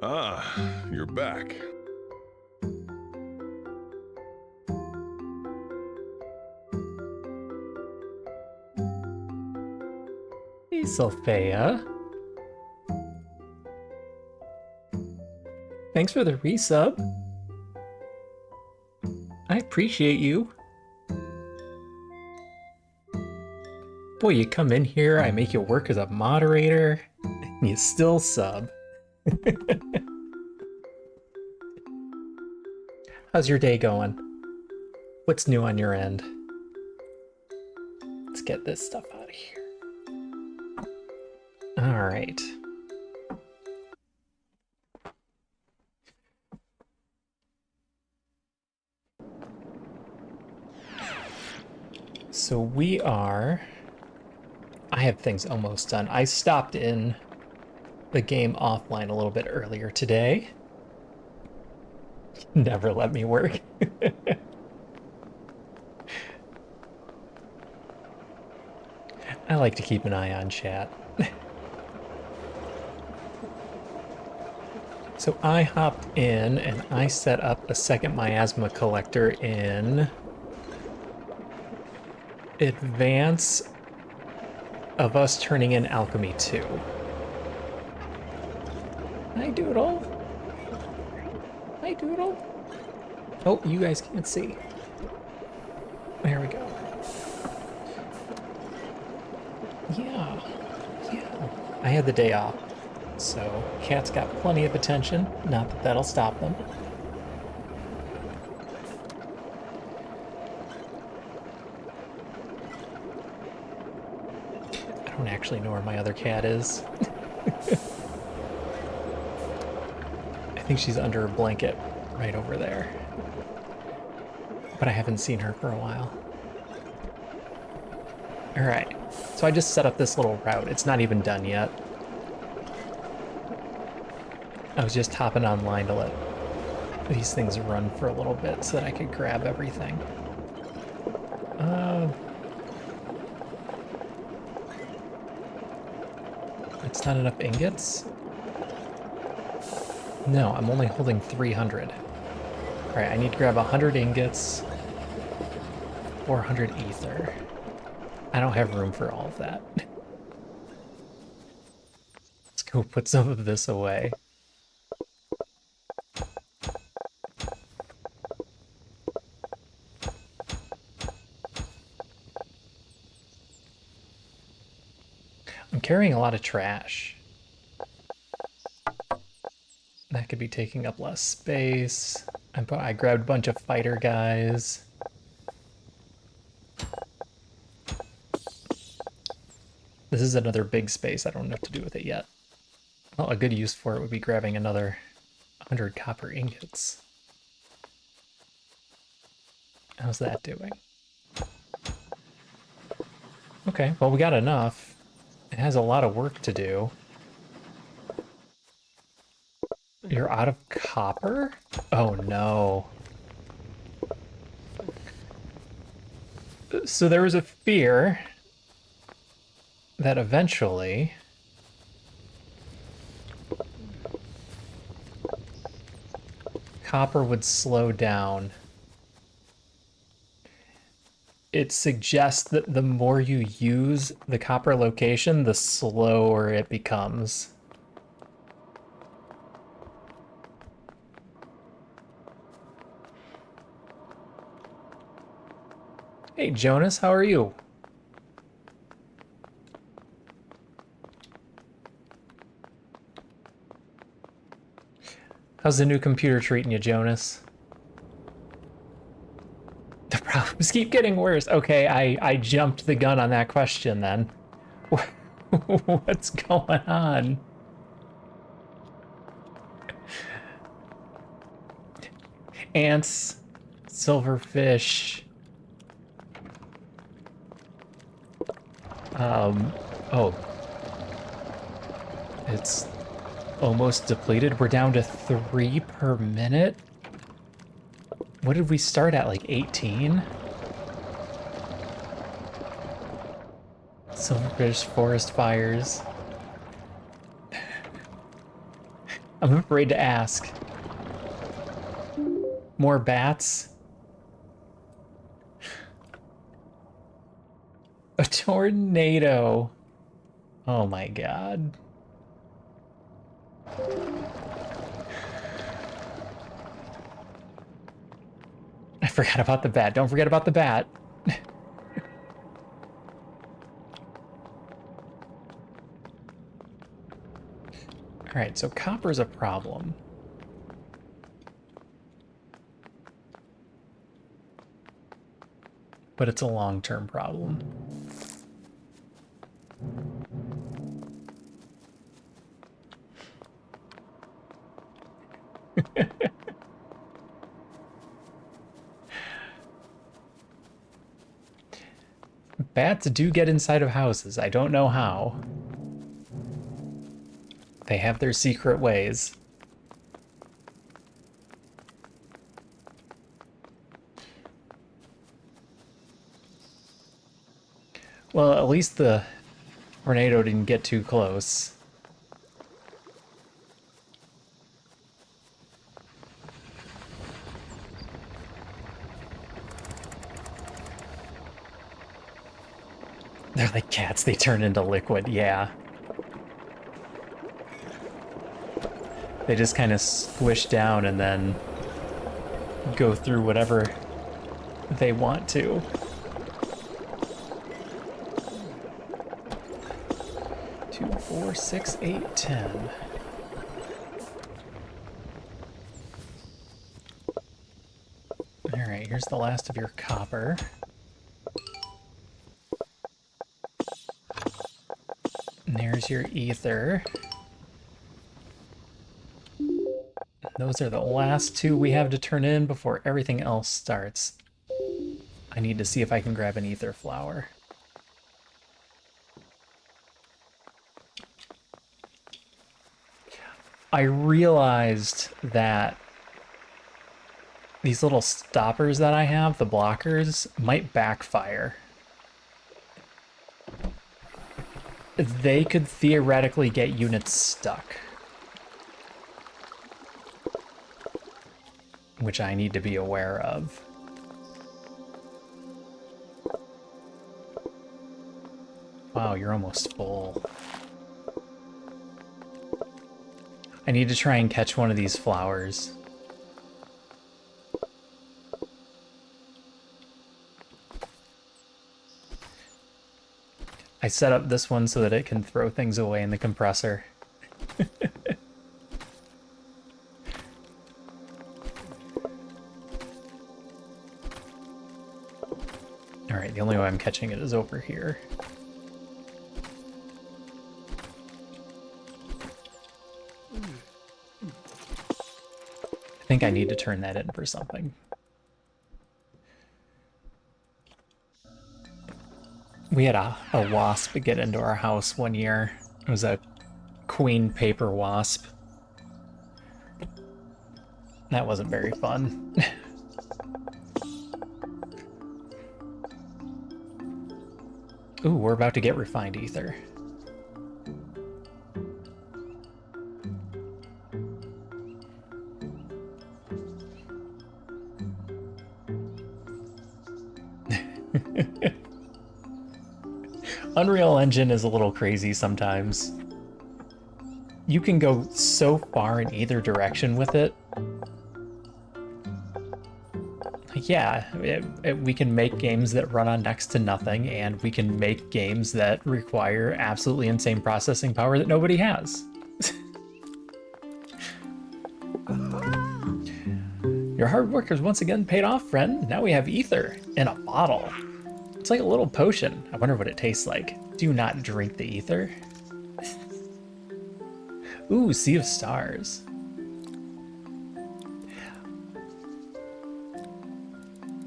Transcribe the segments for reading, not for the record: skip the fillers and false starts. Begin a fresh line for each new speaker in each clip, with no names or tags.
Ah, you're back.
Hey, Sophia. Thanks for the resub. I appreciate you. Boy, you come in here, I make you work as a moderator, and you still sub. How's your day going? What's new on your end? Let's get this stuff out of here. All right. So we are... I have things almost done. I stopped in the game offline a little bit earlier today. Never let me work. I like to keep an eye on chat. So I hopped in and I set up a second miasma collector in advance of us turning in Alchemy 2. Hi, Doodle. Hi, Doodle. Oh, you guys can't see. There we go. Yeah. I had the day off, so cats got plenty of attention. Not that that'll stop them. I don't actually know where my other cat is. I think she's under a blanket right over there. But I haven't seen her for a while. Alright, so I just set up this little route. It's not even done yet. I was just hopping online to let these things run for a little bit so that I could grab everything. It's not enough ingots? No, I'm only holding 300. Alright, I need to grab 100 ingots, 400 ether. I don't have room for all of that. Let's go put some of this away. I'm carrying a lot of trash. That could be taking up less space. I grabbed a bunch of fighter guys. This is another big space. I don't know what to do with it yet. Well, a good use for it would be grabbing another 100 copper ingots. How's that doing? Okay, well, we got enough. It has a lot of work to do. You're out of copper? Oh no. So there was a fear that eventually copper would slow down. It suggests that the more you use the copper location, the slower it becomes. Hey Jonas, how are you? How's the new computer treating you, Jonas? The problems keep getting worse. Okay, I jumped the gun on that question then. What's going on? Ants, silverfish. Oh. It's almost depleted. We're down to 3 per minute. What did we start at, like 18? Silverfish, forest fires. I'm afraid to ask. More bats? A tornado. Oh my god. I forgot about the bat. Don't forget about the bat. Alright, so copper's a problem. But it's a long-term problem. Bats do get inside of houses. I don't know how. They have their secret ways. Well, at least the tornado didn't get too close. They're like cats, they turn into liquid, yeah. They just kind of squish down and then go through whatever they want to. Two, 4, 6, 8, 10. Alright, here's the last of your copper. And there's your ether. Those are the last two we have to turn in before everything else starts. I need to see if I can grab an ether flower. I realized that these little stoppers that I have, the blockers, might backfire. They could theoretically get units stuck, which I need to be aware of. Wow, you're almost full. I need to try and catch one of these flowers. I set up this one so that it can throw things away in the compressor. Alright, the only way I'm catching it is over here. I think I need to turn that in for something. We had a wasp get into our house one year. It was a queen paper wasp. That wasn't very fun. Ooh, we're about to get refined ether. Unreal Engine is a little crazy sometimes. You can go so far in either direction with it. Yeah, we can make games that run on next to nothing, and we can make games that require absolutely insane processing power that nobody has. Your hard work has once again paid off, friend. Now we have ether in a bottle. It's like a little potion. I wonder what it tastes like. Do not drink the ether. Ooh, Sea of Stars.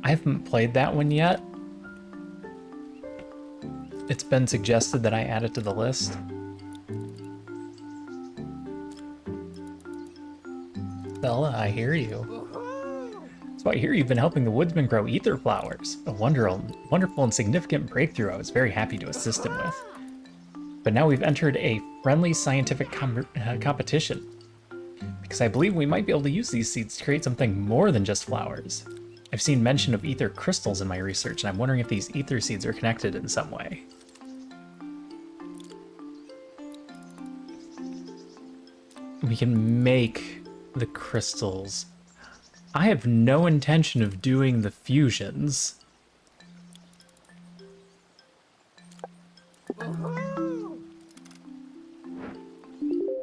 I haven't played that one yet. It's been suggested that I add it to the list. Bella, I hear you. So I hear you've been helping the woodsman grow ether flowers. A wonderful and significant breakthrough I was very happy to assist him with. But now we've entered a friendly scientific competition. because I believe we might be able to use these seeds to create something more than just flowers. I've seen mention of ether crystals in my research, and I'm wondering if these ether seeds are connected in some way. We can make the crystals. I have no intention of doing the fusions.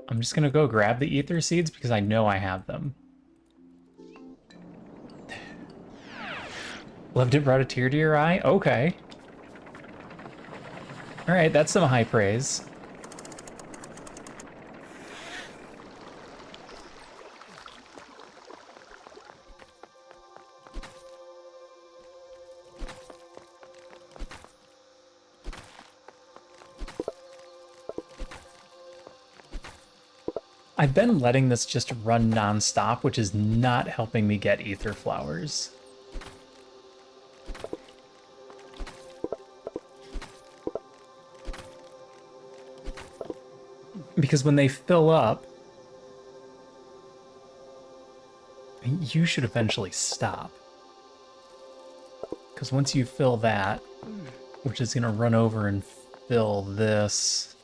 I'm just gonna go grab the ether seeds because I know I have them. Loved it, brought a tear to your eye? Okay. Alright, that's some high praise. I've been letting this just run non-stop, which is not helping me get ether flowers. Because when they fill up, you should eventually stop. Because once you fill that, which is going to run over and fill this,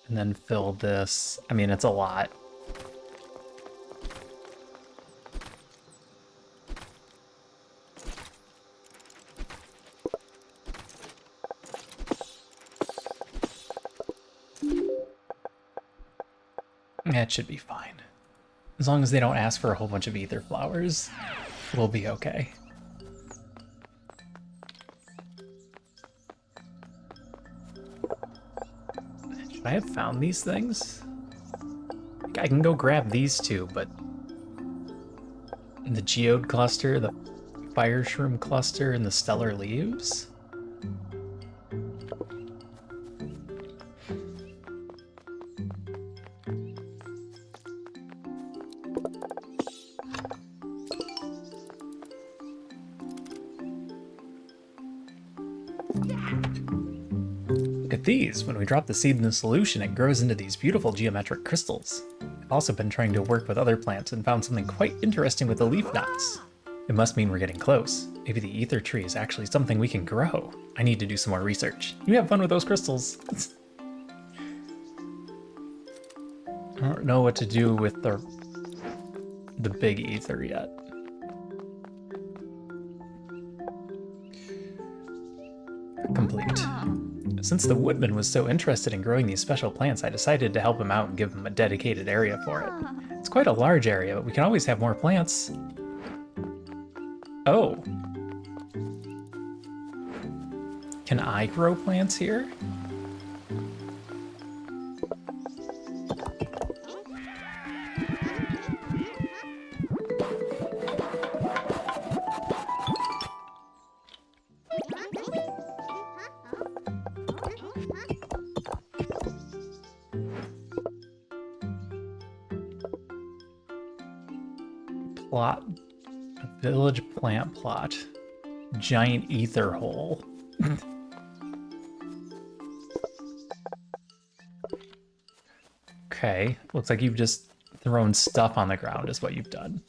and then fill this, I mean, it's a lot. That should be fine. As long as they don't ask for a whole bunch of ether flowers, we'll be okay. Should I have found these things? I can go grab these two, but the geode cluster, the fire shroom cluster, and the stellar leaves? These, when we drop the seed in the solution, it grows into these beautiful geometric crystals. I've also been trying to work with other plants and found something quite interesting with the leaf knots. It must mean we're getting close. Maybe the ether tree is actually something we can grow. I need to do some more research. You have fun with those crystals. I don't know what to do with the big ether yet. Complete. Since the woodman was so interested in growing these special plants, I decided to help him out and give him a dedicated area for it. It's quite a large area, but we can always have more plants. Oh. Can I grow plants here? Plot. Village plant plot. Giant ether hole. Okay, looks like you've just thrown stuff on the ground is what you've done.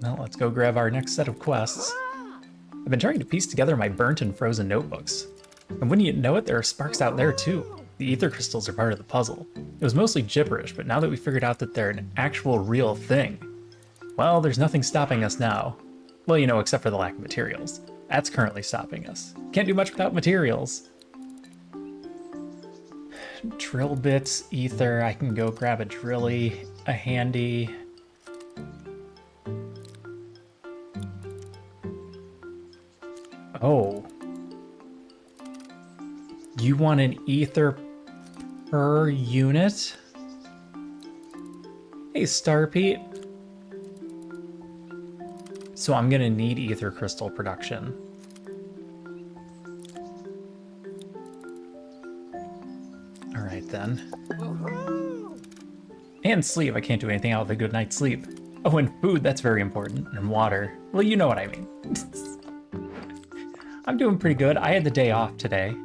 Well, let's go grab our next set of quests. I've been trying to piece together my burnt and frozen notebooks. And wouldn't you know it, there are sparks out there too. The ether crystals are part of the puzzle. It was mostly gibberish, but now that we figured out that they're an actual real thing, well, there's nothing stopping us now. Well, you know, except for the lack of materials. That's currently stopping us. Can't do much without materials. Drill bits, ether, I can go grab a drilly, a handy. Oh. You want an ether per unit? Hey, Star Pete. So I'm gonna need ether crystal production. All right then. And sleep, I can't do anything out with a good night's sleep. Oh, and food, that's very important. And water. Well, you know what I mean. I'm doing pretty good. I had the day off today.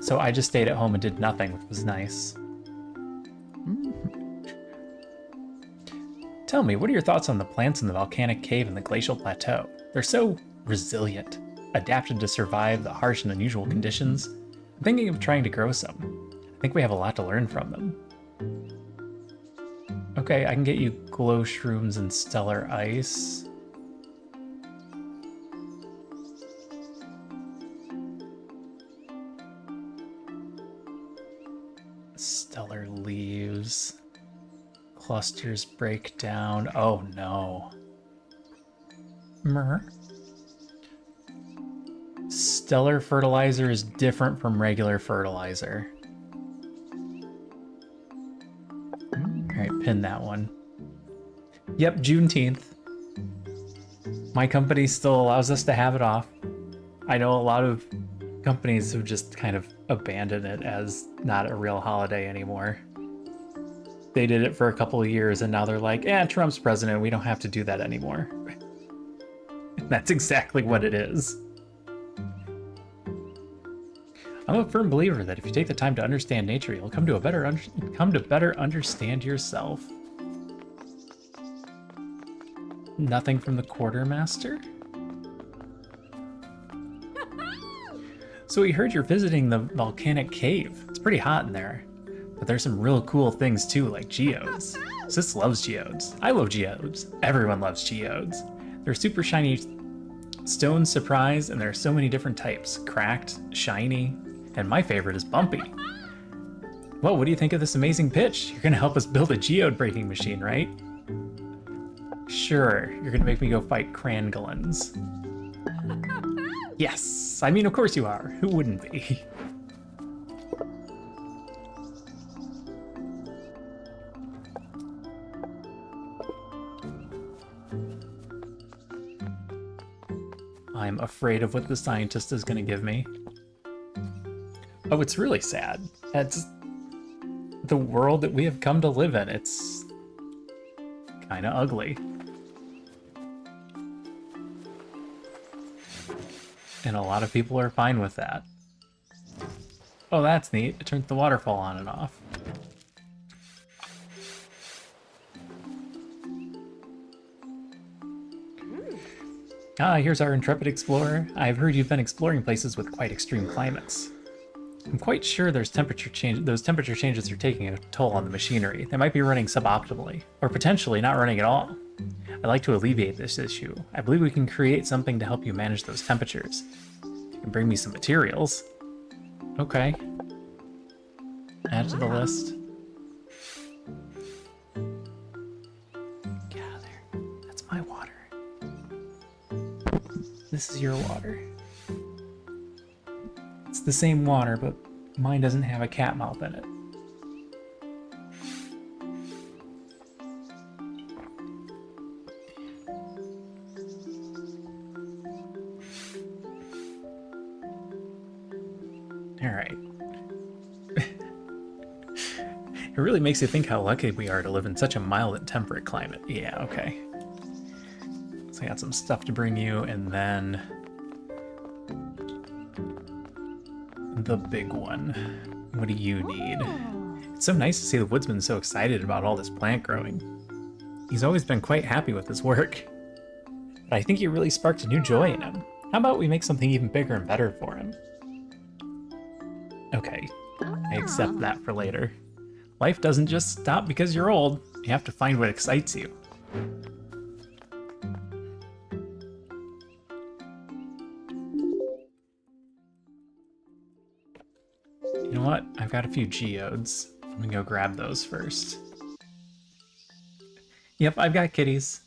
So I just stayed at home and did nothing, which was nice. Tell me, what are your thoughts on the plants in the volcanic cave and the glacial plateau? They're so resilient, adapted to survive the harsh and unusual conditions. I'm thinking of trying to grow some. I think we have a lot to learn from them. Okay, I can get you glow shrooms and stellar ice. Stellar leaves. Clusters break down. Oh no. Mer. Stellar fertilizer is different from regular fertilizer. Alright, pin that one. Yep, Juneteenth. My company still allows us to have it off. I know a lot of companies have just kind of abandoned it as not a real holiday anymore. They did it for a couple of years and now they're like, Trump's president, we don't have to do that anymore. That's exactly what it is. I'm a firm believer that if you take the time to understand nature, you'll come to better understand yourself. Nothing from the quartermaster? So we heard you're visiting the volcanic cave. It's pretty hot in there. But there's some real cool things too, like geodes. Sis loves geodes. I love geodes. Everyone loves geodes. They're super shiny stone surprise, and there are so many different types. Cracked, shiny, and my favorite is bumpy. Well, what do you think of this amazing pitch? You're gonna help us build a geode breaking machine, right? Sure, you're gonna make me go fight crangolins. Yes, I mean, of course you are. Who wouldn't be? I'm afraid of what the scientist is gonna give me. Oh, it's really sad. That's the world that we have come to live in. It's kind of ugly. And a lot of people are fine with that. Oh, that's neat. It turns the waterfall on and off. Ah, here's our intrepid explorer. I've heard you've been exploring places with quite extreme climates. I'm quite sure those temperature changes are taking a toll on the machinery. They might be running suboptimally, or potentially not running at all. I'd like to alleviate this issue. I believe we can create something to help you manage those temperatures. You can bring me some materials. Okay. Add to the list. Gather. That's my water. This is your water. It's the same water, but mine doesn't have a cat mouth in it. Alright. It really makes you think how lucky we are to live in such a mild and temperate climate. Yeah, okay. So I got some stuff to bring you, and then the big one. What do you need? It's so nice to see the woodsman so excited about all this plant growing. He's always been quite happy with his work. But I think you really sparked a new joy in him. How about we make something even bigger and better for him? Okay, I accept that for later. Life doesn't just stop because you're old. You have to find what excites you. You know what? I've got a few geodes. Let me go grab those first. Yep, I've got kitties.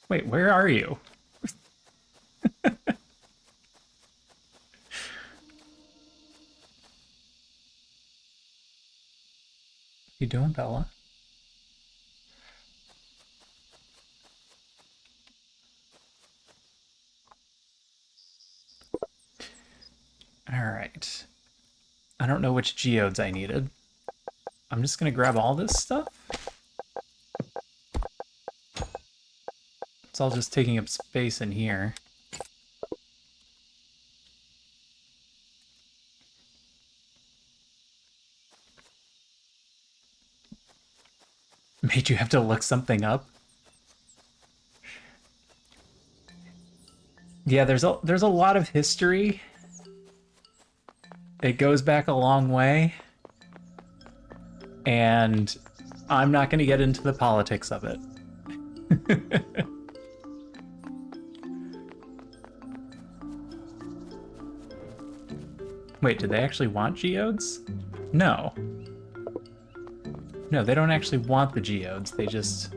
Wait, where are you? You doing, Bella? Alright. I don't know which geodes I needed. I'm just gonna grab all this stuff. It's all just taking up space in here. Made you have to look something up? Yeah, there's a lot of history. It goes back a long way. And I'm not going to get into the politics of it. Wait, did they actually want geodes? No. No, they don't actually want the geodes. They just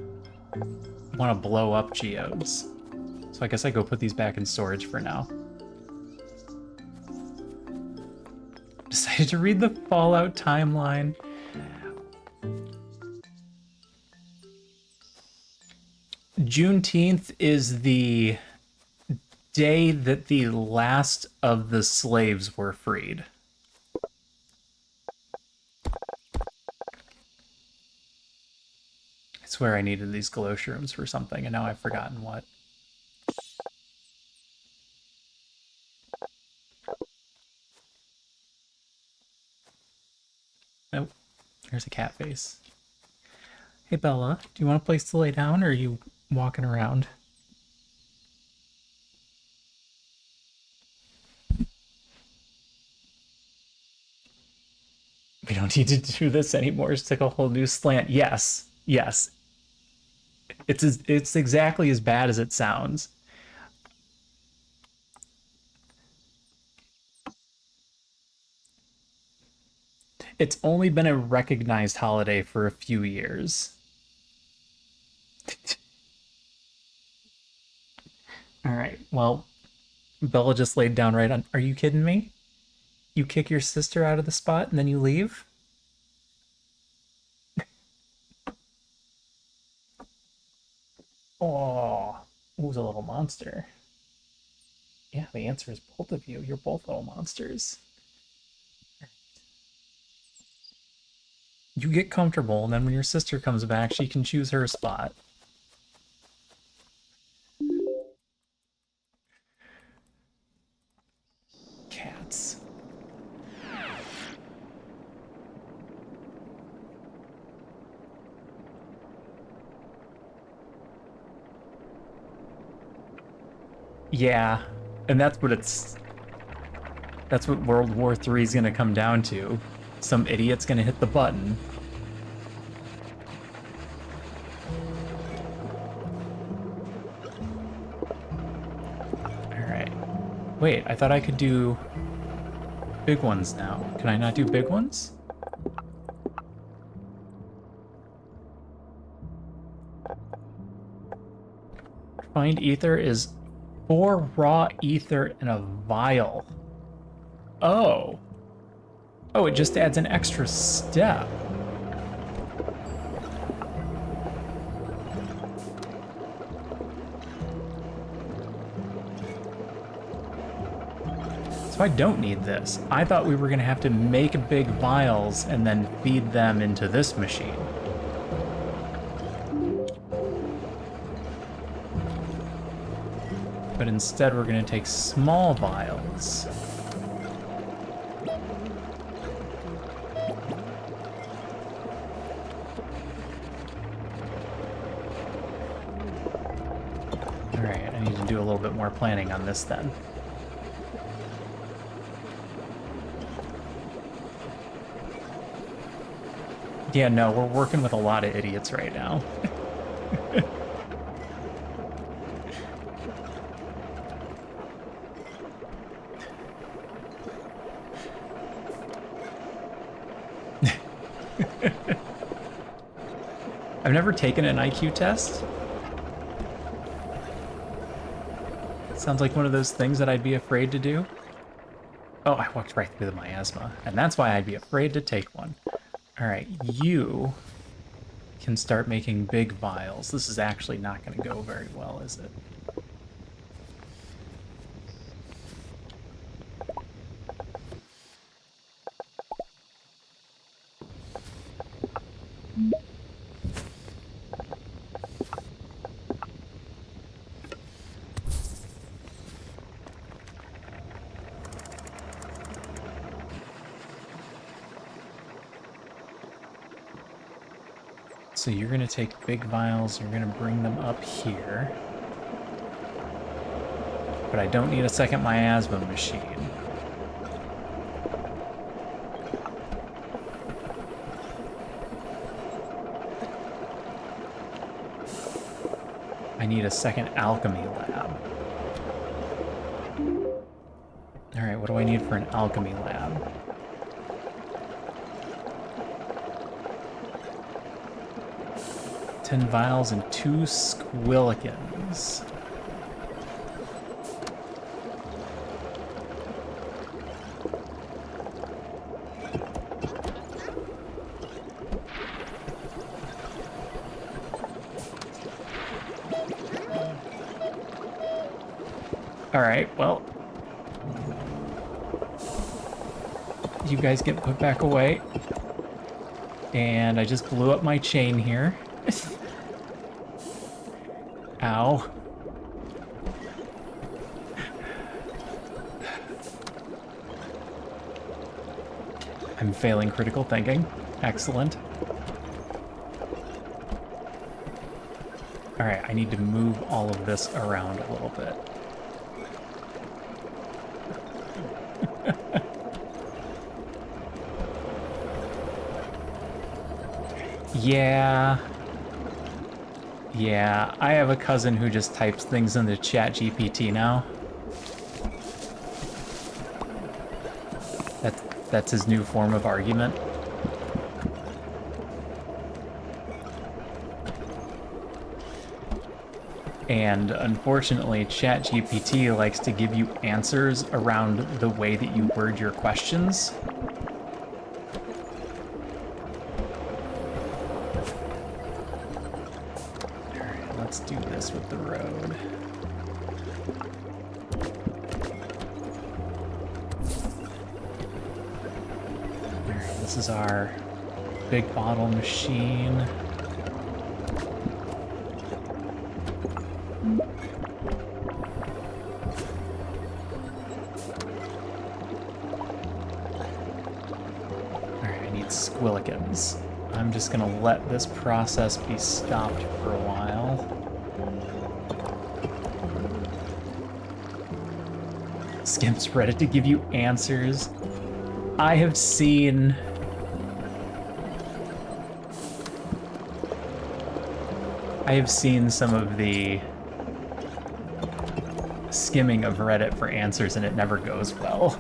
want to blow up geodes. So I guess I go put these back in storage for now. Decided to read the Fallout timeline. Juneteenth is the day that the last of the slaves were freed. I swear I needed these glow shrooms for something, and now I've forgotten what. Nope. Here's a cat face. Hey Bella, do you want a place to lay down, or are you walking around? We don't need to do this anymore. Just take a whole new slant. Yes, yes. It's exactly as bad as it sounds. It's only been a recognized holiday for a few years. All right. Well, Bella just laid down right on. Are you kidding me? You kick your sister out of the spot and then you leave? Oh, who's a little monster? Yeah, the answer is both of you. You're both little monsters. You get comfortable, and then when your sister comes back, she can choose her spot. Cats. Yeah, and that's what World War III is gonna come down to. Some idiot's gonna hit the button. Alright. Wait, I thought I could do big ones now. Can I not do big ones? Refined ether is 4 raw ether in a vial. Oh. Oh, it just adds an extra step. So I don't need this. I thought we were gonna have to make big vials and then feed them into this machine. But instead we're gonna take small vials. Alright, I need to do a little bit more planning on this then. Yeah, no, we're working with a lot of idiots right now. I've never taken an IQ test. Sounds like one of those things that I'd be afraid to do. Oh, I walked right through the miasma, and that's why I'd be afraid to take one. All right, you can start making big vials. This is actually not going to go very well, is it? So you're gonna take big vials, you're gonna bring them up here. But I don't need a second miasma machine. I need a second alchemy lab. Alright, what do I need for an alchemy lab? Ten vials and 2 squillikins. Alright, well. You guys get put back away. And I just blew up my chain here. Ow. I'm failing critical thinking. Excellent. Alright, I need to move all of this around a little bit. Yeah, I have a cousin who just types things into ChatGPT now. That's his new form of argument. And unfortunately, ChatGPT likes to give you answers around the way that you word your questions. Alright, let's do this with the road. Alright, this is our big bottle machine. Squillikins. I'm just gonna let this process be stopped for a while. Skimp's Reddit to give you answers. I have seen... some of the skimming of Reddit for answers and it never goes well.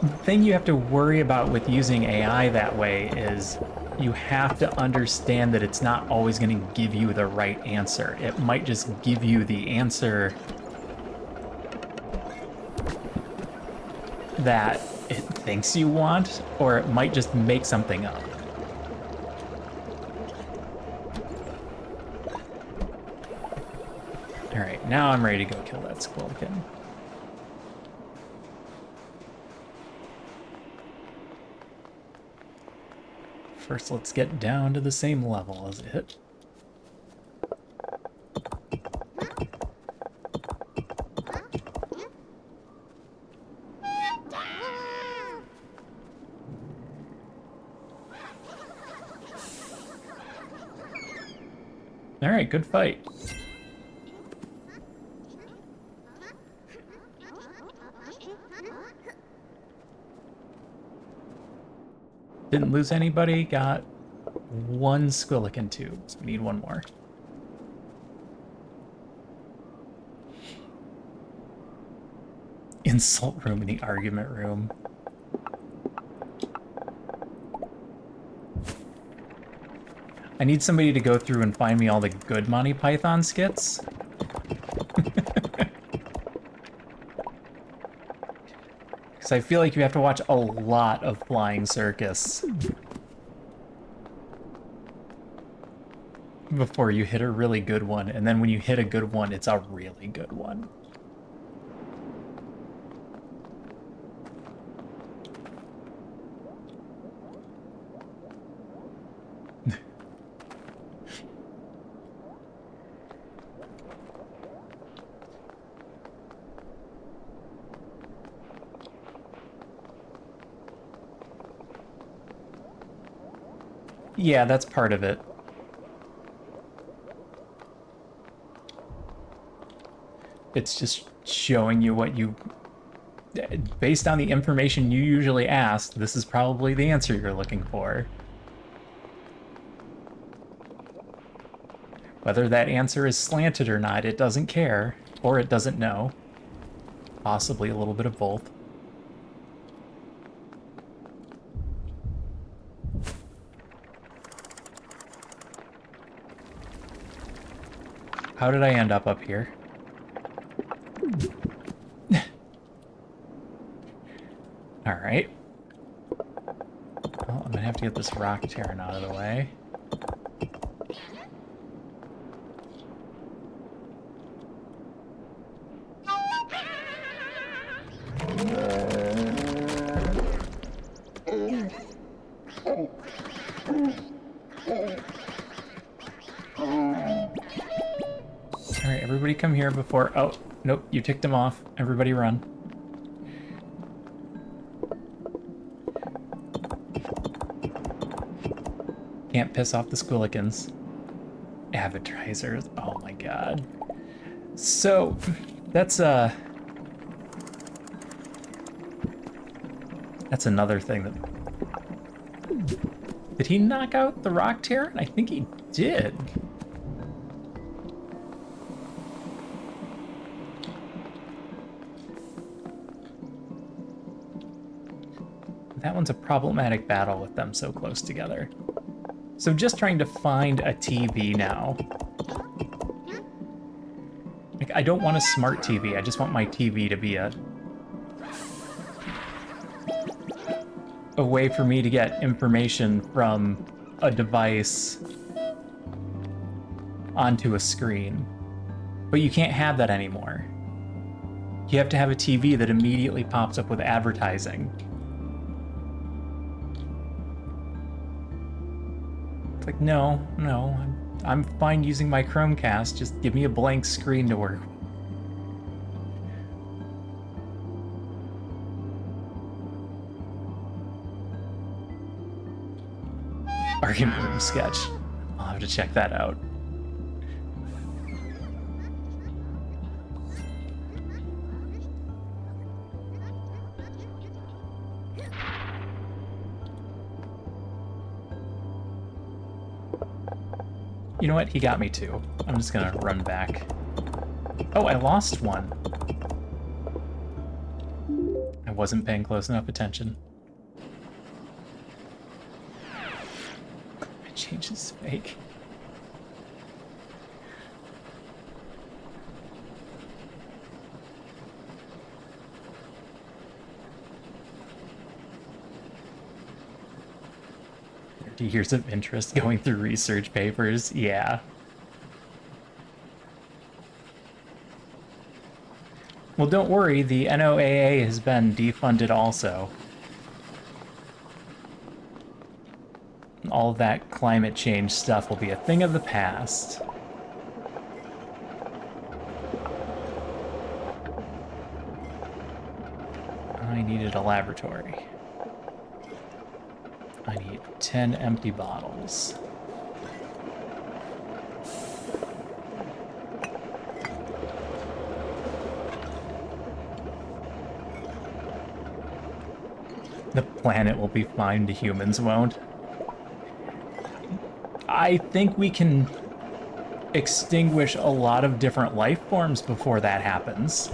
The thing you have to worry about with using AI that way is you have to understand that it's not always going to give you the right answer. It might just give you the answer that it thinks you want, or it might just make something up. Alright, now I'm ready to go kill that squillikin. First, let's get down to the same level as it. All right, good fight. Didn't lose anybody, got 1 squillikin tube, so we need 1 more. Insult room in the argument room. I need somebody to go through and find me all the good Monty Python skits. Because I feel like you have to watch a lot of Flying Circus before you hit a really good one, and then when you hit a good one, it's a really good one. Yeah, that's part of it. It's just showing you what you... Based on the information you usually ask, this is probably the answer you're looking for. Whether that answer is slanted or not, it doesn't care, or it doesn't know. Possibly a little bit of both. How did I end up here? Alright. Well, I'm gonna have to get this rock Terran out of the way. Alright, everybody come here before... Oh, nope, you ticked him off. Everybody run. Can't piss off the Squillikins. Advertisers. Oh my god. So, that's another thing that... Did he knock out the rock Terran? I think he did. That one's a problematic battle with them so close together. So just trying to find a TV now. Like, I don't want a smart TV, I just want my TV to be a way for me to get information from a device onto a screen. But you can't have that anymore. You have to have a TV that immediately pops up with advertising. It's like, no, I'm fine using my Chromecast, just give me a blank screen to work with. Argument room sketch. I'll have to check that out. You know what? He got me too. I'm just gonna run back. Oh, I lost one. I wasn't paying close enough attention. My change is fake. Years of interest going through research papers, yeah. Well, don't worry, the NOAA has been defunded also. All that climate change stuff will be a thing of the past. I needed a laboratory. I need 10 empty bottles. The planet will be fine, the humans won't. I think we can extinguish a lot of different life forms before that happens.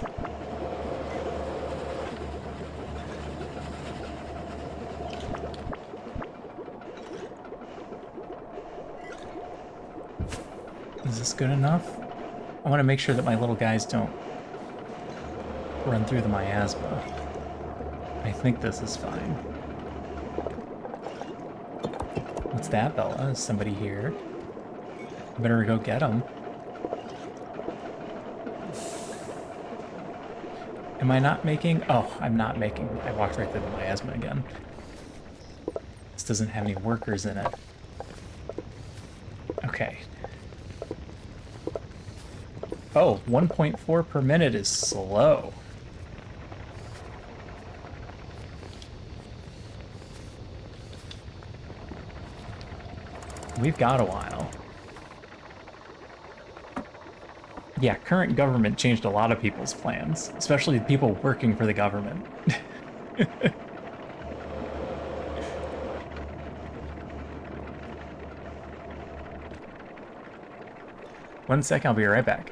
Is this good enough? I want to make sure that my little guys don't run through the miasma. I think this is fine. What's that, Bella? Is somebody here? I better go get them. Am I not making... Oh, I'm not making... I walked right through the miasma again. This doesn't have any workers in it. Okay. Oh, 1.4 per minute is slow. We've got a while. Yeah, current government changed a lot of people's plans, especially the people working for the government. One sec, I'll be right back.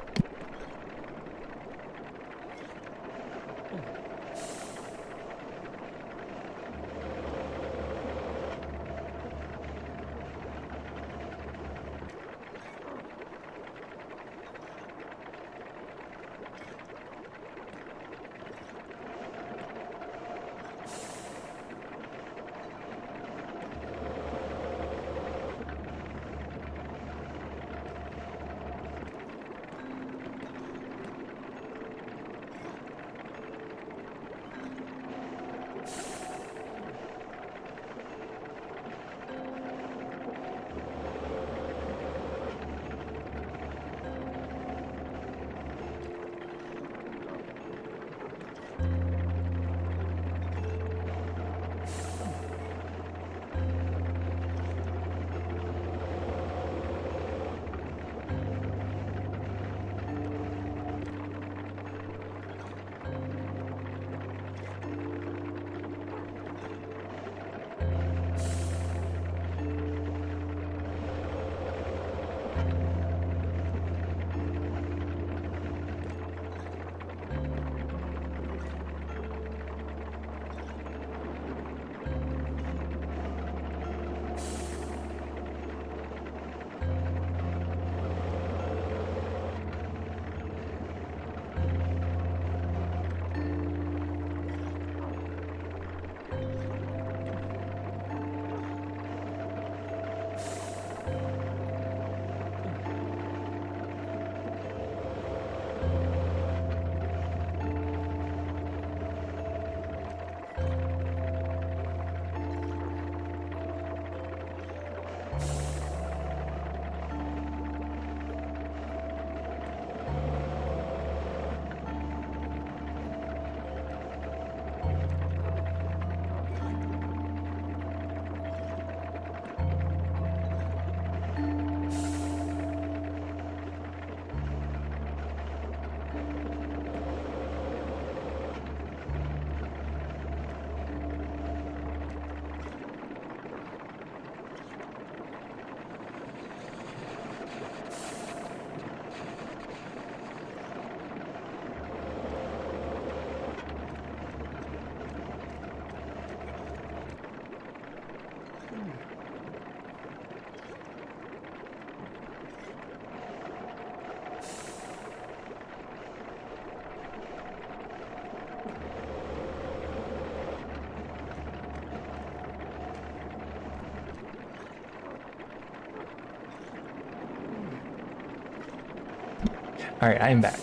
All right, I am back.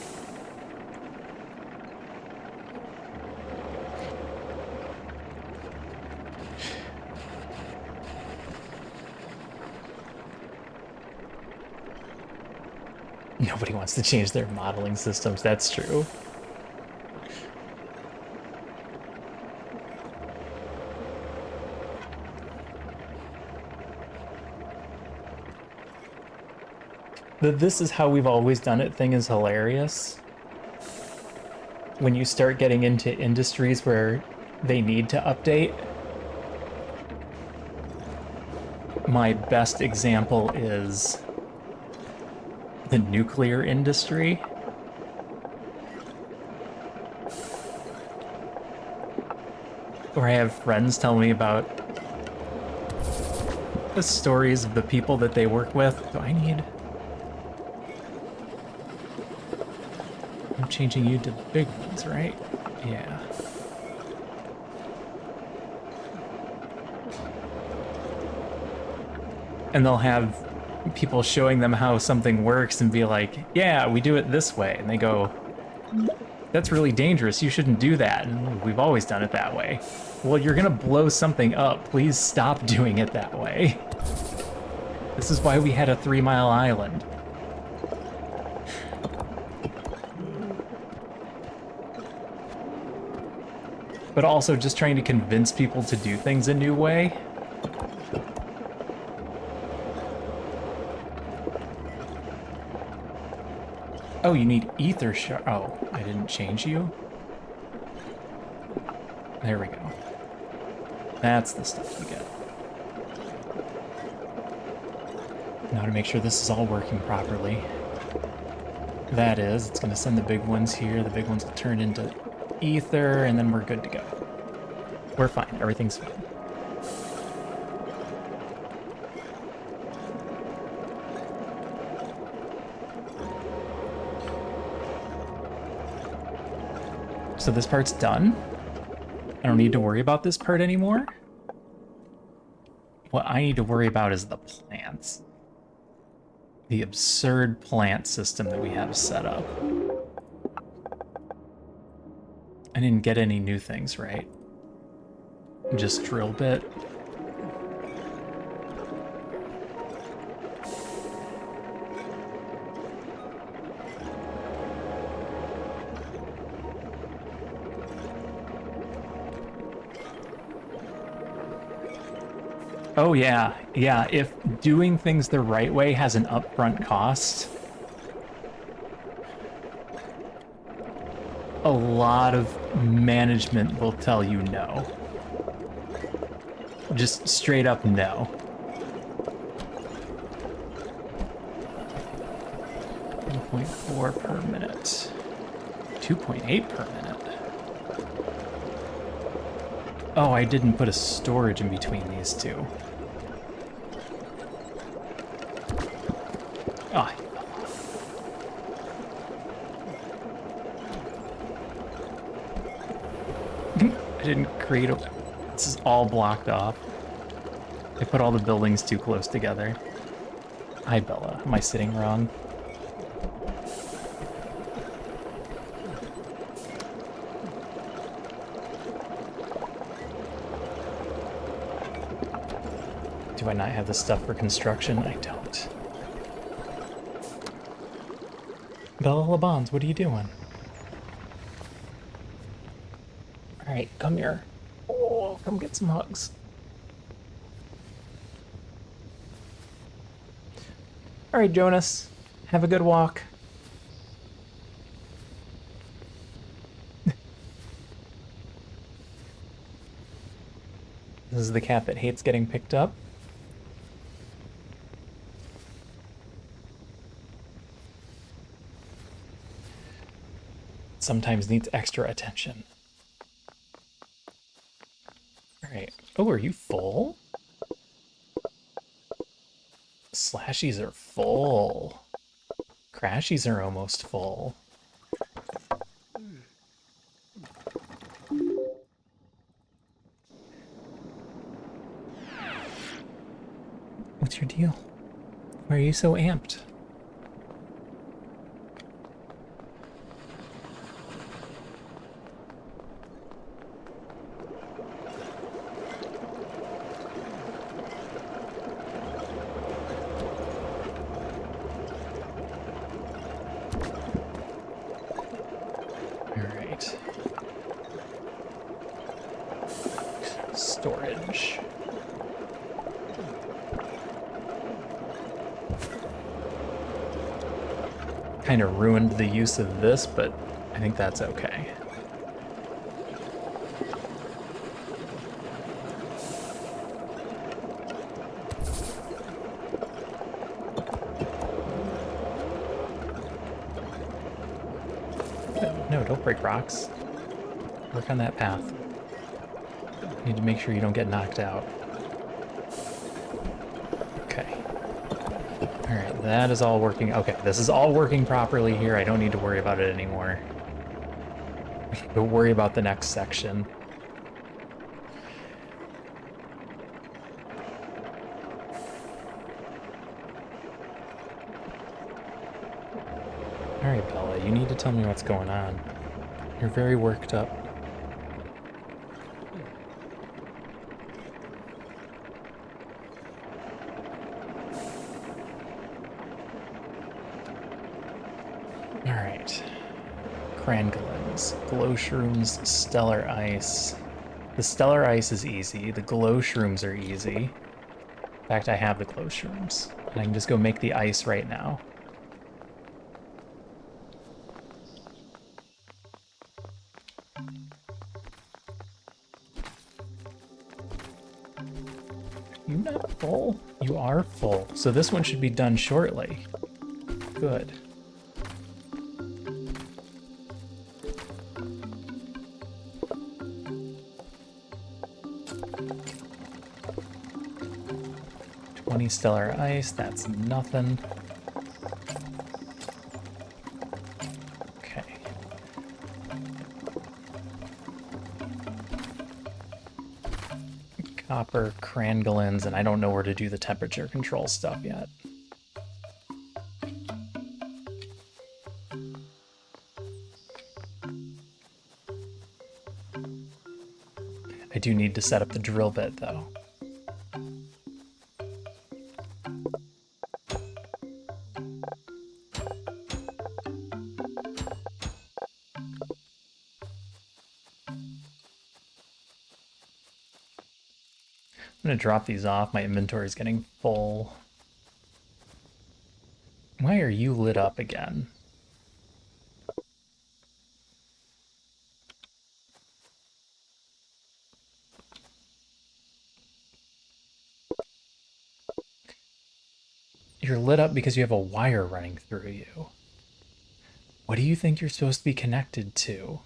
Nobody wants to change their modeling systems, that's true. The "this is how we've always done it" thing is hilarious. When you start getting into industries where they need to update. My best example is the nuclear industry. Where I have friends tell me about the stories of the people that they work with. I'm changing you to big ones, right? Yeah. And they'll have people showing them how something works and be like, yeah, we do it this way. And they go, that's really dangerous. You shouldn't do that. And we've always done it that way. Well, you're gonna blow something up. Please stop doing it that way. This is why we had a 3 Mile Island. But also just trying to convince people to do things a new way. Oh, you need ether shard. Oh, I didn't change you? There we go. That's the stuff you get. Now to make sure this is all working properly. That is, it's going to send the big ones here. The big ones will turn into ether, and then we're good to go. We're fine. Everything's fine. So this part's done. I don't need to worry about this part anymore. What I need to worry about is the plants. The absurd plant system that we have set up. I didn't get any new things, right? Just drill bit. Oh yeah, yeah, if doing things the right way has an upfront cost, a lot of management will tell you no. Just straight up no. .4 per minute. 2.8 per minute. Oh, I didn't put a storage in between these two. Oh. I didn't create a... This is all blocked off. I put all the buildings too close together. Hi, Bella. Am I sitting wrong? Do I not have the stuff for construction? I don't. Bella LeBons, what are you doing? Alright, come here. Oh, come get some hugs. Alright, Jonas. Have a good walk. This is the cat that hates getting picked up. Sometimes needs extra attention. Alright. Oh, are you full? Slashies are full. Crashies are almost full. What's your deal? Why are you so amped? Storage. Kind of ruined the use of this, but I think that's okay. No, don't break rocks. Work on that path. Need to make sure you don't get knocked out. Okay. Alright, that is all working. Okay, this is all working properly here. I don't need to worry about it anymore. Don't worry about the next section. Alright, Bella, you need to tell me what's going on. You're very worked up. Alright. Crangolins, glow shrooms, stellar ice. The stellar ice is easy, the glow shrooms are easy. In fact, I have the glow shrooms. And I can just go make the ice right now. You not full? You are full. So this one should be done shortly. Good. Stellar ice, that's nothing. Okay. Copper, crangolins, and I don't know where to do the temperature control stuff yet. I do need to set up the drill bit though. I'm gonna drop these off. My inventory is getting full. Why are you lit up again? You're lit up because you have a wire running through you. What do you think you're supposed to be connected to?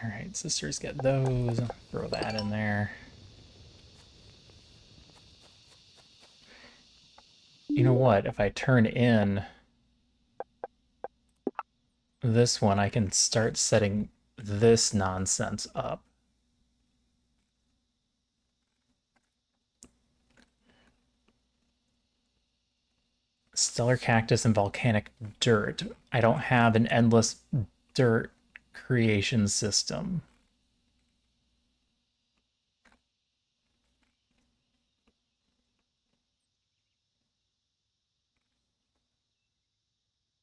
Alright, sisters get those. Throw that in there. You know what? If I turn in this one, I can start setting this nonsense up. Stellar cactus and volcanic dirt. I don't have an endless dirt creation system.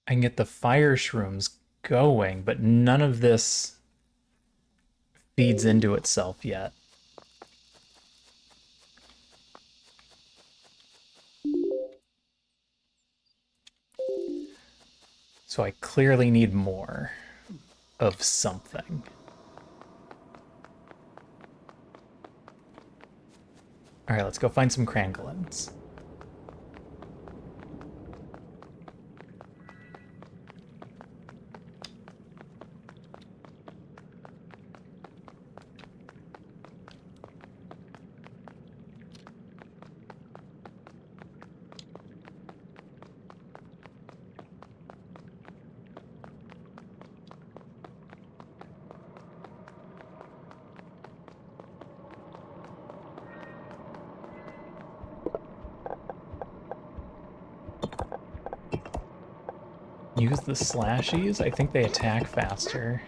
I can get the fire shrooms going, but none of this feeds into itself yet. So I clearly need more of something. All right, let's go find some crangolins. Use the slashies? I think they attack faster.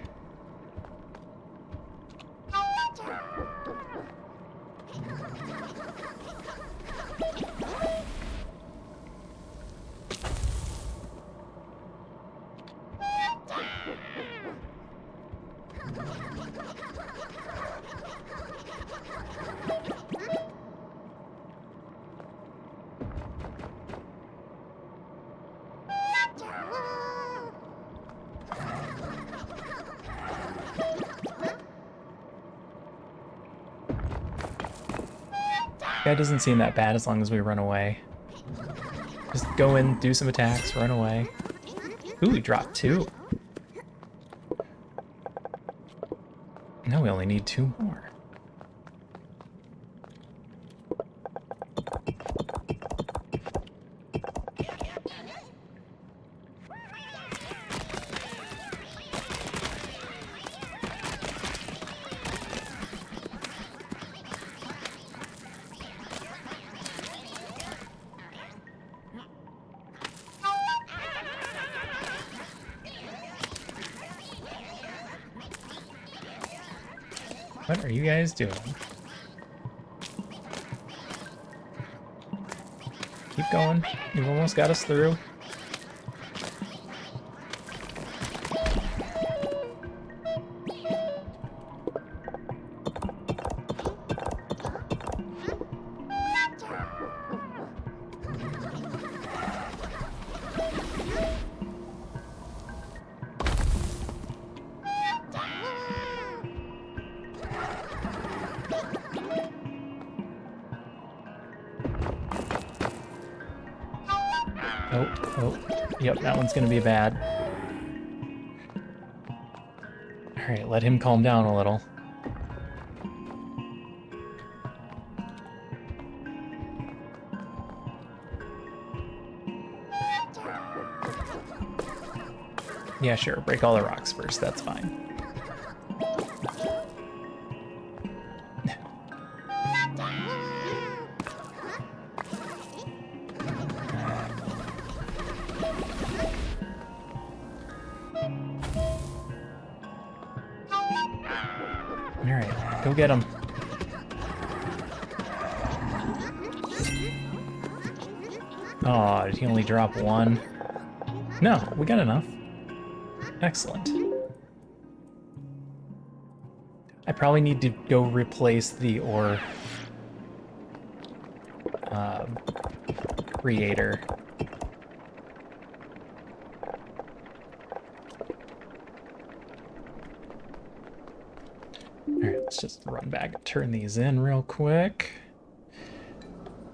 Guy doesn't seem that bad as long as we run away. Just go in, do some attacks, run away. Ooh, we dropped 2. Now we only need 2 more. What are you guys doing? Keep going. You've almost got us through. Oh. Yep, that one's gonna be bad. Alright, let him calm down a little. Yeah, sure, break all the rocks first, that's fine. Alright, go get him. Oh, did he only drop one? No, we got enough. Excellent. I probably need to go replace the ore creator. Alright, let's just run back and turn these in real quick.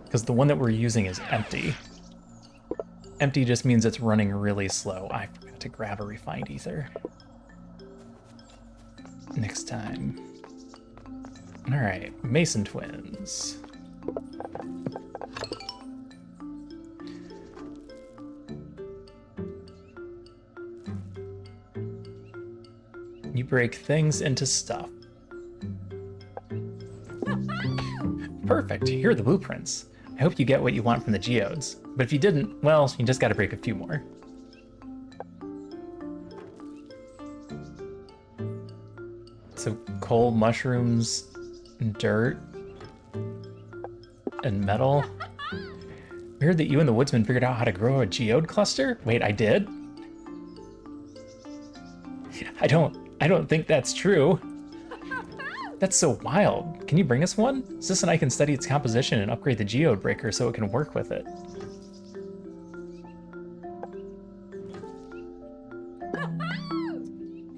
Because the one that we're using is empty. Empty just means it's running really slow. I forgot to grab a refined ether. Next time. Alright, Mason twins. You break things into stuff. Perfect, here are the blueprints. I hope you get what you want from the geodes. But if you didn't, well, you just gotta break a few more. So coal, mushrooms, dirt, and metal. We heard that you and the woodsman figured out how to grow a geode cluster? Wait, I did? I don't think that's true. That's so wild. Can you bring us one? Sis and I can study its composition and upgrade the geode breaker so it can work with it.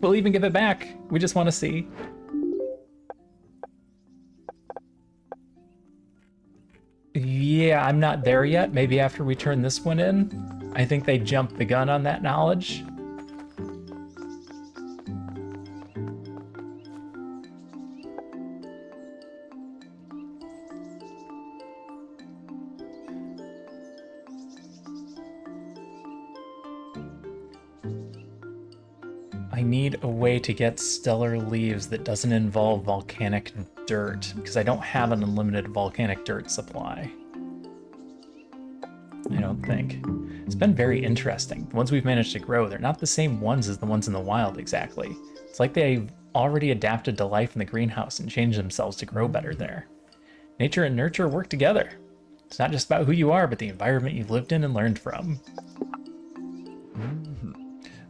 We'll even give it back. We just want to see. Yeah, I'm not there yet. Maybe after we turn this one in. I think they jumped the gun on that knowledge. I need a way to get stellar leaves that doesn't involve volcanic dirt, because I don't have an unlimited volcanic dirt supply. I don't think. It's been very interesting. The ones we've managed to grow, they're not the same ones as the ones in the wild exactly. It's like they've already adapted to life in the greenhouse and changed themselves to grow better there. Nature and nurture work together. It's not just about who you are, but the environment you've lived in and learned from.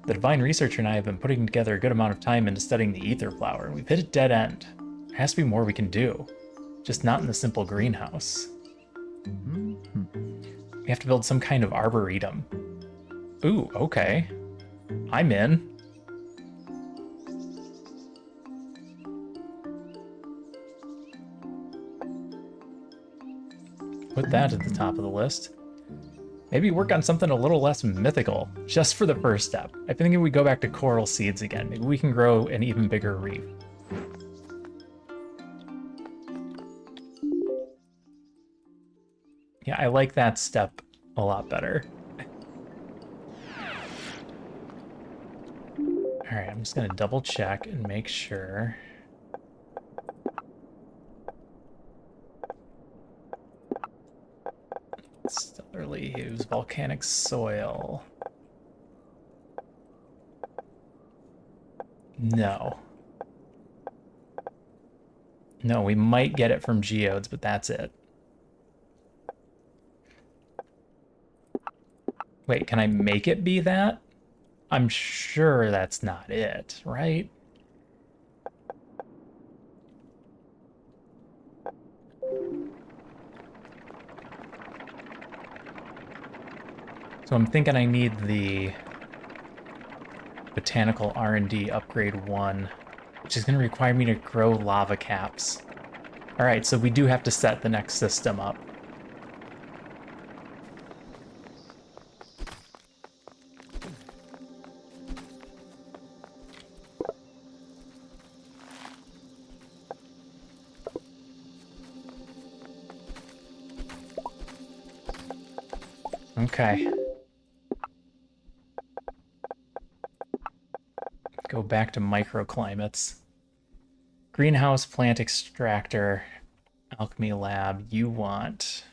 The Divine Researcher and I have been putting together a good amount of time into studying the ether flower, and we've hit a dead end. There has to be more we can do, just not in the simple greenhouse. We have to build some kind of arboretum. Ooh, okay. I'm in. Put that at the top of the list. Maybe work on something a little less mythical, just for the first step. I think if we go back to coral seeds again, maybe we can grow an even bigger reef. Yeah, I like that step a lot better. All right, I'm just gonna double check and make sure. Stellar leaves, volcanic soil. No. No, we might get it from geodes, but that's it. Wait, can I make it be that? I'm sure that's not it, right? So I'm thinking I need the Botanical R&D Upgrade 1, which is going to require me to grow lava caps. Alright, so we do have to set the next system up. Okay. Go back to microclimates. Greenhouse, plant extractor, alchemy lab. You want...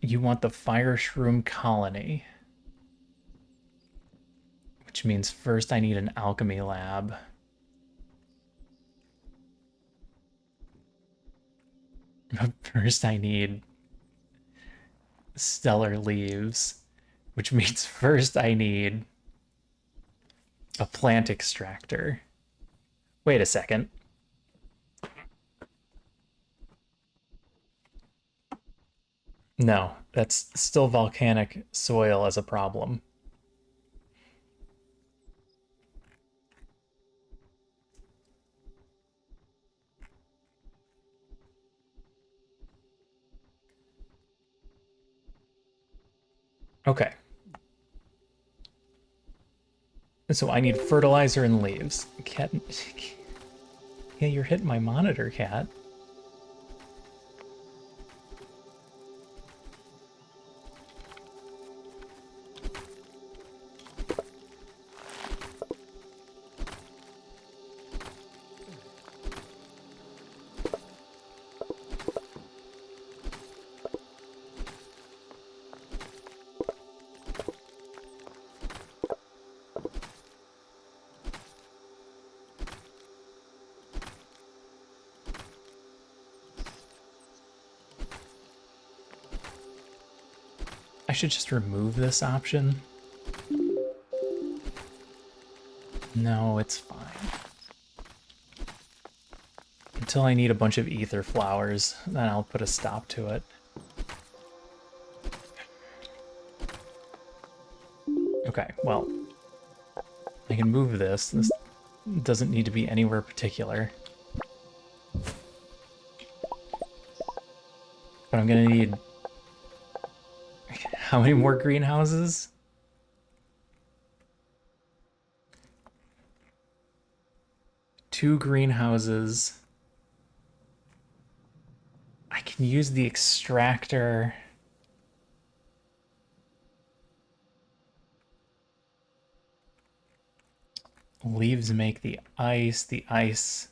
You want the fire shroom colony. Which means first I need an alchemy lab. First I need stellar leaves, which means first I need a plant extractor. Wait a second. No, that's still volcanic soil as a problem. Okay. So I need fertilizer and leaves. Cat. Yeah, you're hitting my monitor, cat. I should just remove this option. No, it's fine. Until I need a bunch of ether flowers, then I'll put a stop to it. Okay, well, I can move this. This doesn't need to be anywhere particular. But I'm gonna need... How many more greenhouses? Two greenhouses. I can use the extractor. Leaves make the ice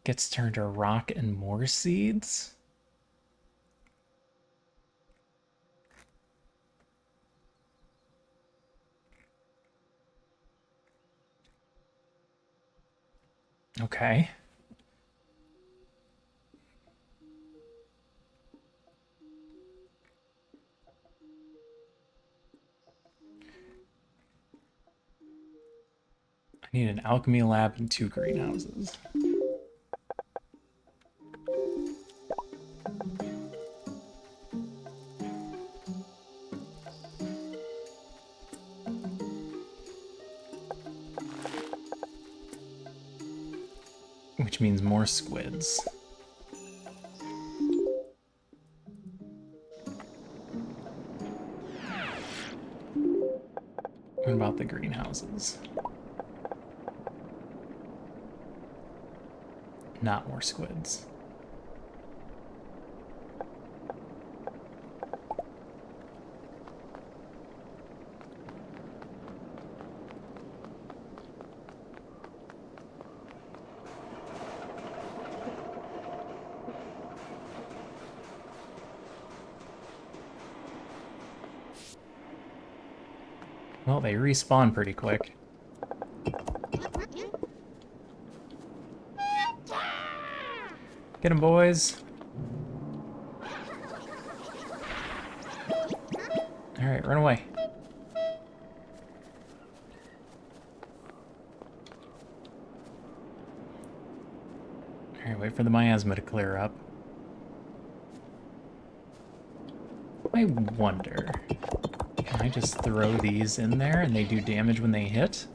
gets turned to rock and more seeds. Okay. I need an alchemy lab and two greenhouses. Which means more squids. What about the greenhouses? Not more squids. Well, they respawn pretty quick. Get him, boys. All right, run away. All right, wait for the miasma to clear up. I wonder, can I just throw these in there and they do damage when they hit?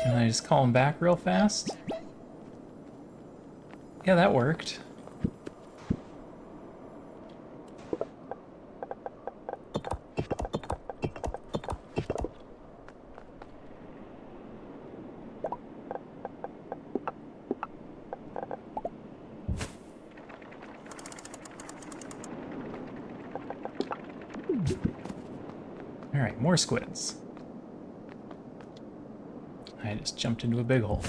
Can I just call them back real fast? Yeah, that worked. more squids. I just jumped into a big hole.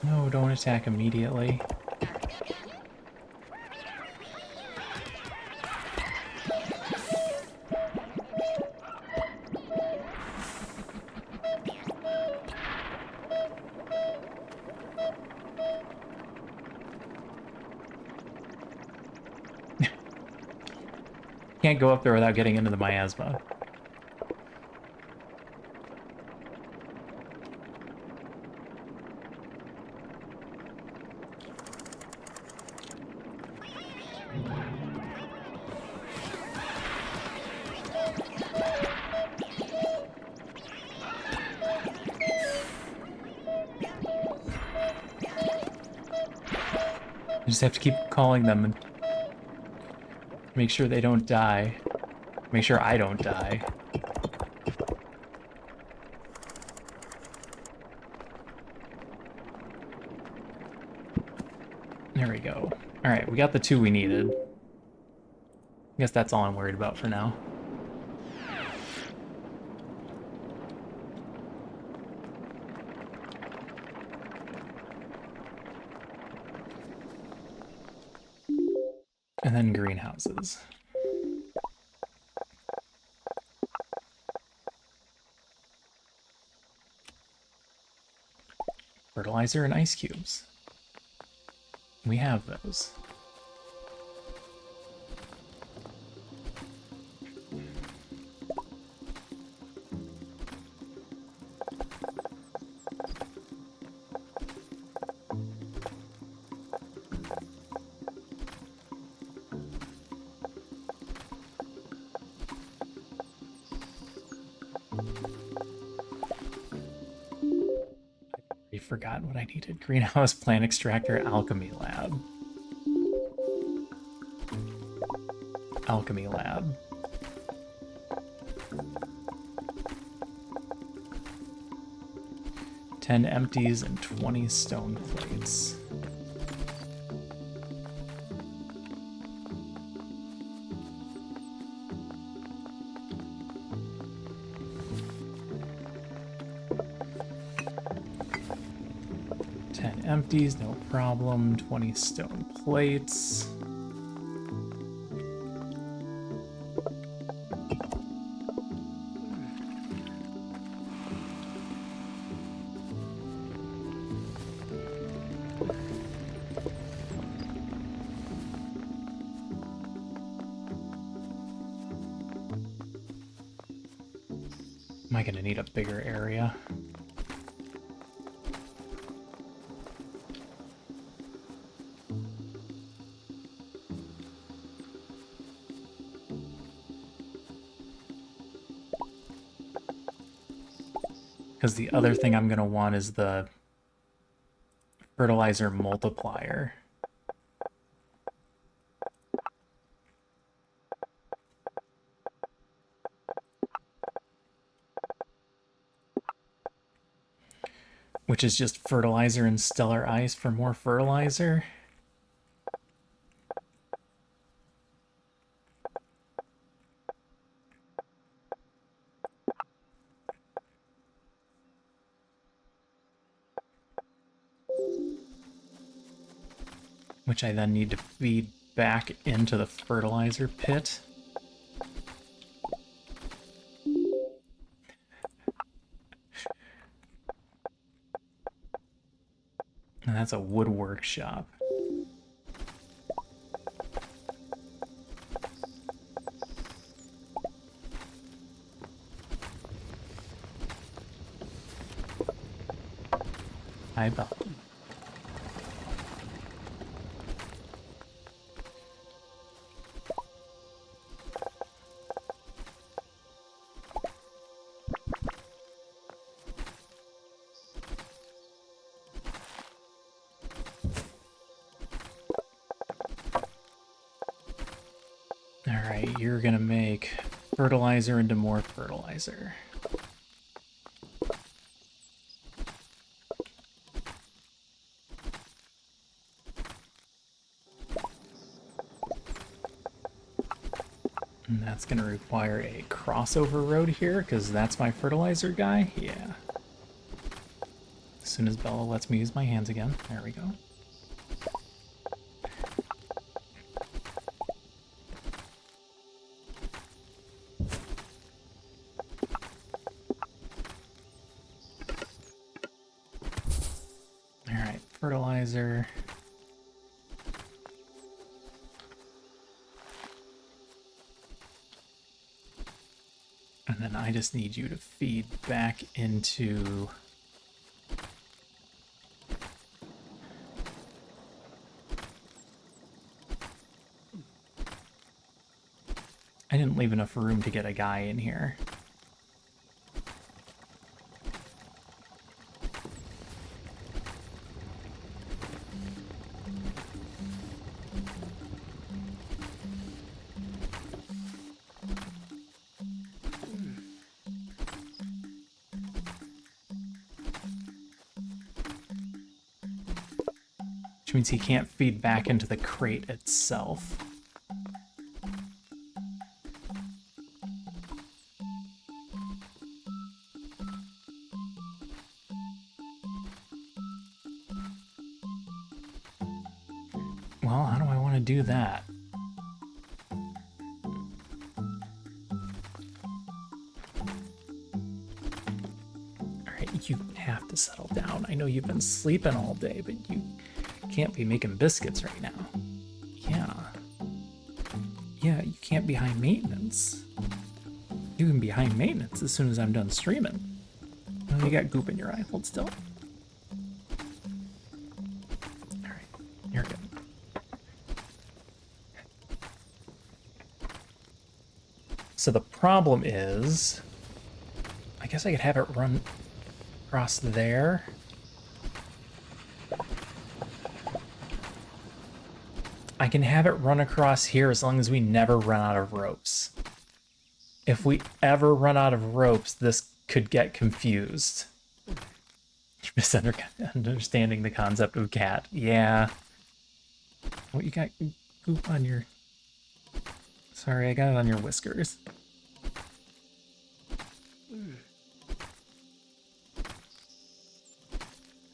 No, don't attack immediately. Can't go up there without getting into the miasma. I just have to keep calling them and make sure they don't die. Make sure I don't die. There we go. Alright, we got the 2 we needed. I guess that's all I'm worried about for now. And then greenhouses. Fertilizer and ice cubes. We have those. Forgot what I needed. Greenhouse plant extractor, alchemy lab. Alchemy lab. "10 empties and 20 stone plates." Empties, no problem. 20 stone plates. Am I gonna need a bigger area? Because the other thing I'm going to want is the fertilizer multiplier. Which is just fertilizer and stellar ice for more fertilizer. Which I then need to feed back into the fertilizer pit. And that's a wood workshop. Hi, Bob. Alright, you're gonna make fertilizer into more fertilizer. And that's gonna require a crossover road here, because that's my fertilizer guy. Yeah. As soon as Bella lets me use my hands again. There we go. Alright, fertilizer. And then I just need you to feed back into... I didn't leave enough room to get a guy in here. Which means he can't feed back into the crate itself. Well, how do I want to do that? Alright, you have to settle down. I know you've been sleeping all day, but you can't be making biscuits right now. Yeah. Yeah, you can't be high maintenance. You can be high maintenance as soon as I'm done streaming. Oh, you got goop in your eye. Hold still. Alright, you're good. So the problem is, I guess I could have it run across there. I can have it run across here as long as we never run out of ropes. If we ever run out of ropes, this could get confused. You're misunderstanding the concept of cat. Yeah. Oh, you got goop on your... Sorry, I got it on your whiskers.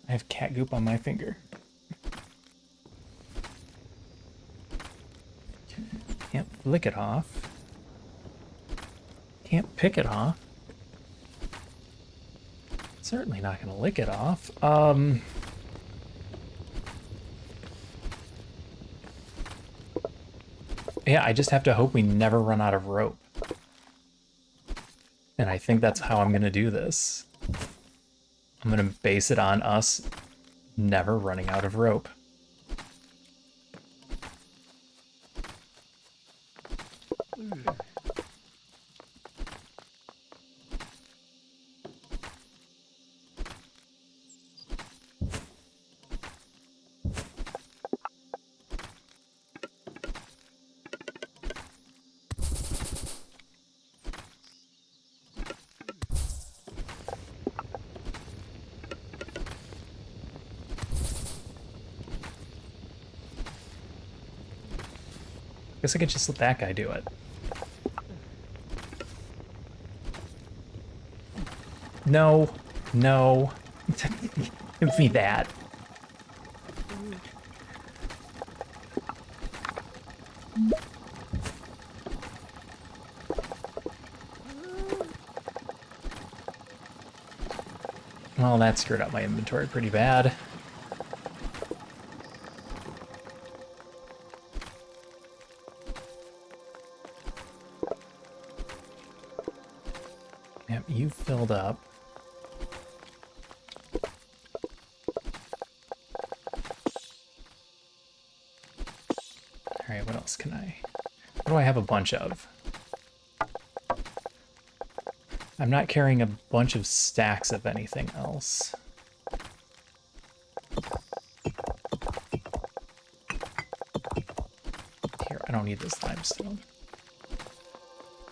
I have cat goop on my finger. Can't flick it off. Can't pick it off. Certainly not gonna lick it off. Yeah, I just have to hope we never run out of rope. And I think that's how I'm gonna do this. I'm gonna base it on us never running out of rope. Guess I could just let that guy do it. No, no. Give me that. Well, that screwed up my inventory pretty bad. Yep, you filled up. Alright, what else can I... What do I have a bunch of? I'm not carrying a bunch of stacks of anything else. Here, I don't need this limestone.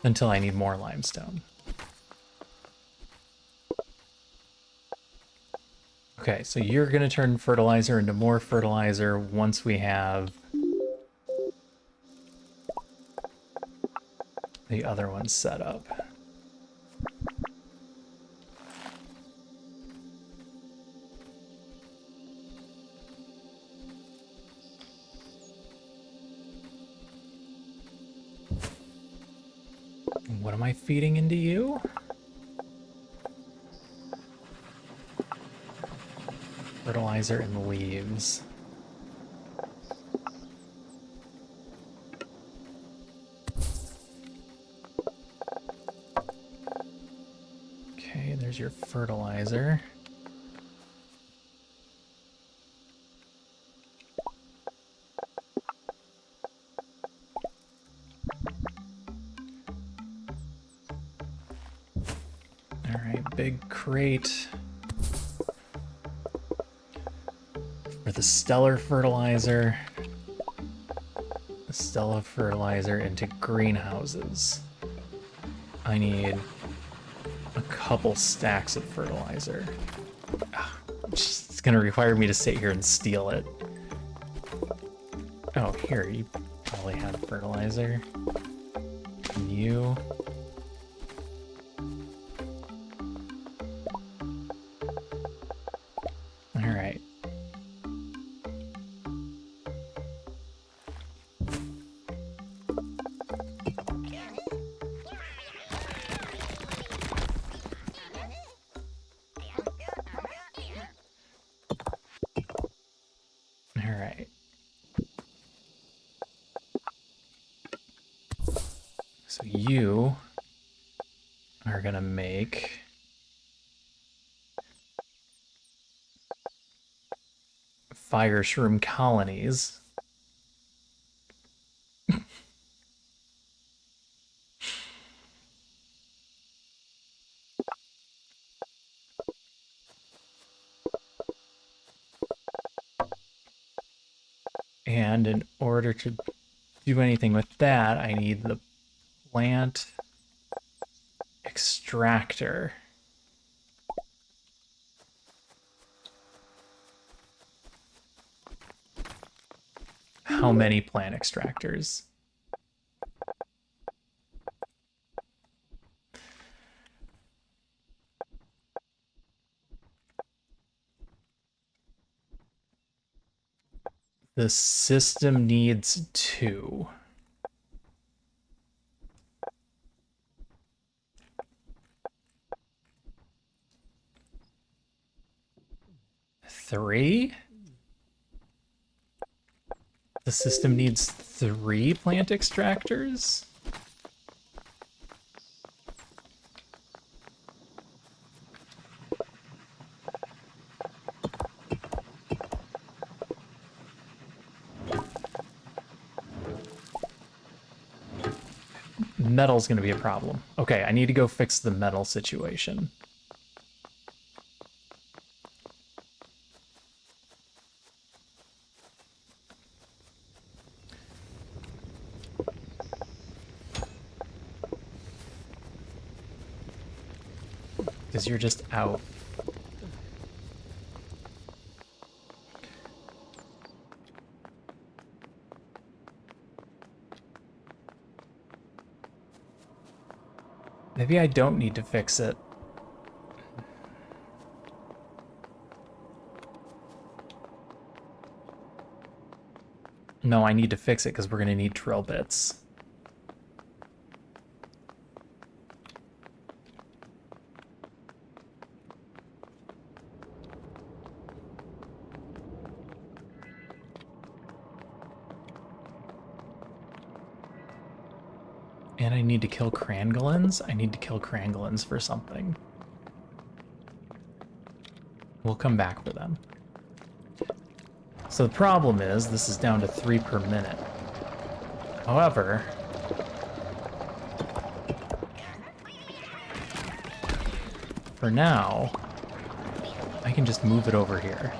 until I need more limestone. Okay, so you're gonna turn fertilizer into more fertilizer once we have the other one set up. What am I feeding into you? Fertilizer and leaves. Okay, there's your fertilizer. All right, big crate for the stellar fertilizer. The stellar fertilizer into greenhouses. I need a couple stacks of fertilizer. It's gonna require me to sit here and steal it. Oh, here, you probably have fertilizer. And you. Alright. Alright. So you are gonna make fire shroom colonies. And in order to do anything with that, I need the plant extractor. How many plant extractors? The system needs 2. Three? The system needs 3 plant extractors? Metal's gonna be a problem. Okay, I need to go fix the metal situation. Because you're just out. Maybe I don't need to fix it. No, I need to fix it because we're going to need drill bits. And I need to kill crangolins? I need to kill crangolins for something. We'll come back for them. So the problem is, this is down to 3 per minute. However, for now, I can just move it over here.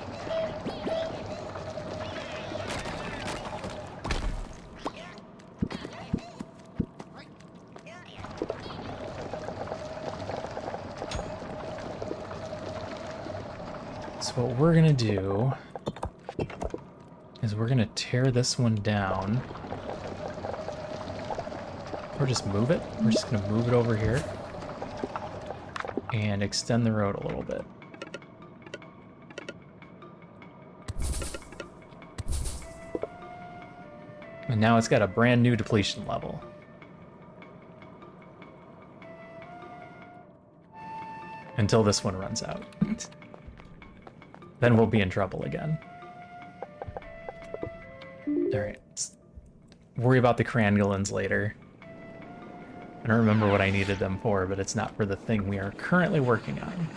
So what we're gonna do is we're gonna tear this one down. Or just move it. We're just gonna move it over here. And extend the road a little bit. And now it's got a brand new depletion level. Until this one runs out. Then we'll be in trouble again. Alright. Worry about the crangolins later. I don't remember what I needed them for, but it's not for the thing we are currently working on.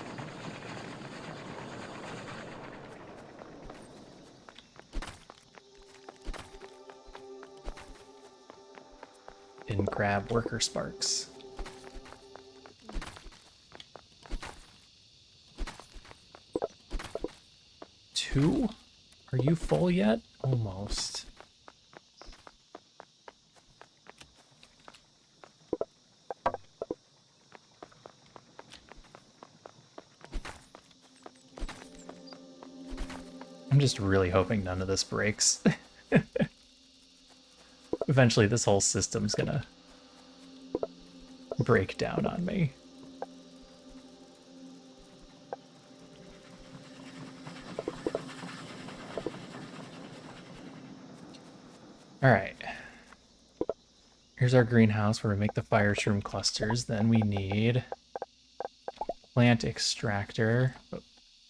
Didn't grab worker sparks. Two? Are you full yet? Almost. I'm just really hoping none of this breaks. Eventually this whole system's gonna break down on me. Alright. Here's our greenhouse where we make the fire shroom clusters. Then we need plant extractor. But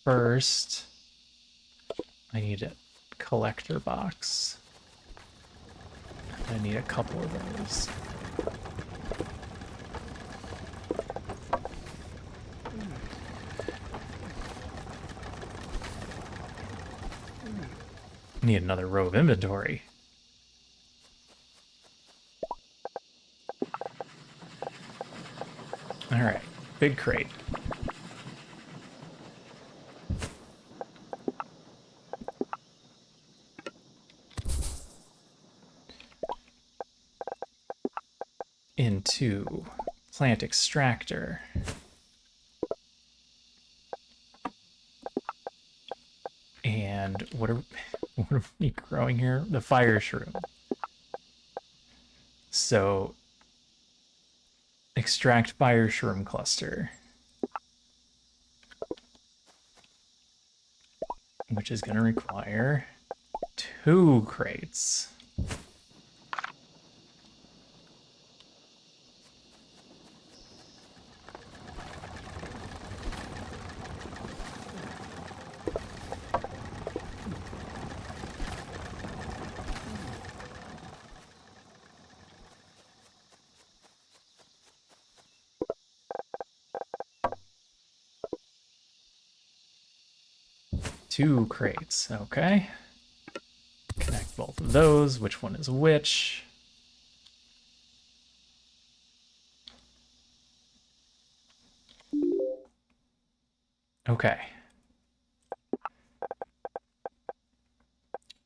first, I need a collector box. I need a couple of those. Need another row of inventory. All right, big crate. Into plant extractor. And what are we growing here? The fire shroom. So extract fire shroom cluster, which is going to require 2 crates. Two crates, okay. Connect both of those. Which one is which? Okay.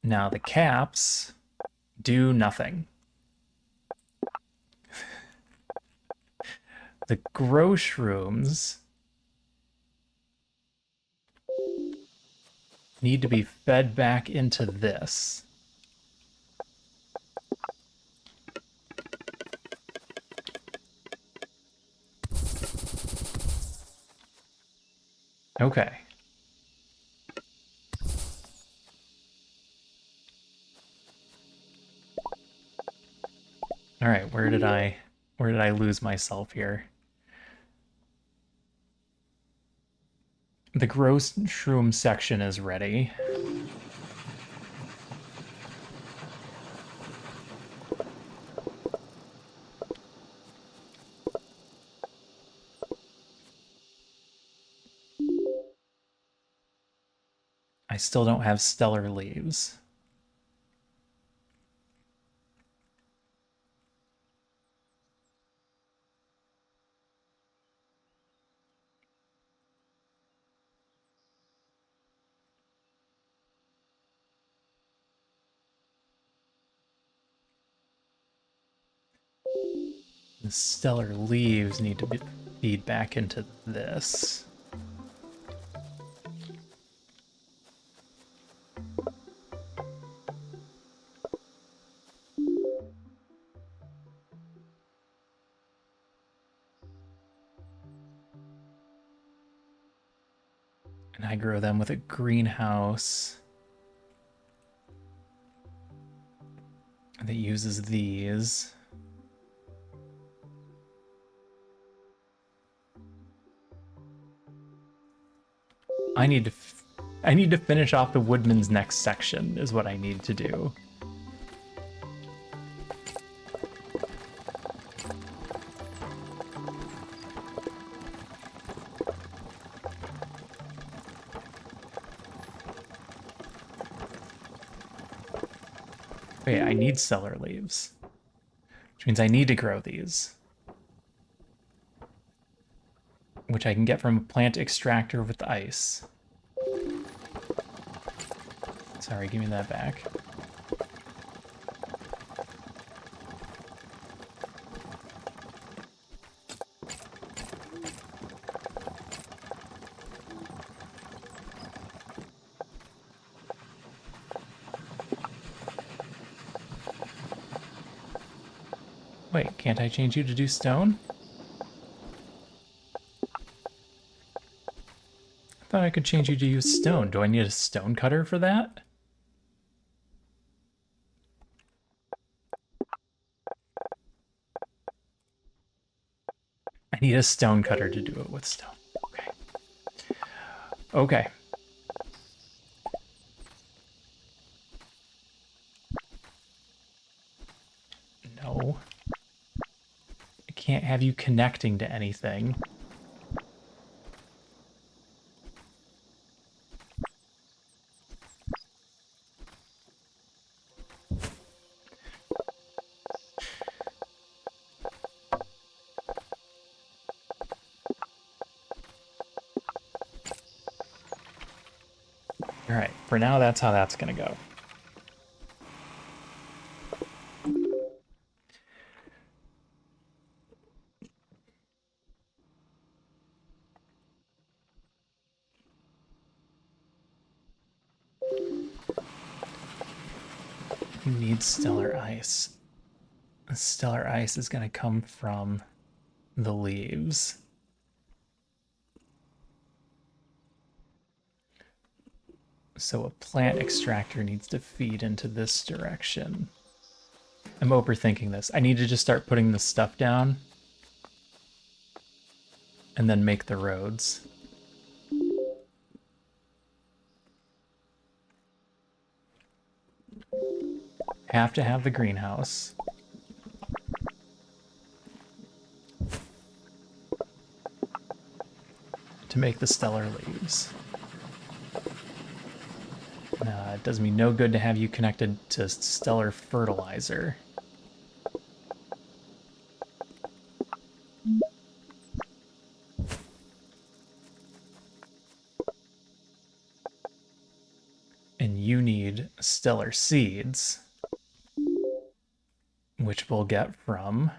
Now the caps do nothing. The grow shrooms need to be fed back into this. Okay. All right, where did I lose myself here? The grow shroom section is ready. I still don't have stellar leaves. The stellar leaves need to feed back into this. And I grow them with a greenhouse that uses these. I need to finish off the woodman's next section is what I need to do. Wait, I need cellar leaves, which means I need to grow these, which I can get from a plant extractor with ice. Sorry, give me that back. Wait, can't I change you to do stone? I thought I could change you to use stone. Do I need a stone cutter for that? I need a stone cutter to do it with stone. Okay. Okay. No. I can't have you connecting to anything. All right, for now, that's how that's gonna go. You need stellar ice. Stellar ice is gonna come from the leaves. So a plant extractor needs to feed into this direction. I'm overthinking this. I need to just start putting the stuff down and then make the roads. Have to have the greenhouse. To make the stellar leaves. It does me no good to have you connected to stellar fertilizer. And you need stellar seeds, which we'll get from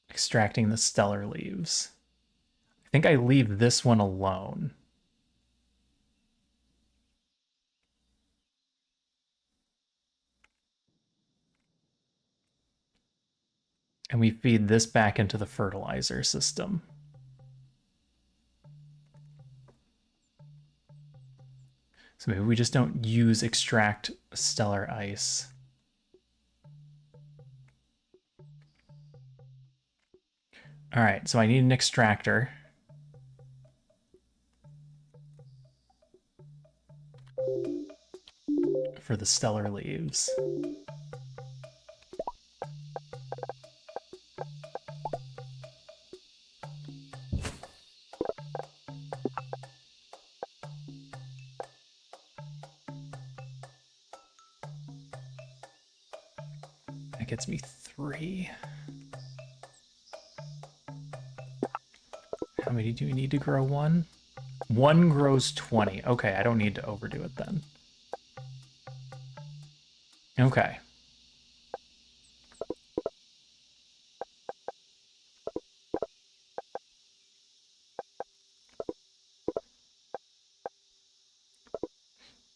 extracting the stellar leaves. I think I leave this one alone. And we feed this back into the fertilizer system. So maybe we just don't use extract stellar ice. All right, so I need an extractor. For the stellar leaves. That gets me 3. How many do we need to grow? 1? 1 grows 20. Okay, I don't need to overdo it then. Okay.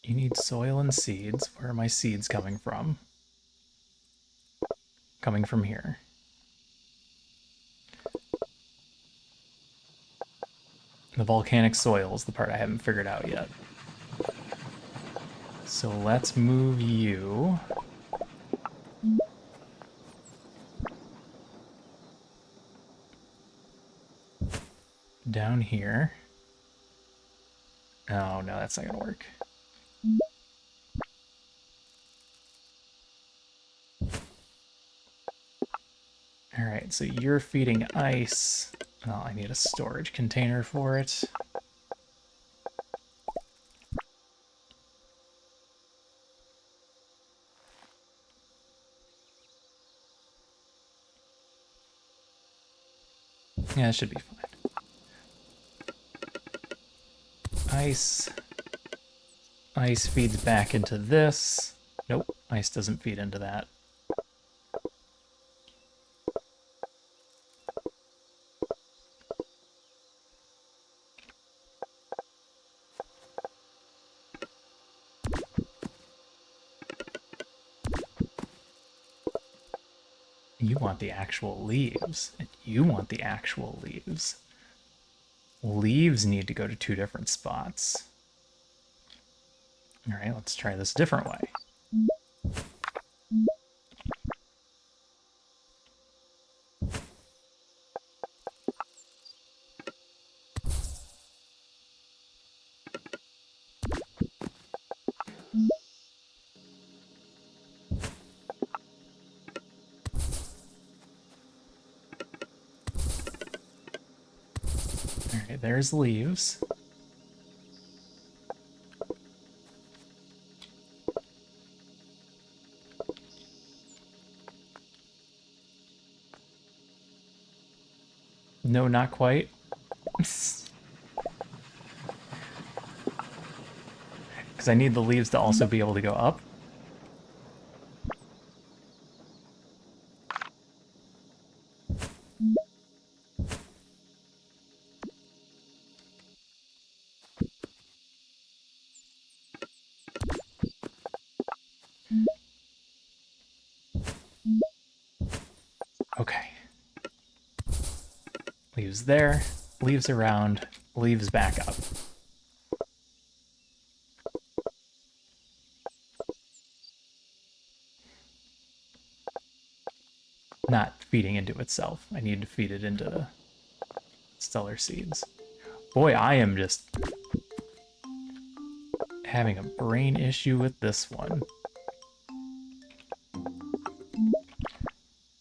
You need soil and seeds. Where are my seeds coming from? Coming from here. The volcanic soil is the part I haven't figured out yet. So let's move you. Down here. Oh, no, that's not gonna work. Alright, so you're feeding ice. Oh, I need a storage container for it. Yeah, it should be fine. Ice. Ice feeds back into this. Nope, ice doesn't feed into that. You want the actual leaves, and you want the actual leaves. Leaves need to go to 2 different spots. All right, let's try this a different way. All right, there's leaves. No, not quite. Because I need the leaves to also be able to go up. Okay. Leaves there, leaves around, leaves back up. Not feeding into itself. I need to feed it into stellar seeds. Boy, I am just having a brain issue with this one.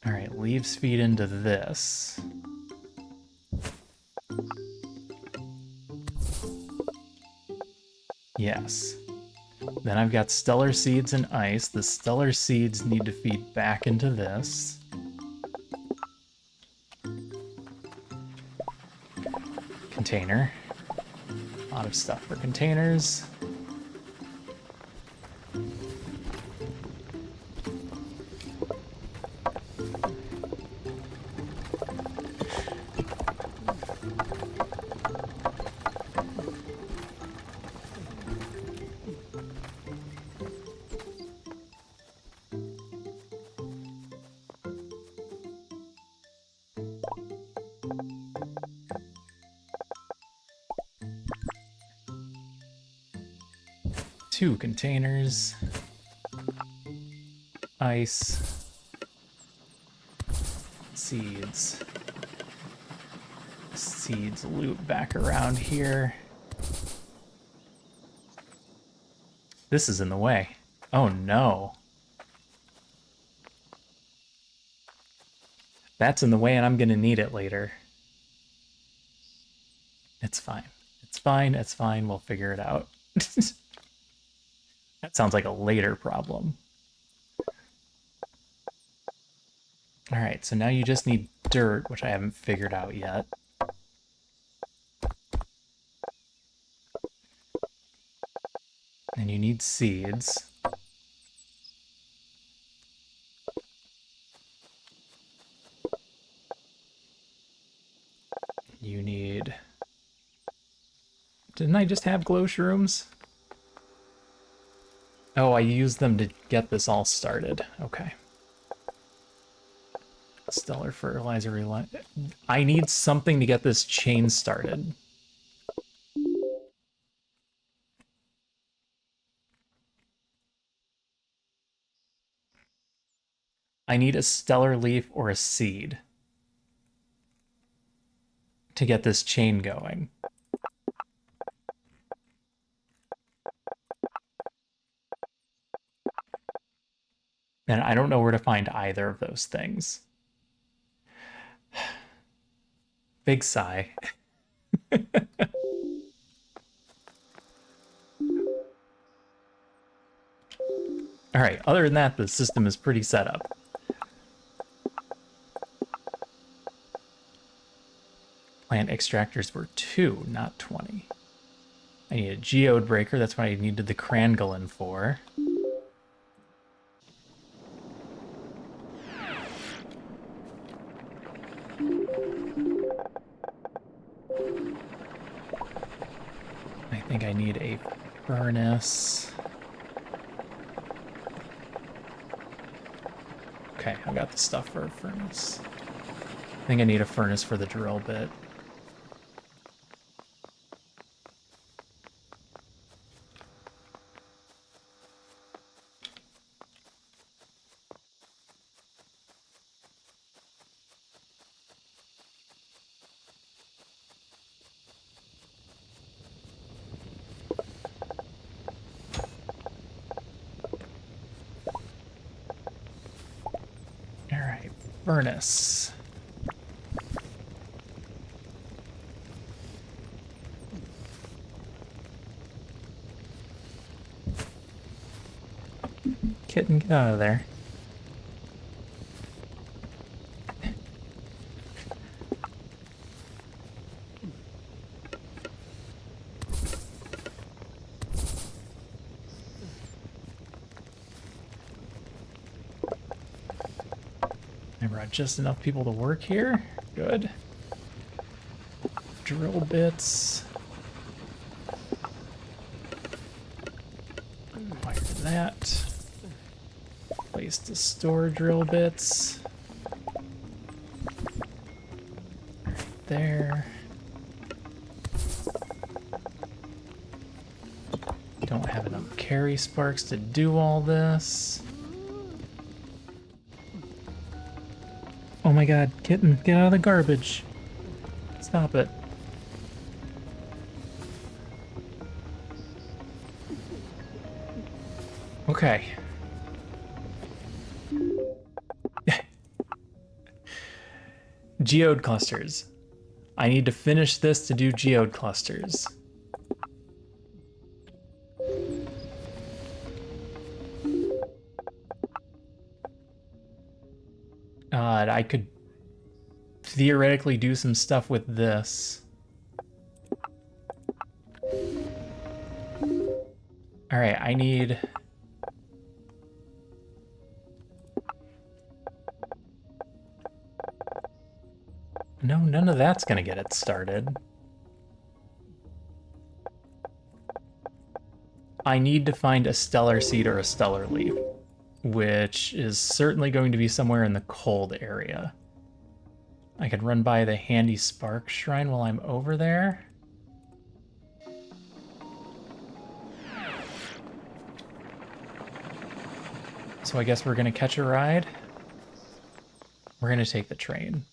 All right, leaves feed into this. Yes. Then I've got stellar seeds and ice. The stellar seeds need to feed back into this. Container. A lot of stuff for containers. Two containers. Ice. Seeds. Seeds loop back around here. This is in the way. Oh no. That's in the way and I'm gonna need it later. It's fine. It's fine, it's fine, we'll figure it out. That sounds like a later problem. Alright, so now you just need dirt, which I haven't figured out yet. And you need seeds. You need... Didn't I just have glow shrooms? Oh, I used them to get this all started. Okay. Stellar fertilizer. I need something to get this chain started. I need a stellar leaf or a seed to get this chain going. And I don't know where to find either of those things. Big sigh. All right, other than that, the system is pretty set up. Plant extractors were 2, not 20. I need a geode breaker. That's what I needed the Crangolin for. I think I need a furnace. Okay, I got the stuff for a furnace. I think I need a furnace for the drill bit. All right, furnace. Kitten, get out of there. I brought just enough people to work here. Good. Drill bits. Wire that. Place to store drill bits. Right there. Don't have enough carry sparks to do all this. Oh my god, kitten, get out of the garbage. Stop it. Okay. Geode clusters. I need to finish this to do geode clusters. I could theoretically do some stuff with this. All right, I need... No, none of that's gonna get it started. I need to find a stellar seed or a stellar leaf, which is certainly going to be somewhere in the cold area. I could run by the handy spark shrine while I'm over there. So I guess we're gonna catch a ride. We're gonna take the train.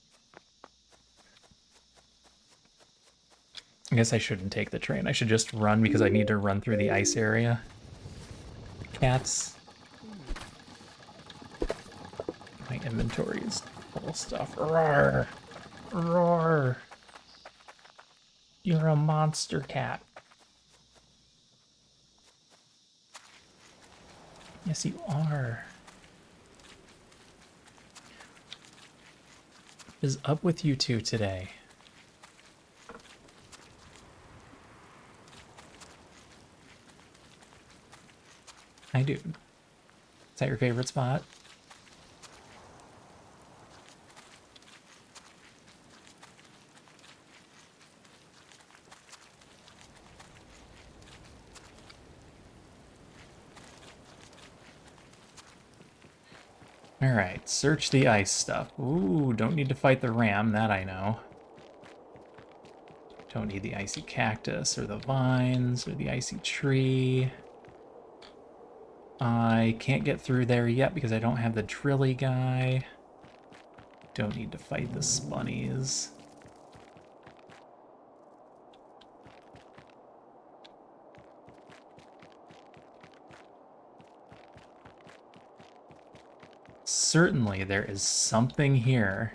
I guess I shouldn't take the train. I should just run because I need to run through the ice area. Cats. My inventory is full of stuff. Roar! Roar! You're a monster cat. Yes, you are. What is up with you two today? Hi, dude. Is that your favorite spot? Alright, search the ice stuff. Ooh, don't need to fight the ram, that I know. Don't need the icy cactus, or the vines, or the icy tree. I can't get through there yet because I don't have the drilly guy. Don't need to fight the spunnies. Certainly there is something here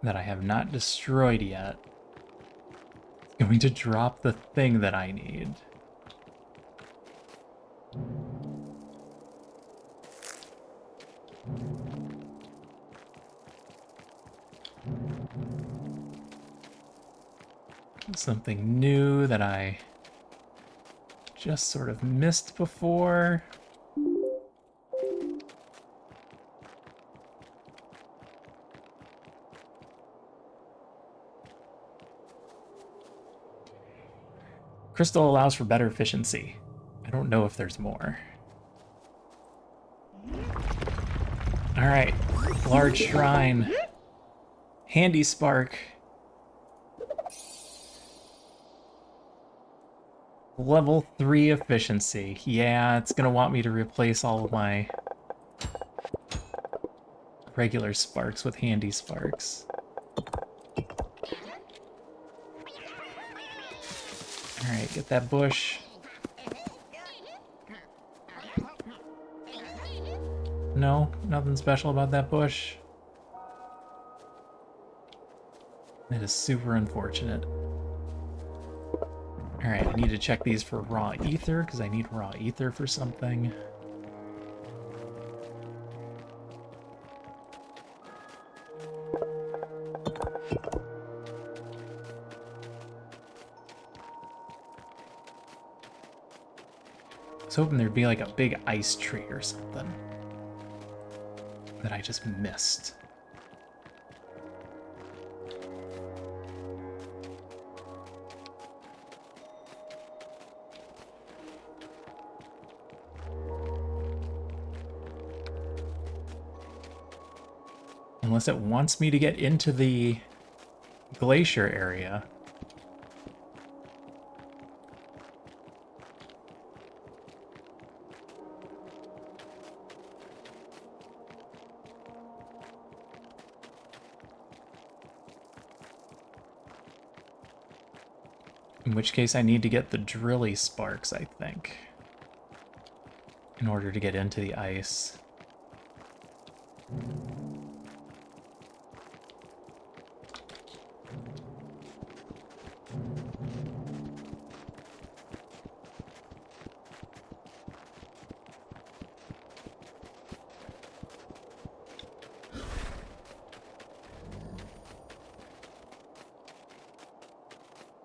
that I have not destroyed yet. It's going to drop the thing that I need. Something new that I just sort of missed before. Crystal allows for better efficiency. I don't know if there's more. Alright, large shrine. Handy spark. Level 3 efficiency. Yeah, it's gonna want me to replace all of my regular sparks with handy sparks. Alright, get that bush. No, nothing special about that bush. That is super unfortunate. Alright, I need to check these for raw ether, because I need raw ether for something. I was hoping there'd be like a big ice tree or something that I just missed. Unless it wants me to get into the glacier area. In which case I need to get the drilly sparks, I think, in order to get into the ice.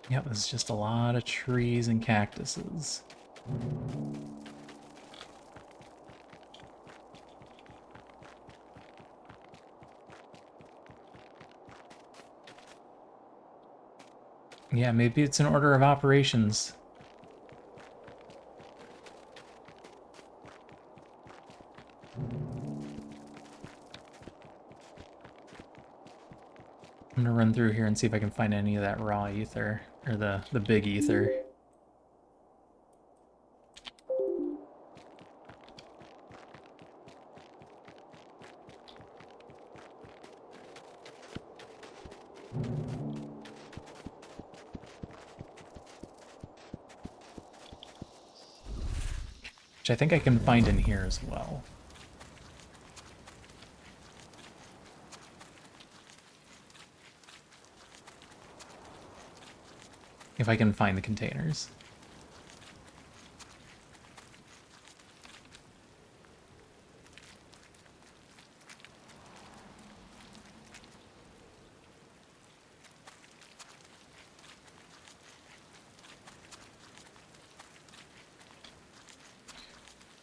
Yep, there's just a lot of trees and cactuses. Yeah, maybe it's an order of operations. I'm gonna run through here and see if I can find any of that raw ether, or the big ether. Which I think I can find in here as well. If I can find the containers.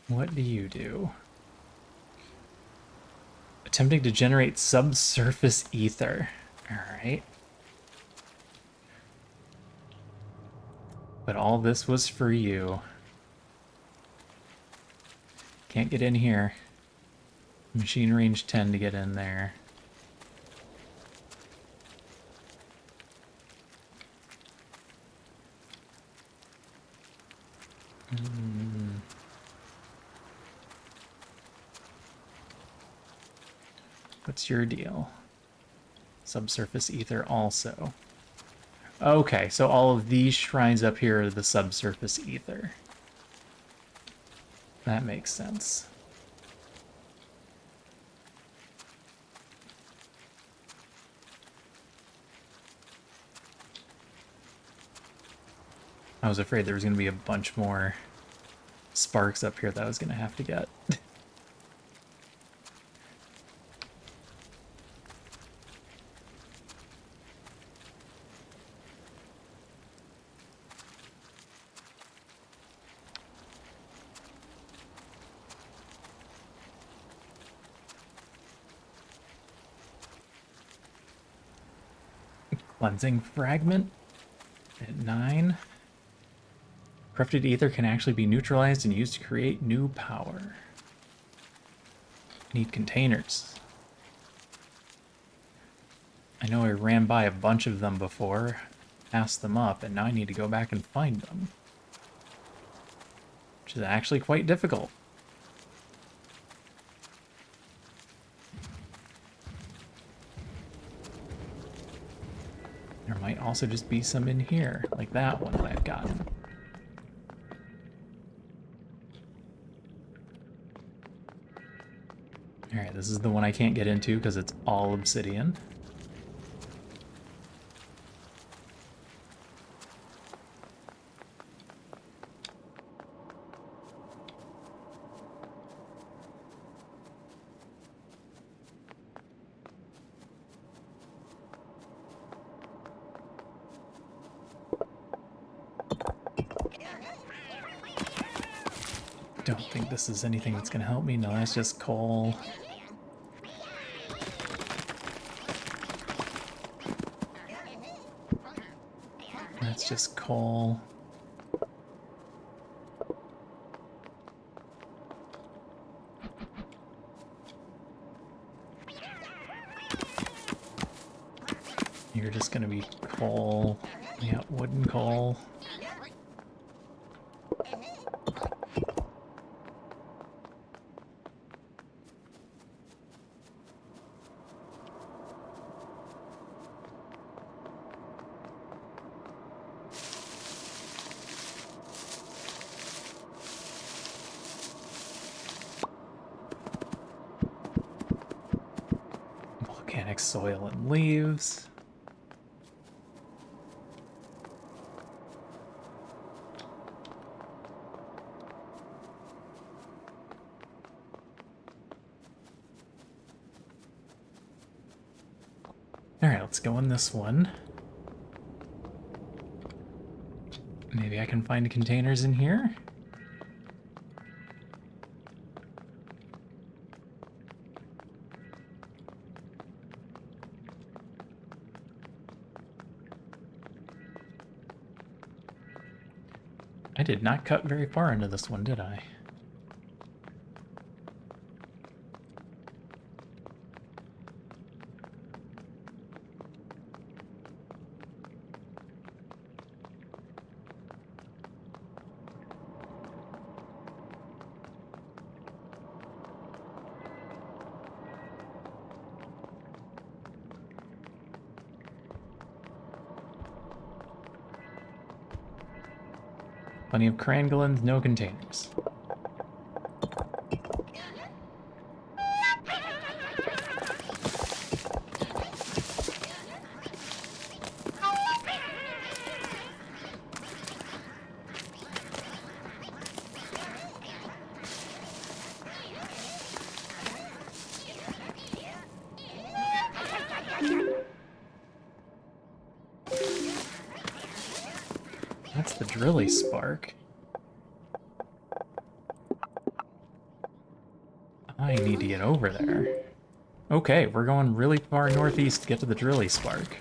What do you do? Attempting to generate subsurface ether. Alright. But all this was for you. Can't get in here. Machine range 10 to get in there. What's your deal? Subsurface ether also. Okay, so all of these shrines up here are the subsurface ether. That makes sense. I was afraid there was going to be a bunch more sparks up here that I was going to have to get. Cleansing fragment at 9. Corrupted ether can actually be neutralized and used to create new power. Need containers. I know I ran by a bunch of them before, passed them up, and now I need to go back and find them. Which is actually quite difficult. There might also just be some in here, like that one that I've gotten. Alright, this is the one I can't get into because it's all obsidian. Don't think this is anything that's going to help me. No, that's just coal. That's just coal. You're just going to be coal. Yeah, wooden coal. Volcanic soil and leaves. Alright, let's go in this one. Maybe I can find containers in here? I did not cut very far into this one, did I? Plenty of crangolins, no containers. That's the drilly spark. I need to get over there. Okay, we're going really far northeast to get to the drilly spark.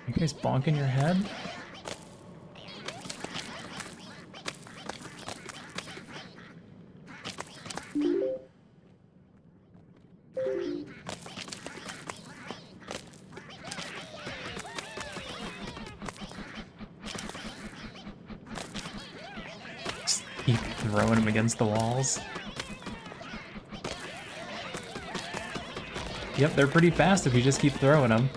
You guys bonking your head? throwing them against the walls. Yep, they're pretty fast if you just keep throwing them.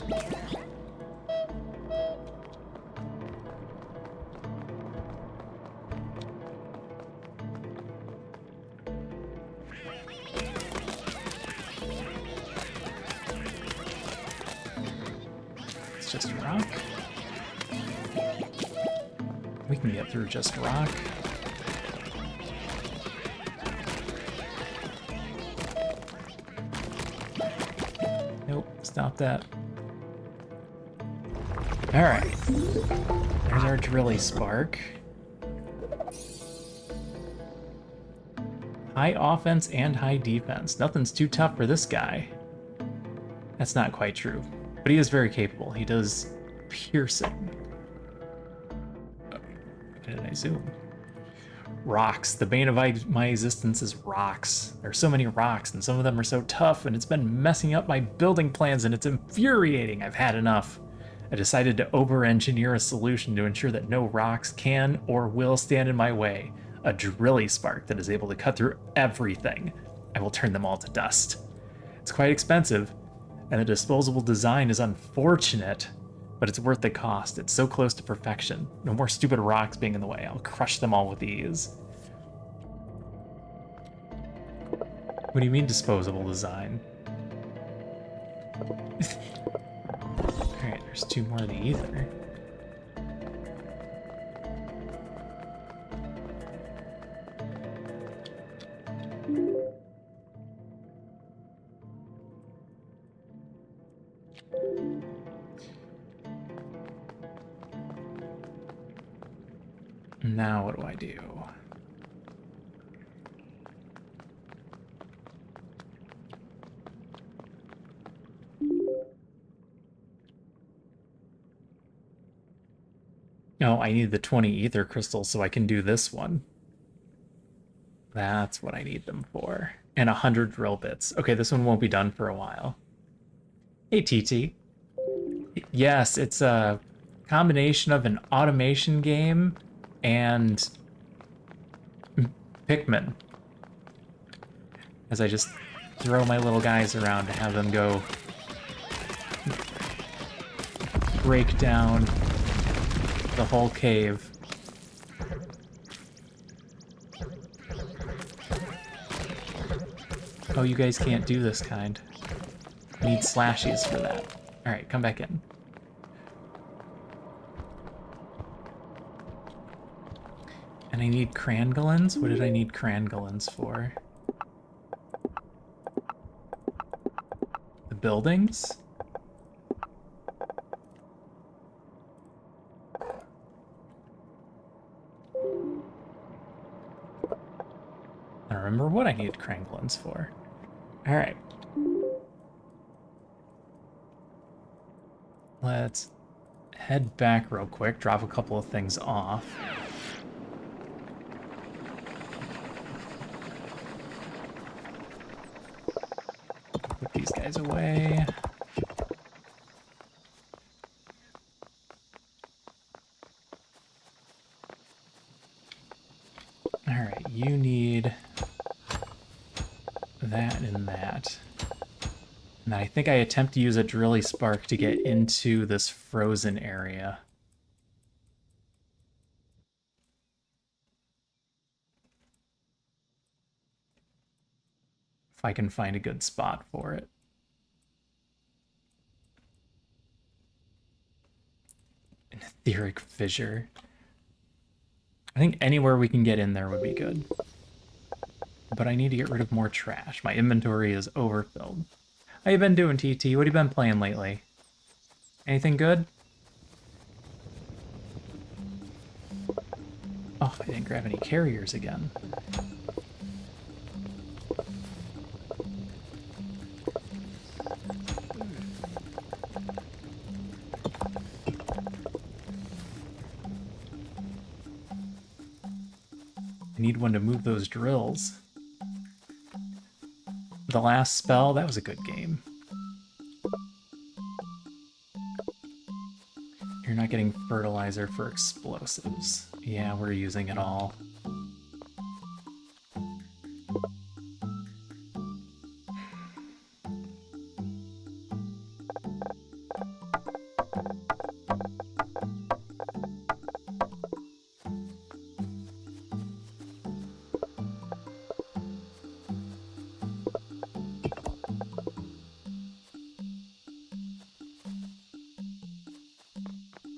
It's just rock. We can get through just rock. Nope, stop that. Alright. There's our Drilly Spark. High offense and high defense. Nothing's too tough for this guy. That's not quite true, but he is very capable. He does piercing. Oh, why did I zoom? Rocks. The bane of my existence is rocks. There's so many rocks, and some of them are so tough, and it's been messing up my building plans, and it's infuriating. I've had enough. I decided to over-engineer a solution to ensure that no rocks can or will stand in my way. A Drilly Spark that is able to cut through everything. I will turn them all to dust. It's quite expensive, and the disposable design is unfortunate, but it's worth the cost. It's so close to perfection. No more stupid rocks being in the way. I'll crush them all with ease. What do you mean disposable design? Alright, there's 2 more of the ether. Now what do I do? Oh, I need the 20 ether crystals so I can do this one. That's what I need them for. And 100 drill bits. Okay, this one won't be done for a while. Hey, TT. Yes, it's a combination of an automation game and Pikmin. As I just throw my little guys around to have them go break down the whole cave. Oh, you guys can't do this kind. I need slashies for that. Alright, come back in. And I need crangolins? What did I need crangolins for? The buildings? I don't remember what I need crangolins for. Alright. Let's head back real quick, drop a couple of things off. Put these guys away. Alright, you need that and that. And I think I attempt to use a Drilly Spark to get into this frozen area. If I can find a good spot for it. An etheric fissure. I think anywhere we can get in there would be good. But I need to get rid of more trash. My inventory is overfilled. How you been doing, TT? What have you been playing lately? Anything good? Oh, I didn't grab any carriers again. I need one to move those drills. The last spell, that was a good game. You're not getting fertilizer for explosives. Yeah, we're using it all.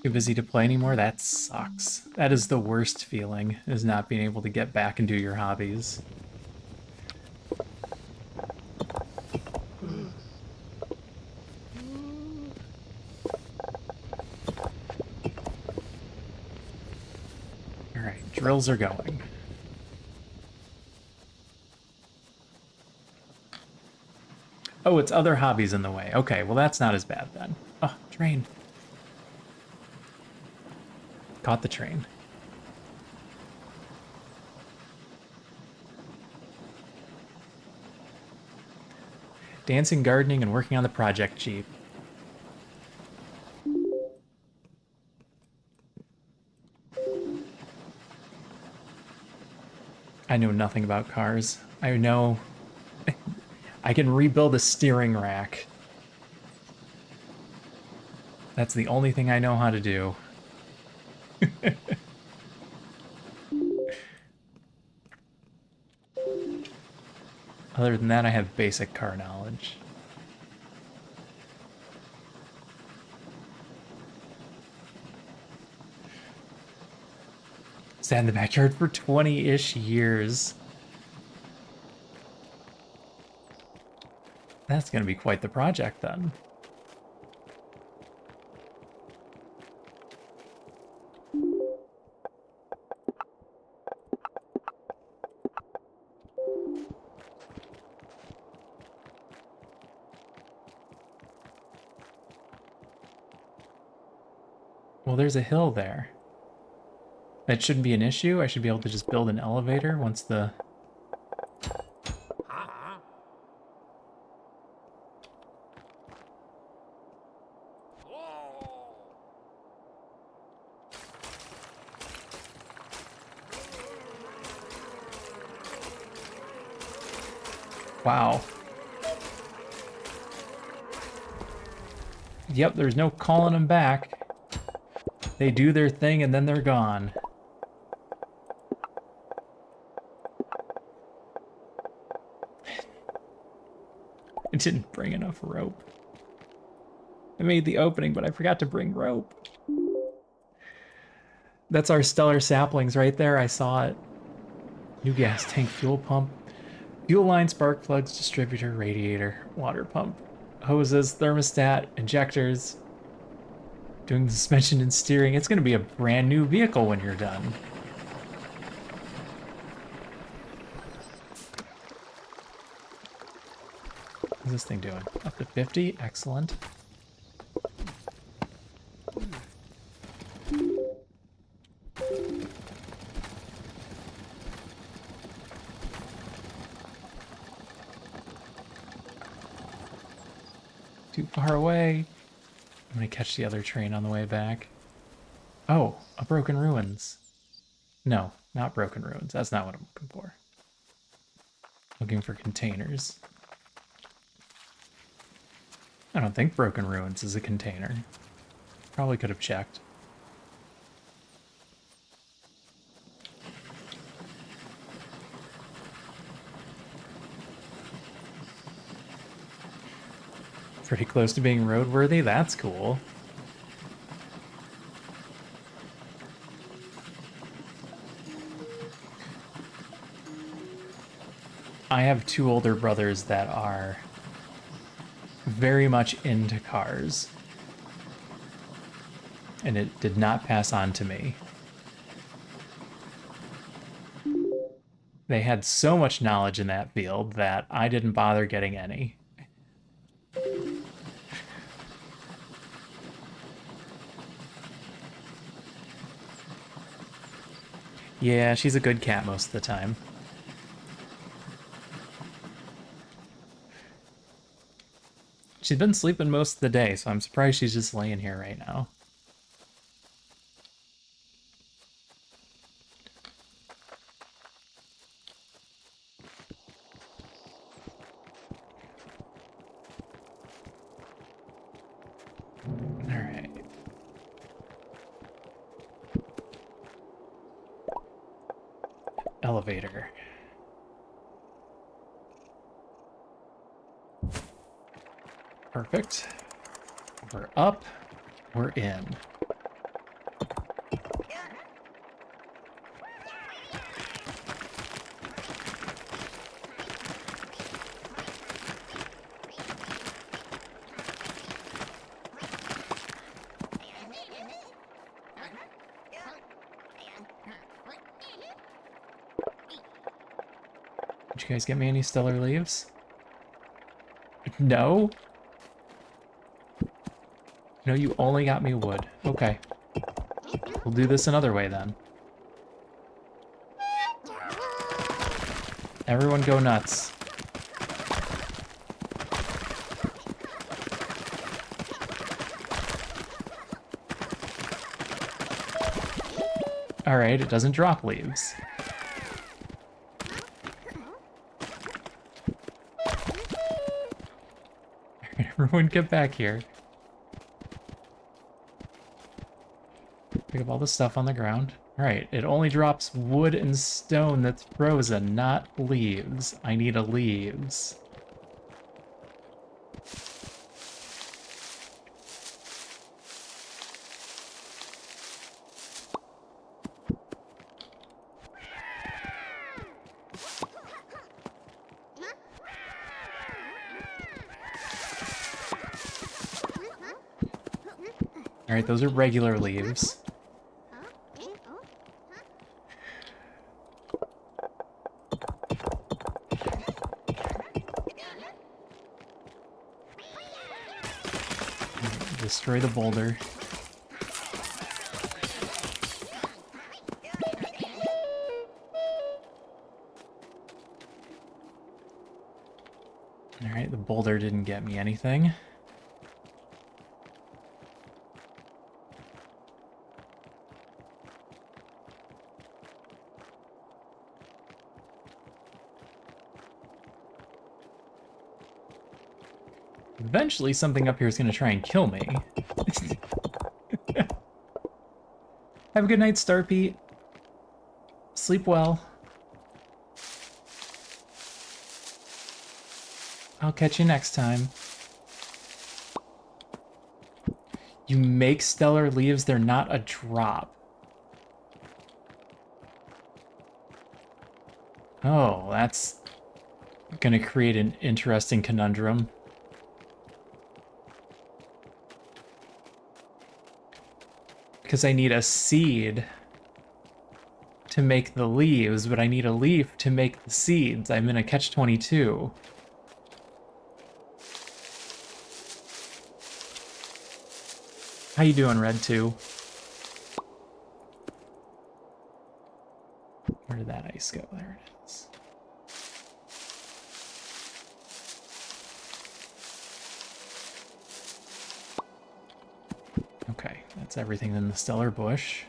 Too busy to play anymore? That sucks. That is the worst feeling, is not being able to get back and do your hobbies. Alright, drills are going. Oh, it's other hobbies in the way. Okay, well that's not as bad then. Oh, train. Caught the train. Dancing, gardening, and working on the project Jeep. I know nothing about cars. I know I can rebuild a steering rack. That's the only thing I know how to do. Other than that, I have basic car knowledge. Sat in the backyard for 20-ish years. That's going to be quite the project then. Well, there's a hill there. That shouldn't be an issue. I should be able to just build an elevator once the... Wow. Yep, there's no calling them back. They do their thing and then they're gone. I didn't bring enough rope. I made the opening, but I forgot to bring rope. That's our stellar saplings right there. I saw it. New gas tank, fuel pump, fuel line, spark plugs, distributor, radiator, water pump, hoses, thermostat, injectors, doing the suspension and steering. It's going to be a brand new vehicle when you're done. What's this thing doing? Up to 50? Excellent. Too far away. I'm gonna catch the other train on the way back. Oh, a broken ruins. No, not broken ruins. That's not what I'm looking for. Looking for containers. I don't think broken ruins is a container. Probably could have checked. Pretty close to being roadworthy. That's cool. I have two older brothers that are very much into cars. And it did not pass on to me. They had so much knowledge in that field that I didn't bother getting any. Yeah, she's a good cat most of the time. She's been sleeping most of the day, so I'm surprised she's just laying here right now. Alright. Elevator. Perfect. We're up. We're in. you guys get me any stellar leaves? No? No, you only got me wood. Okay. We'll do this another way then. Everyone go nuts. Alright, it doesn't drop leaves. Everyone get back here. Pick up all the stuff on the ground. Alright, it only drops wood and stone that's frozen, not leaves. I need a leaves. Alright, those are regular leaves. Destroy the boulder. Alright, the boulder didn't get me anything. Eventually, something up here is going to try and kill me. Have a good night, Star Pete. Sleep well. I'll catch you next time. You make stellar leaves, they're not a drop. Oh, that's gonna create an interesting conundrum. Because I need a seed to make the leaves, but I need a leaf to make the seeds. I'm in a catch-22. How you doing, Red 2? Where did that ice go? There it is. Okay, that's everything in the stellar bush.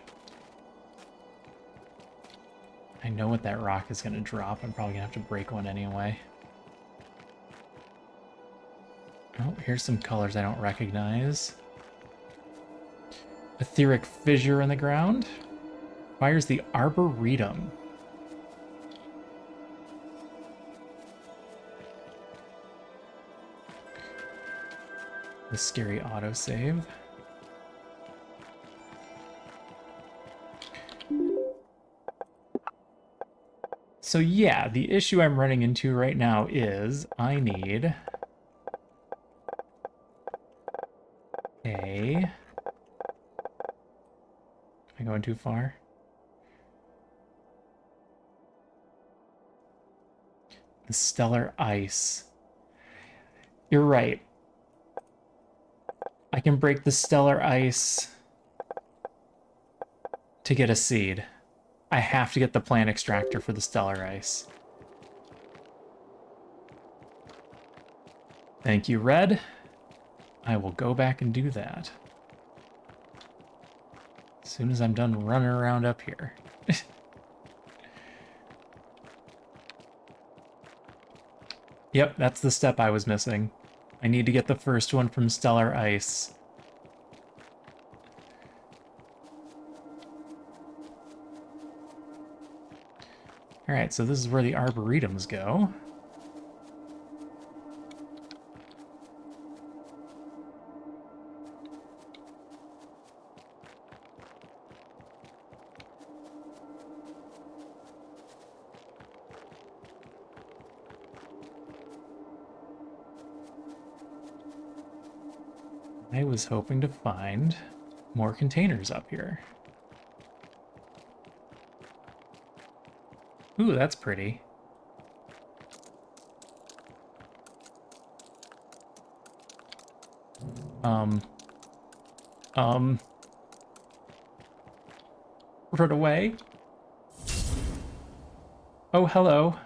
I know what that rock is going to drop. I'm probably going to have to break one anyway. Oh, here's some colors I don't recognize. Etheric fissure in the ground. Fires the Arboretum. The scary autosave. So yeah, the issue I'm running into right now is I need a... Am I going too far? The stellar ice. You're right. I can break the stellar ice to get a seed. I have to get the plant extractor for the stellar ice. Thank you, Red. I will go back and do that. As soon as I'm done running around up here. Yep, that's the step I was missing. I need to get the first one from stellar ice. Alright, so this is where the arboretums go. I was hoping to find more containers up here. Ooh, that's pretty. Um, um, run away. Oh, hello.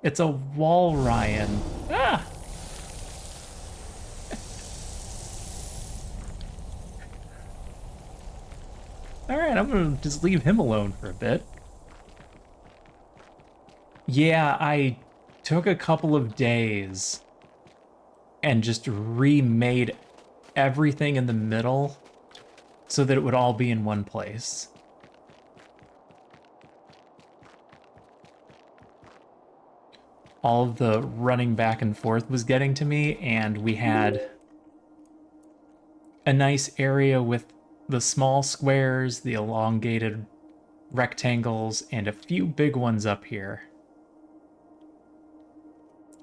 It's a wall Ryan. Ah! Alright, I'm gonna just leave him alone for a bit. Yeah, I took a couple of days and just remade everything in the middle so that it would all be in one place. All of the running back and forth was getting to me, and we had a nice area with the small squares, the elongated rectangles, and a few big ones up here.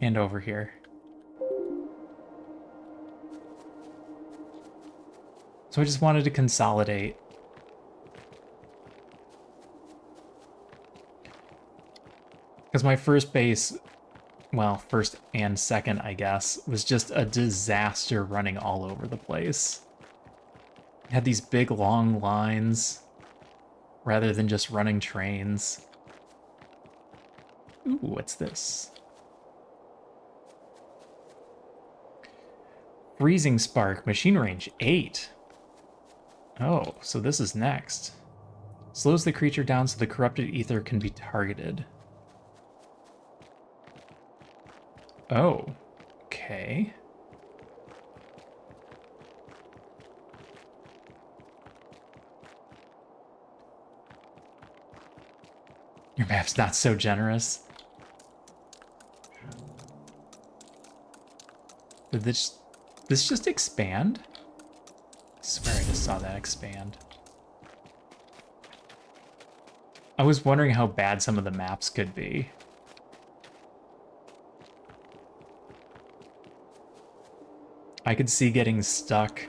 And over here. So I just wanted to consolidate. Because my first base, well, first and second, I guess, was just a disaster running all over the place. It had these big long lines rather than just running trains. Ooh, what's this? Freezing Spark, machine range 8. Oh, so this is next. Slows the creature down so the corrupted ether can be targeted. Oh, okay. Your map's not so generous. Did this just expand? I swear I just saw that expand. I was wondering how bad some of the maps could be. I could see getting stuck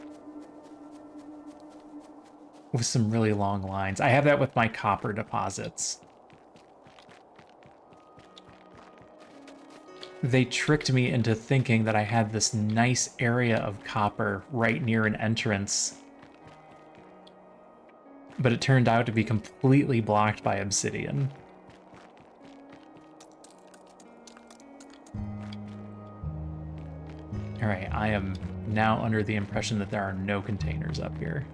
with some really long lines. I have that with my copper deposits. They tricked me into thinking that I had this nice area of copper right near an entrance. But it turned out to be completely blocked by obsidian. Alright, I am now under the impression that there are no containers up here.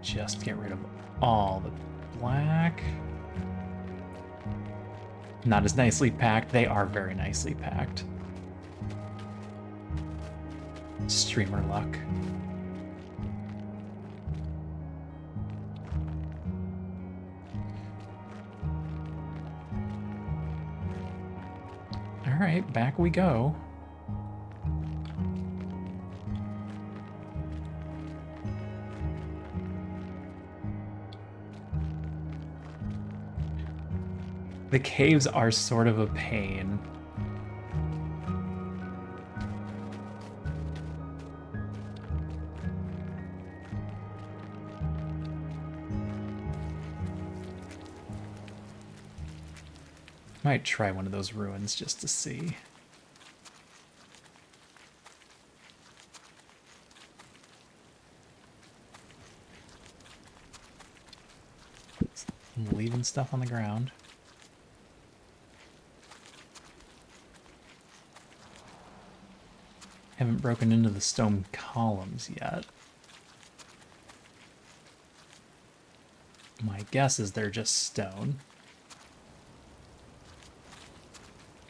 Just get rid of all the black. Not as nicely packed. They are very nicely packed. Streamer luck. All right, back we go. The caves are sort of a pain. Might try one of those ruins just to see. I'm leaving stuff on the ground. Haven't broken into the stone columns yet. My guess is they're just stone.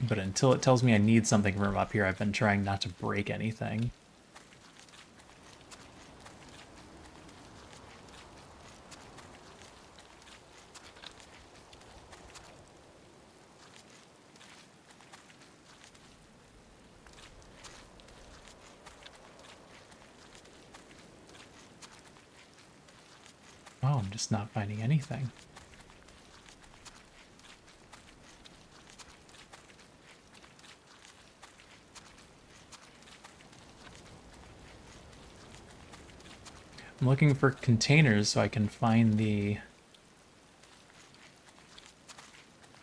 But until it tells me I need something from up here, I've been trying not to break anything. Oh, I'm just not finding anything. I'm looking for containers so I can find the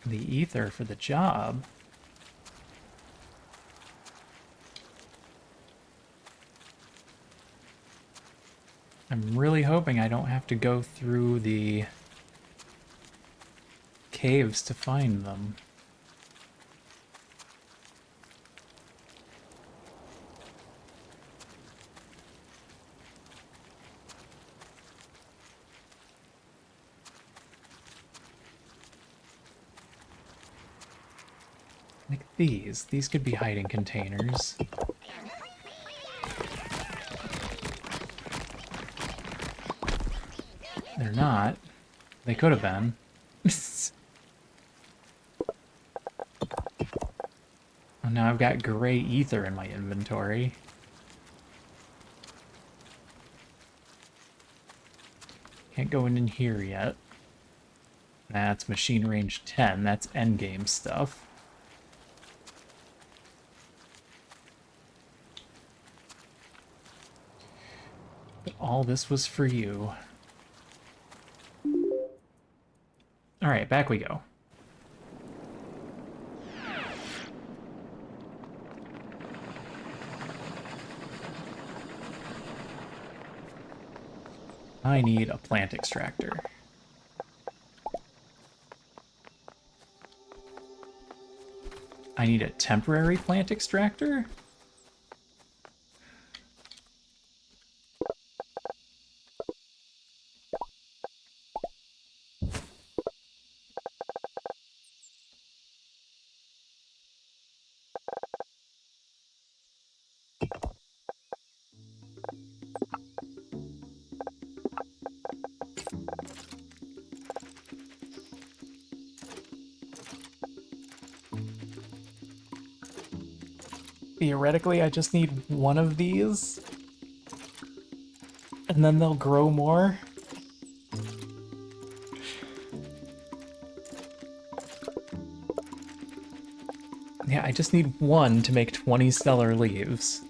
ether for the job. I'm really hoping I don't have to go through the caves to find them. Like these. These could be hiding containers. They're not. They could have been. Oh, now I've got gray ether in my inventory. Can't go in here yet. That's machine range 10. That's endgame stuff. But all this was for you. Alright, back we go. I need a plant extractor. I need a temporary plant extractor? Theoretically, I just need one of these, and then they'll grow more. Yeah, I just need one to make 20 stellar leaves.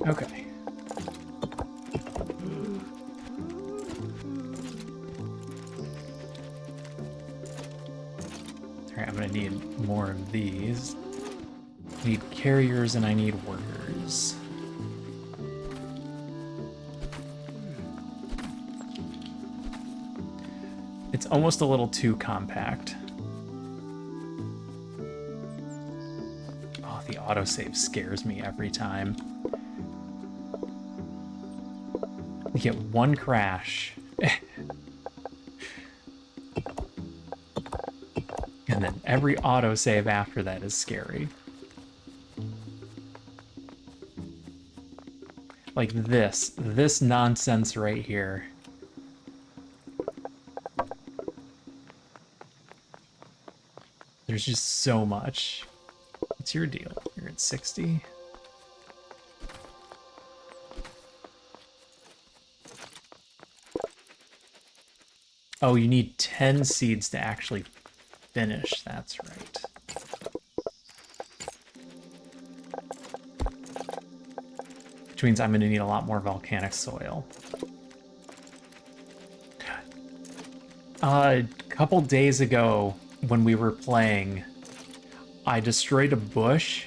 Okay. Alright, I'm gonna need more of these. I need carriers and I need workers. It's almost a little too compact. Oh, the autosave scares me every time. You get one crash. And then every autosave after that is scary. Like this nonsense right here. There's just so much. What's your deal? You're at 60? Oh, you need 10 seeds to actually finish. That's right. Which means I'm going to need a lot more volcanic soil. A couple days ago, when we were playing, I destroyed a bush,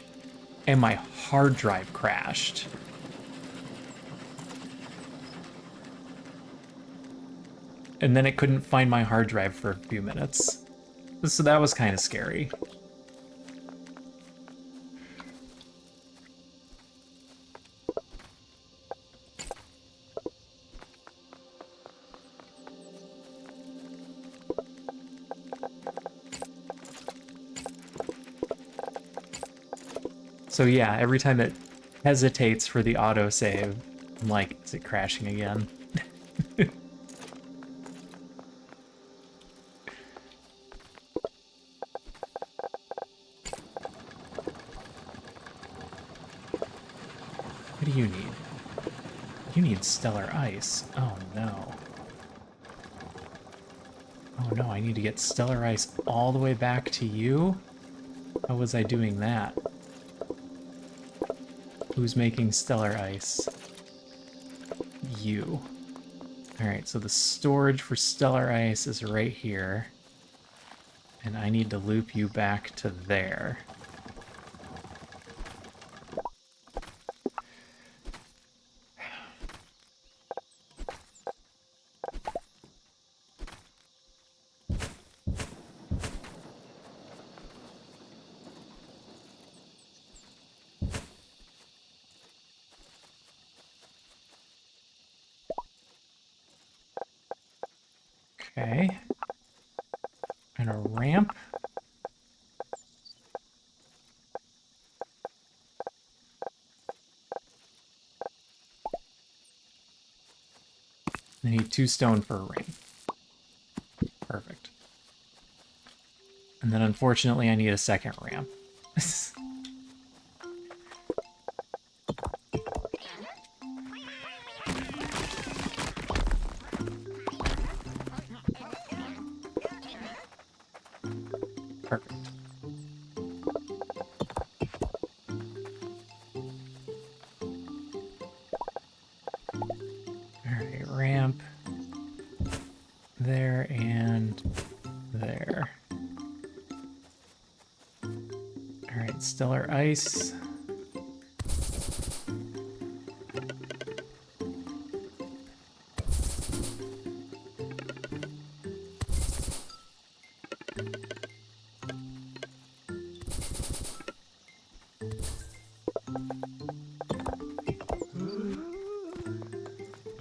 and my hard drive crashed. And then it couldn't find my hard drive for a few minutes. So that was kind of scary. So yeah, every time it hesitates for the autosave, I'm like, is it crashing again? What do you need? You need stellar ice. Oh no. Oh no, I need to get stellar ice all the way back to you? How was I doing that? Who's making stellar ice? You. Alright, so the storage for stellar ice is right here. And I need to loop you back to there. Okay. And a ramp. I need 2 stone for a ring. Perfect. And then unfortunately I need a second ramp. Perfect. Alright, ramp. There and there. Alright, stellar ice.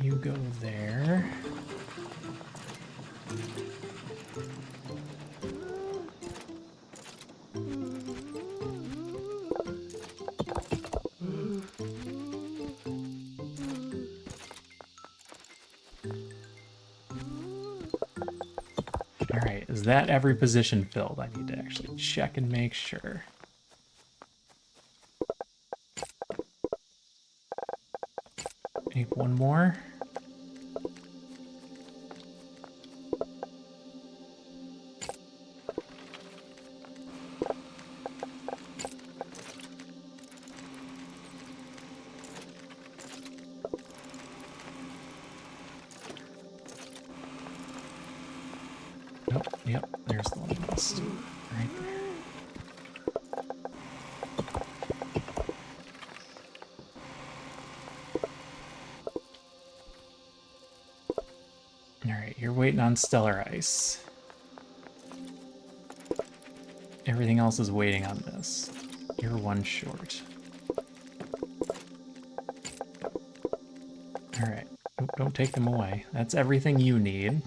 You go there. Alright, is that every position filled? I need to actually check and make sure. Need one more. Nope, yep, there's the one missed. Right there. Alright, you're waiting on stellar ice. Everything else is waiting on this. You're one short. Alright, don't take them away. That's everything you need.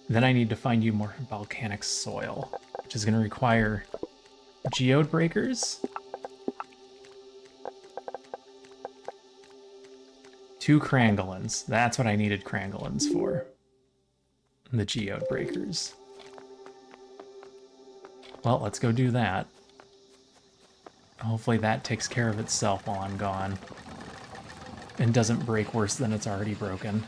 Then I need to find you more volcanic soil, which is going to require geode breakers, 2 crangolins. That's what I needed crangolins for. The geode breakers. Well, let's go do that. Hopefully that takes care of itself while I'm gone. And doesn't break worse than it's already broken.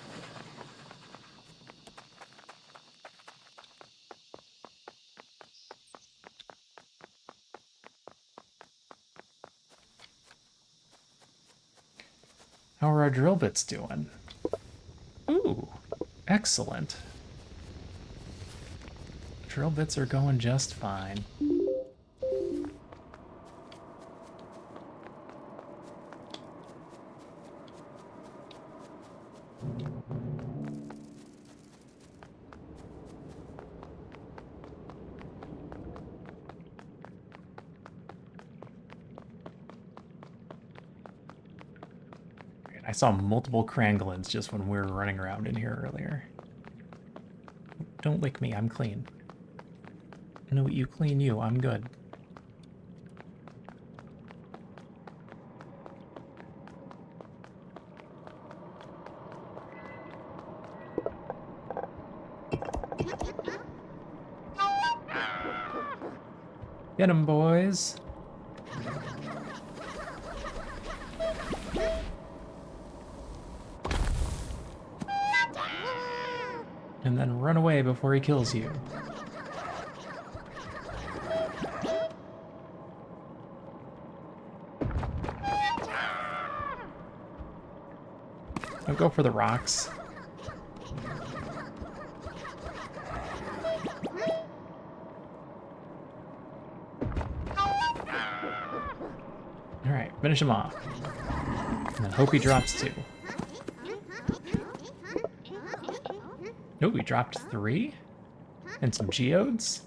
How are our drill bits doing? Ooh, excellent. Drill bits are going just fine. I saw multiple crangolins just when we were running around in here earlier. Don't lick me, I'm clean. No, you clean you, I'm good. Get 'em, boys. And then run away before he kills you. Don't go for the rocks. Alright, finish him off. And then hope he drops 2. Oh, he dropped 3? And some geodes?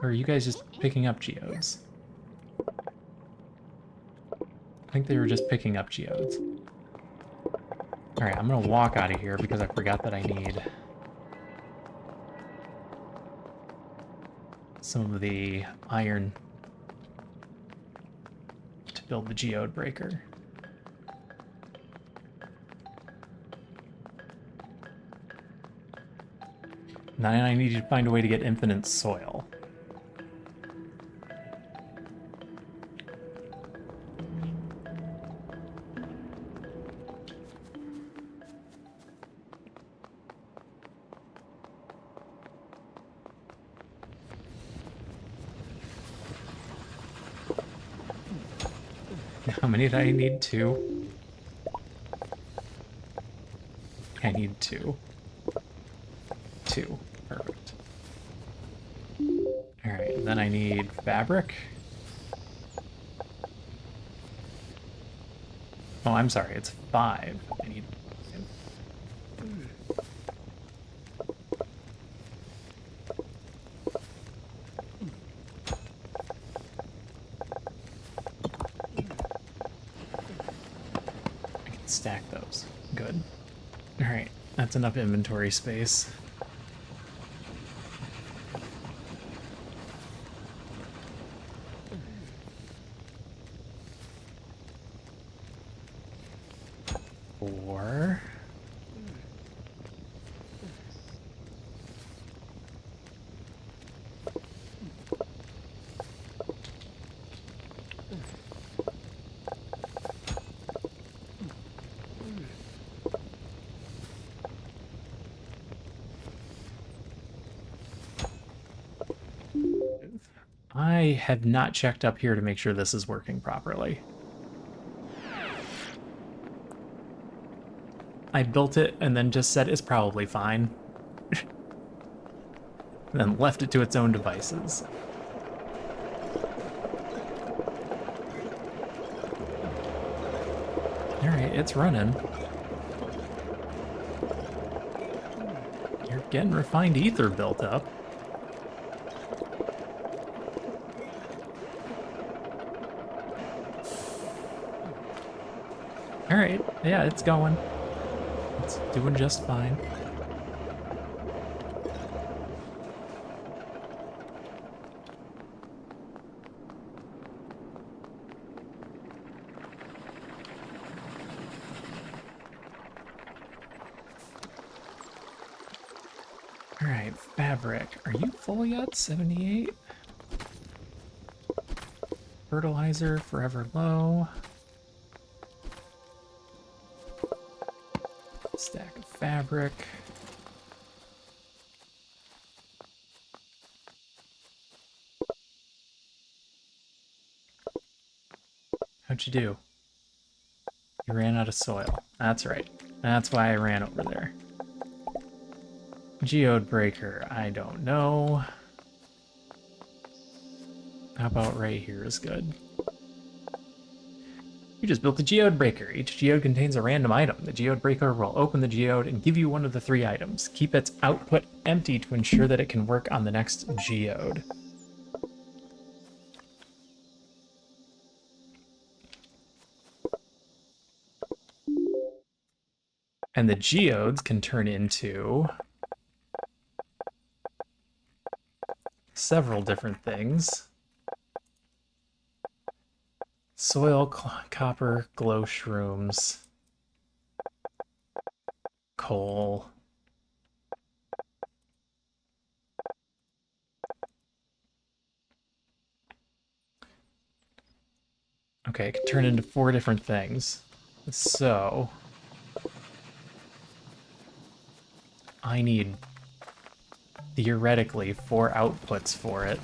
Or are you guys just picking up geodes? I think they were just picking up geodes. Alright, I'm gonna walk out of here because I forgot that I need some of the iron to build the geode breaker. Now I need to find a way to get infinite soil. How many did I need? 2? I need 2. 2. Perfect. Alright, then I need fabric. Oh, I'm sorry, it's 5. I need... I can stack those. Good. Alright, that's enough inventory space. Or... I have not checked up here to make sure this is working properly. I built it and then just said it's probably fine. And then left it to its own devices. Alright, it's running. You're getting refined ether built up. Alright, yeah, it's going. It's doing just fine. Alright, fabric. Are you full yet? 78? Fertilizer, forever low. Stack of fabric. How'd you do? You ran out of soil. That's right. That's why I ran over there. Geode breaker, I don't know. How about right here is good. You just built a geode breaker. Each geode contains a random item. The geode breaker will open the geode and give you one of the 3 items. Keep its output empty to ensure that it can work on the next geode. And the geodes can turn into several different things. Soil, copper, glow shrooms, coal. Okay, it can turn into 4 different things. So... I need, theoretically, 4 outputs for it.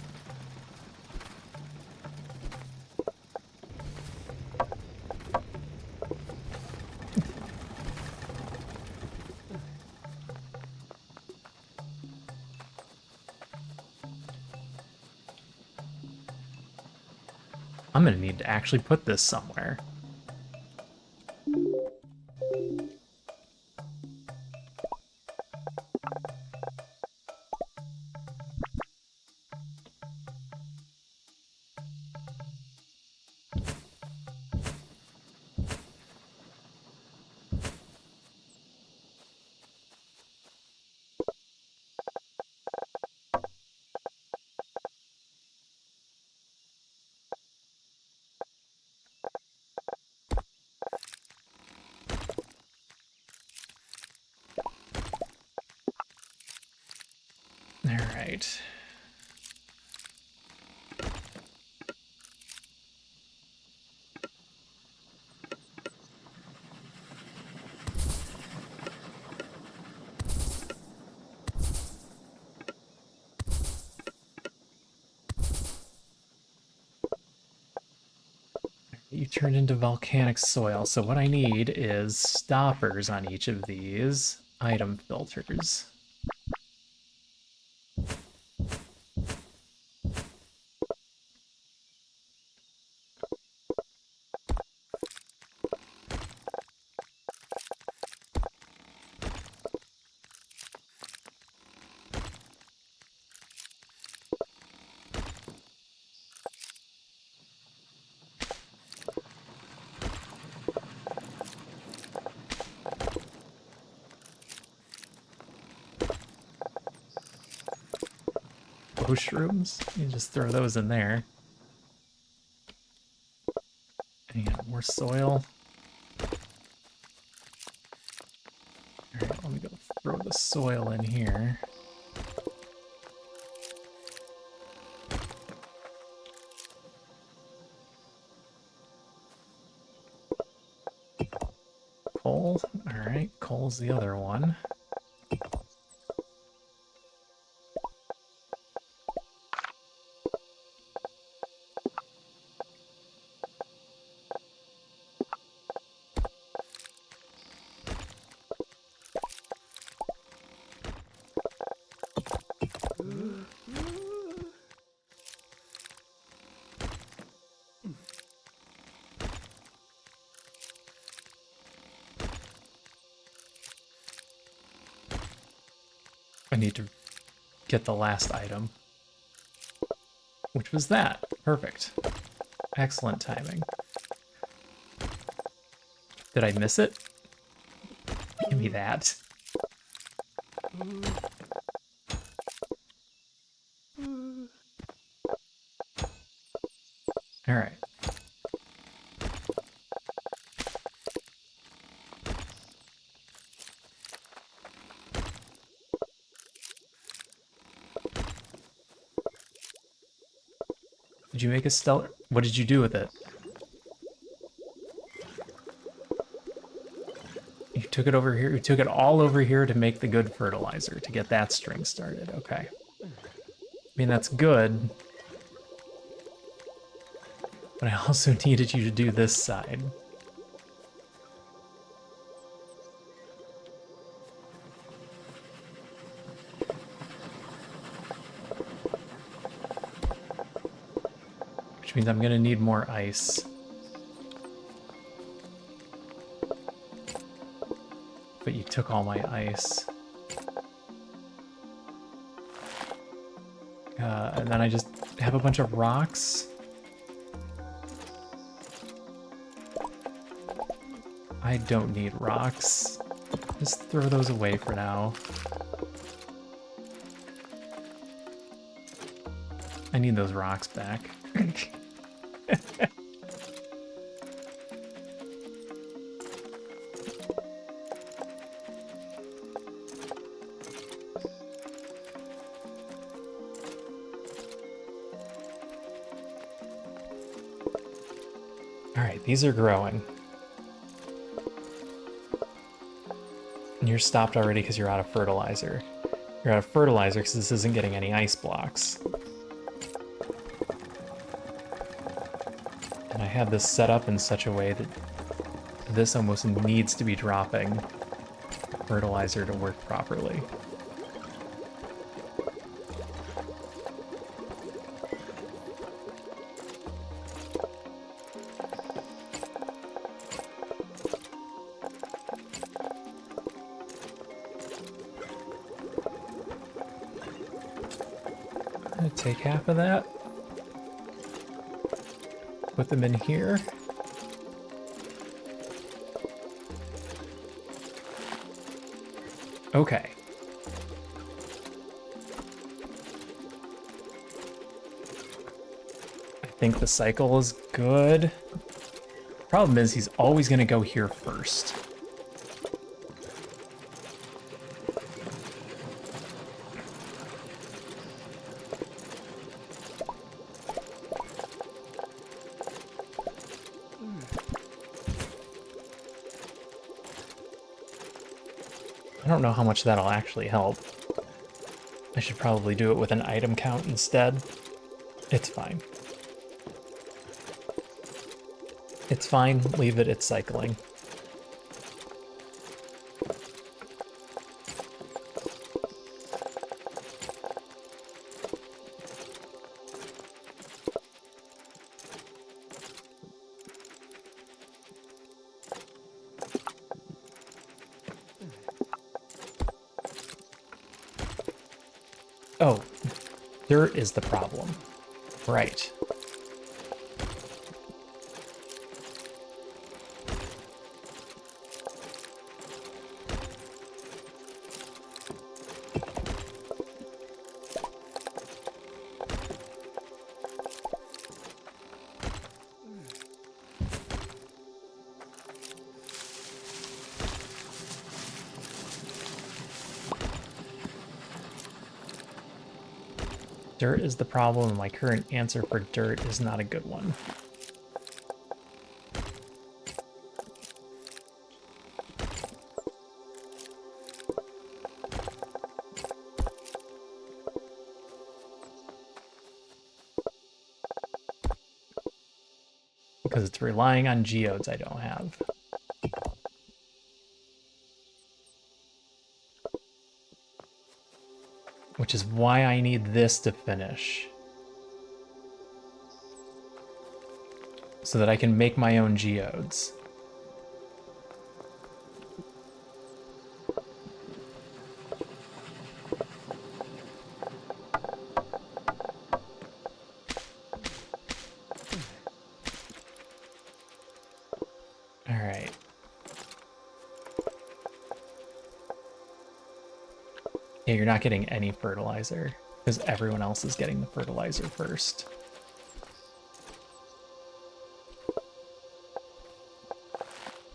I'm gonna need to actually put this somewhere. All right. You turned into volcanic soil, so what I need is stoppers on each of these item filters. Mushrooms, you just throw those in there. And more soil. All right, let me go throw the soil in here. Coal, all right, coal's the other one. I need to get the last item, which was that. Perfect. Excellent timing. Did I miss it? Give me that. All right. Did you make a stellar? What did you do with it? You took it over here. You took it all over here to make the good fertilizer, to get that string started. Okay. I mean, that's good. But I also needed you to do this side. Which means I'm gonna need more ice. But you took all my ice. And then I just have a bunch of rocks. I don't need rocks. Just throw those away for now. I need those rocks back. All right, these are growing. You're stopped already because you're out of fertilizer. You're out of fertilizer because this isn't getting any ice blocks. And I had this set up in such a way that this almost needs to be dropping fertilizer to work properly. I'm gonna take half of that. Put them in here. Okay. I think the cycle is good. Problem is, he's always gonna go here first. I don't know how much that'll actually help. I should probably do it with an item count instead. It's fine. It's fine, leave it, it's cycling. Oh, dirt is the problem. Right. Dirt is the problem, and my current answer for dirt is not a good one. Because it's relying on geodes I don't have. Which is why I need this to finish. So that I can make my own geodes. Alright. Yeah, you're not getting any fertilizer, because everyone else is getting the fertilizer first.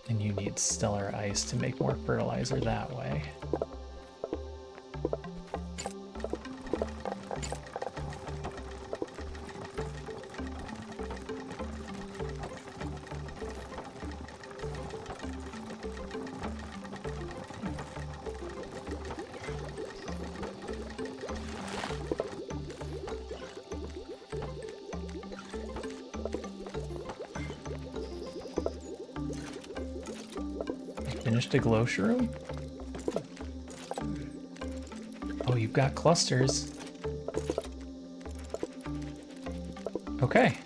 And you need stellar ice to make more fertilizer that way. Finished a glow shroom? Oh, you've got clusters. Okay.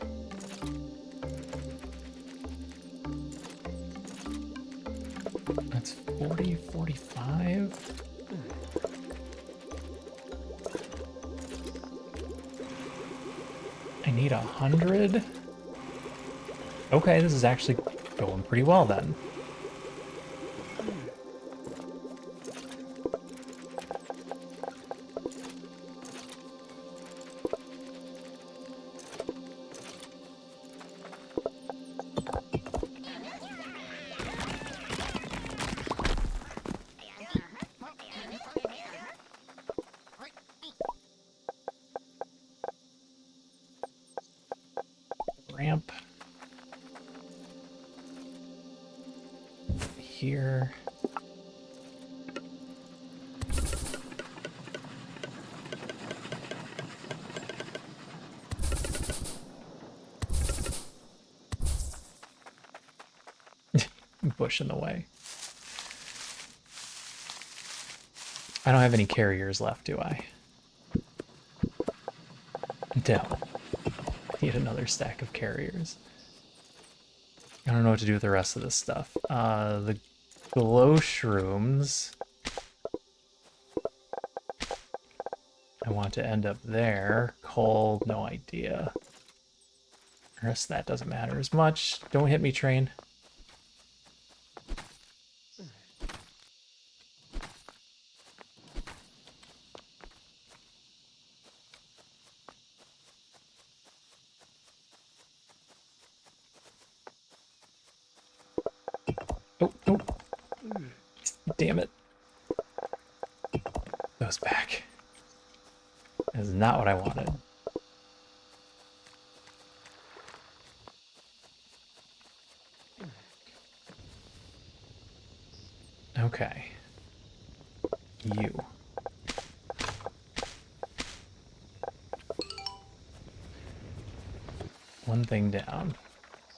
That's 40, 45. I need 100. Okay, this is actually going pretty well then. Ramp here. bush in the way. I don't have any carriers left, do I? No. Need another stack of carriers. I don't know what to do with the rest of this stuff. The glow shrooms. I want to end up there. Coal, no idea. The rest of that doesn't matter as much. Don't hit me, train. Oh, oh. Damn it. Goes back. That is not what I wanted. Okay. You. One thing down.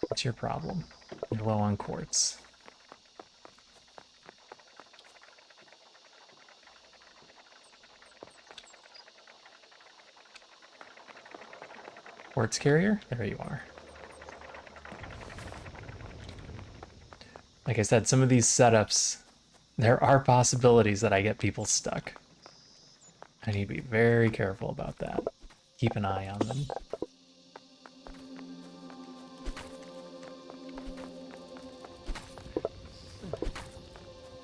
What's your problem? You're low on quartz. Quartz carrier? There you are. Like I said, some of these setups, there are possibilities that I get people stuck. I need to be very careful about that. Keep an eye on them.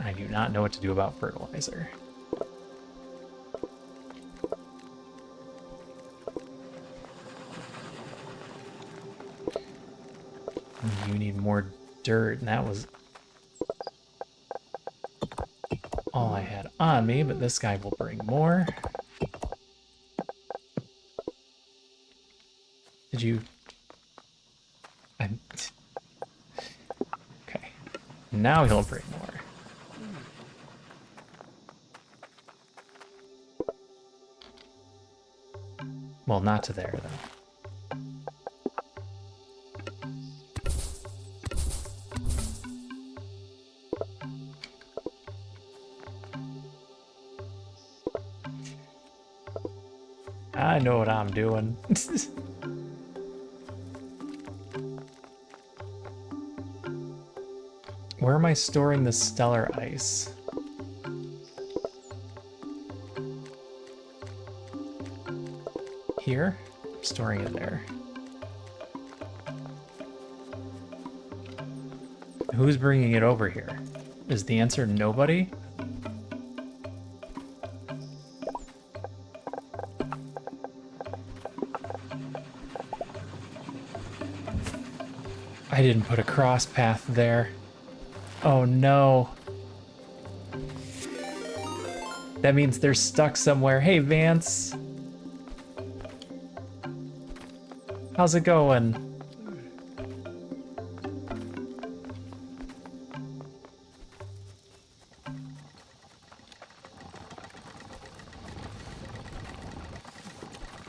I do not know what to do about fertilizer. You need more dirt, and that was all I had on me, but this guy will bring more. Did you... Okay. Now he'll bring more. Well, not to there, though. I know what I'm doing. Where am I storing the stellar ice? Here? I'm storing it there. Who's bringing it over here? Is the answer nobody? I didn't put a cross path there. Oh no. That means they're stuck somewhere. Hey, Vance. How's it going?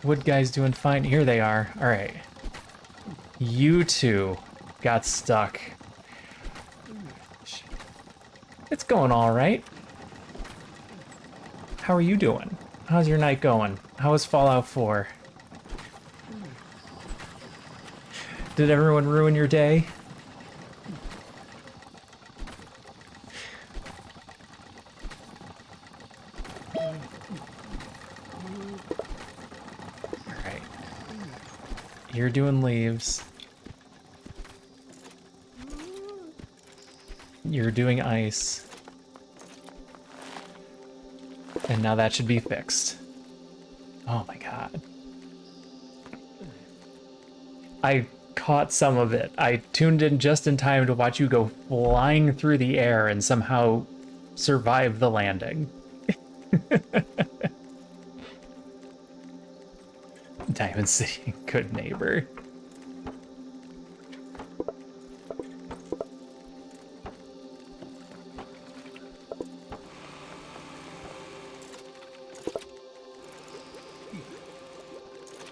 Wood guy's doing fine. Here they are. All right. You two got stuck. It's going all right. How are you doing? How's your night going? How was Fallout 4? Did everyone ruin your day? Alright. You're doing leaves. You're doing ice. And now that should be fixed. Oh my god. I caught some of it. I tuned in just in time to watch you go flying through the air and somehow survive the landing. Diamond City, good neighbor.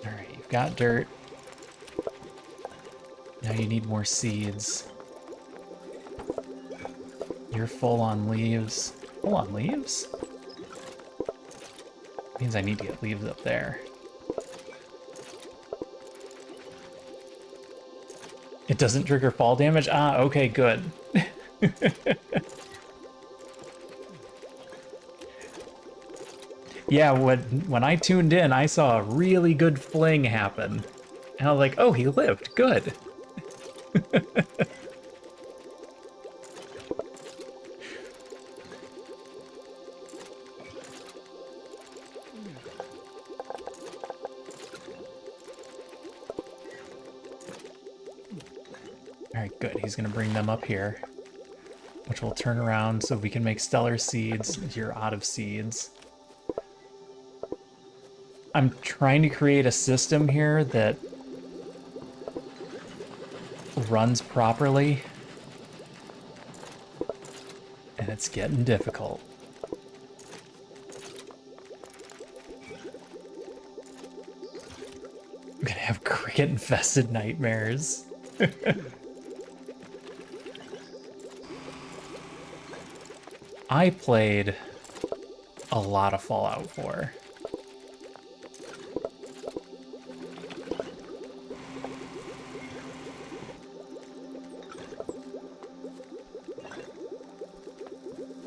Alright, you've got dirt. Now you need more seeds. You're full on leaves. Full on leaves? Means I need to get leaves up there. It doesn't trigger fall damage? Ah, okay, good. Yeah, when I tuned in, I saw a really good fling happen. And I was like, oh, he lived. Good. Alright, good. He's going to bring them up here, which will turn around so we can make stellar seeds. You're out of seeds. I'm trying to create a system here that runs properly, and it's getting difficult. I'm gonna have cricket-infested nightmares. I played a lot of Fallout 4.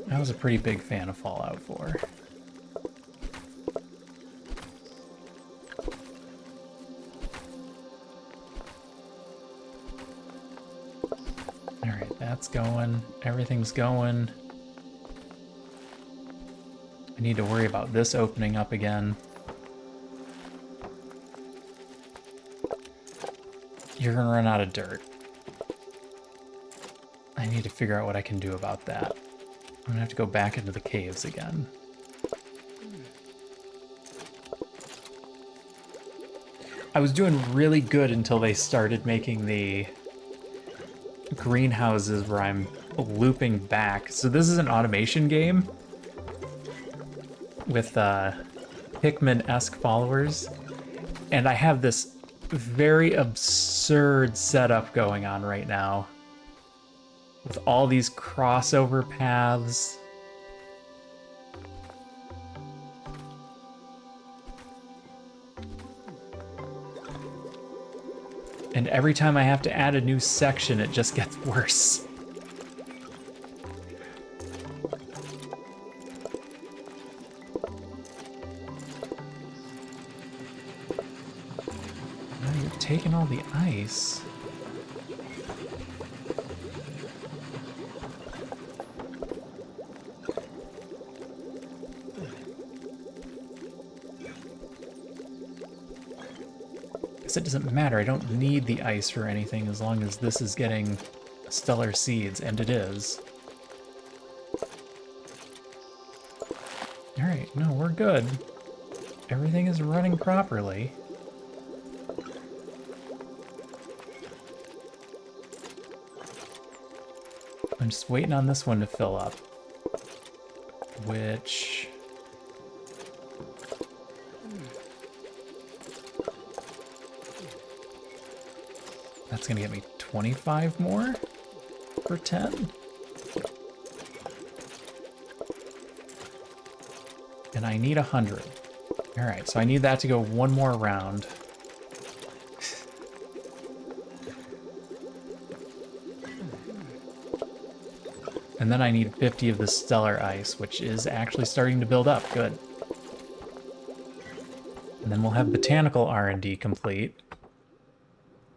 I was a pretty big fan of Fallout 4. Alright, that's going. Everything's going. I need to worry about this opening up again. You're gonna run out of dirt. I need to figure out what I can do about that. I'm gonna have to go back into the caves again. I was doing really good until they started making the greenhouses where I'm looping back. So this is an automation game with Pikmin-esque followers, and I have this very absurd setup going on right now with all these crossover paths. And every time I have to add a new section, it just gets worse. Now you're taking all the ice. It doesn't matter. I don't need the ice for anything as long as this is getting stellar seeds, and it is. Alright, no, we're good. Everything is running properly. I'm just waiting on this one to fill up. Which... that's gonna get me 25 more for 10. And I need 100. All right, so I need that to go one more round. And then I need 50 of the stellar ice, which is actually starting to build up. Good. And then we'll have botanical R&D complete,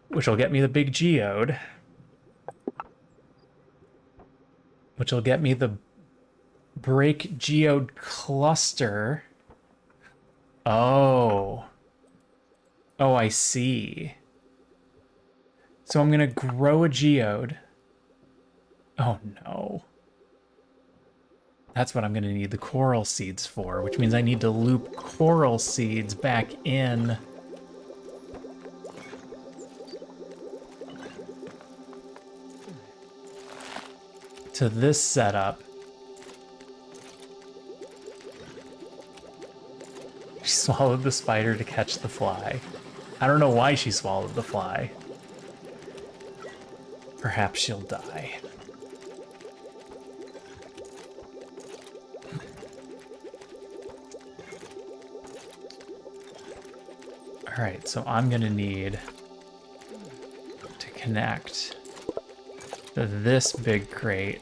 which will get me the big geode, which will get me the break geode cluster. Oh. Oh, I see. So I'm gonna grow a geode. Oh no. That's what I'm gonna need the coral seeds for, which means I need to loop coral seeds back in. To this setup. She swallowed the spider to catch the fly. I don't know why she swallowed the fly. Perhaps she'll die. Alright, so I'm gonna need to connect this big crate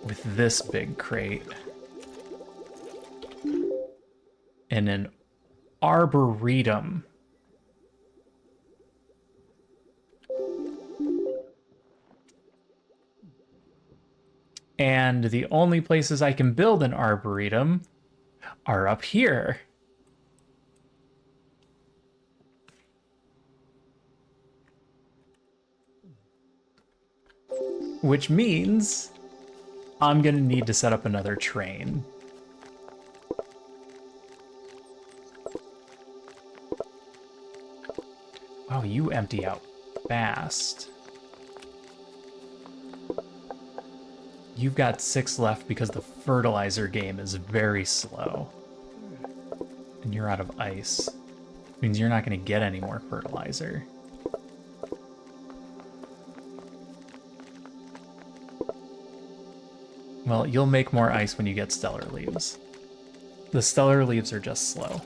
with this big crate in an arboretum. And the only places I can build an arboretum are up here. Which means I'm gonna need to set up another train. Wow, you empty out fast. You've got 6 left because the fertilizer game is very slow. And you're out of ice. Means you're not going to get any more fertilizer. Well, you'll make more ice when you get stellar leaves. The stellar leaves are just slow.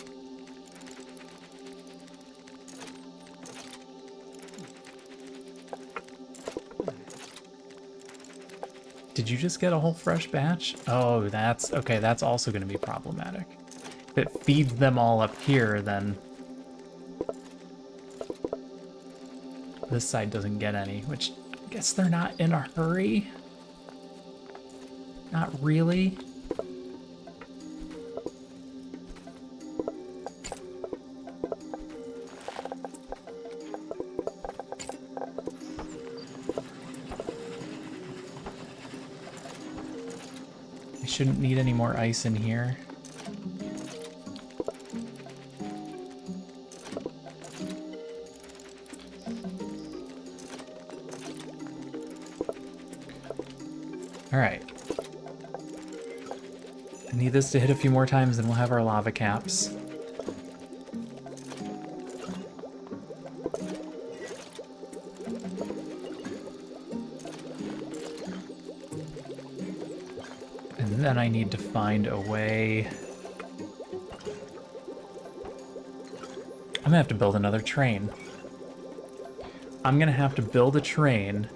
Did you just get a whole fresh batch? Oh, that's okay. That's also going to be problematic. If it feeds them all up here, then this side doesn't get any, which I guess they're not in a hurry. Not really. I shouldn't need any more ice in here. All right. I need this to hit a few more times and we'll have our lava caps. And then I need to find a way. I'm gonna have to build another train. I'm gonna have to build a train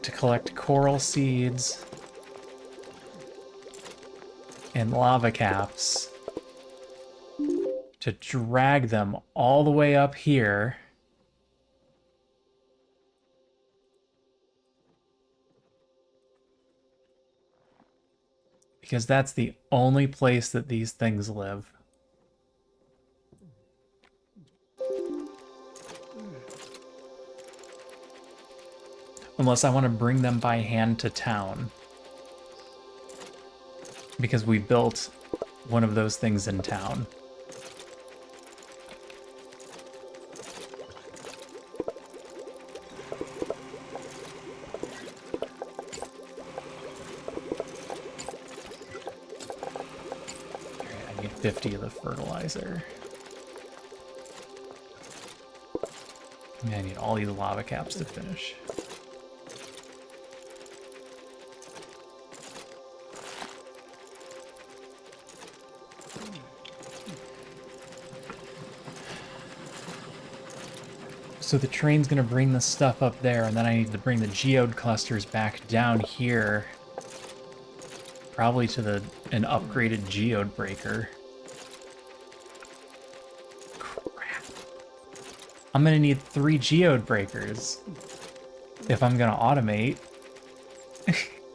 to collect coral seeds and lava caps to drag them all the way up here because that's the only place that these things live. Unless I want to bring them by hand to town. Because we built one of those things in town. Alright, I need 50 of the fertilizer. And I need all these lava caps to finish. So the train's gonna bring the stuff up there, and then I need to bring the geode clusters back down here. Probably to an upgraded geode breaker. Crap. I'm gonna need 3 geode breakers if I'm gonna automate.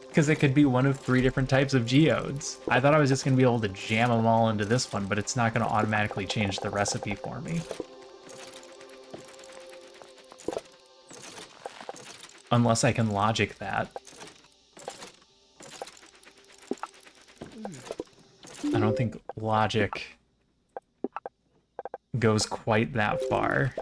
Because it could be one of 3 different types of geodes. I thought I was just gonna be able to jam them all into this one, but it's not gonna automatically change the recipe for me. Unless I can logic that. I don't think logic goes quite that far.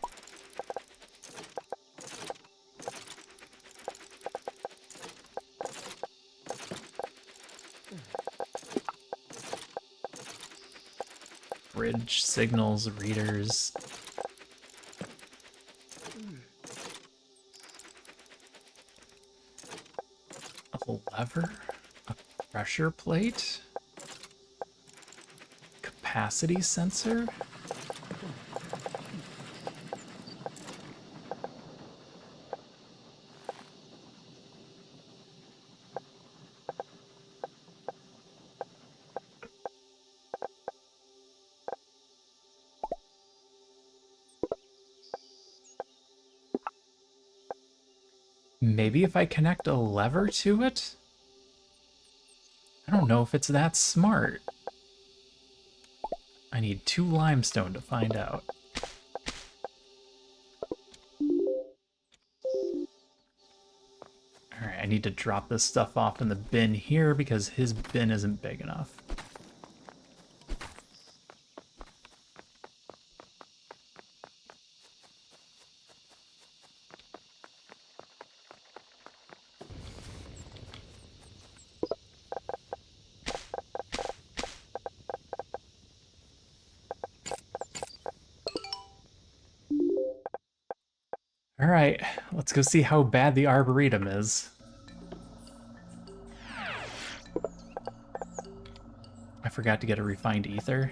Bridge signals, readers. A lever? A pressure plate? opacity sensor? Maybe if I connect a lever to it? I don't know if it's that smart. I need 2 limestone to find out. Alright, I need to drop this stuff off in the bin here because his bin isn't big enough. Alright, let's go see how bad the Arboretum is. I forgot to get a refined ether.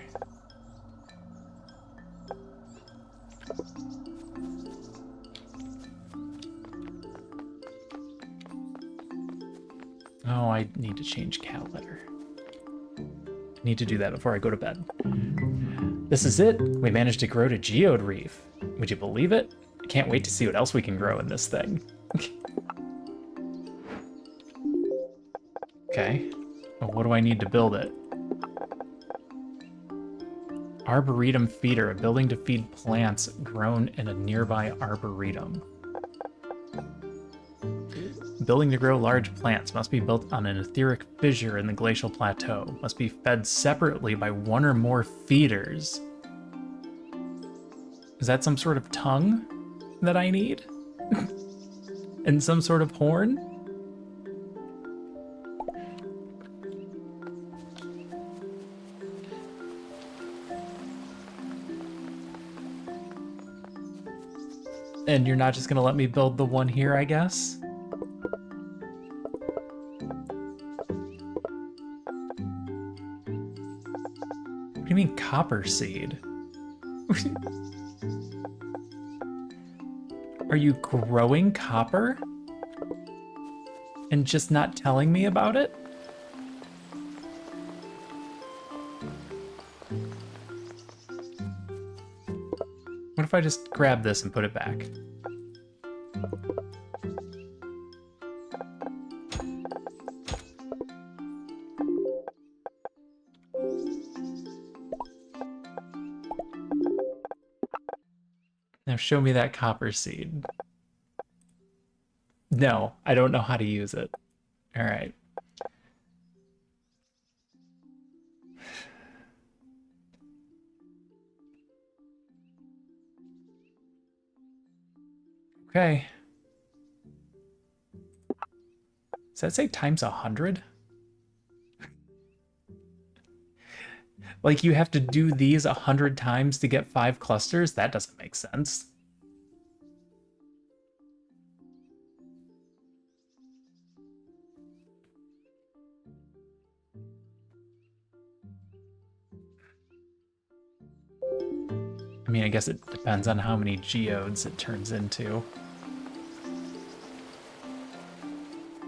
Oh, I need to change cat litter. Need to do that before I go to bed. This is it! We managed to grow to Geode Reef. Would you believe it? I can't wait to see what else we can grow in this thing. Okay. Well, what do I need to build it? Arboretum feeder, a building to feed plants grown in a nearby arboretum. Building to grow large plants must be built on an etheric fissure in the glacial plateau. Must be fed separately by 1 or more feeders. Is that some sort of tongue that I need? And some sort of horn? And you're not just gonna let me build the one here, I guess? What do you mean copper seed? Are you growing copper? And just not telling me about it? What if I just grab this and put it back? Now show me that copper seed. No, I don't know how to use it. All right. Okay. Does that say times 100? Like you have to do these 100 times to get 5 clusters? That doesn't make sense. I mean, I guess it depends on how many geodes it turns into.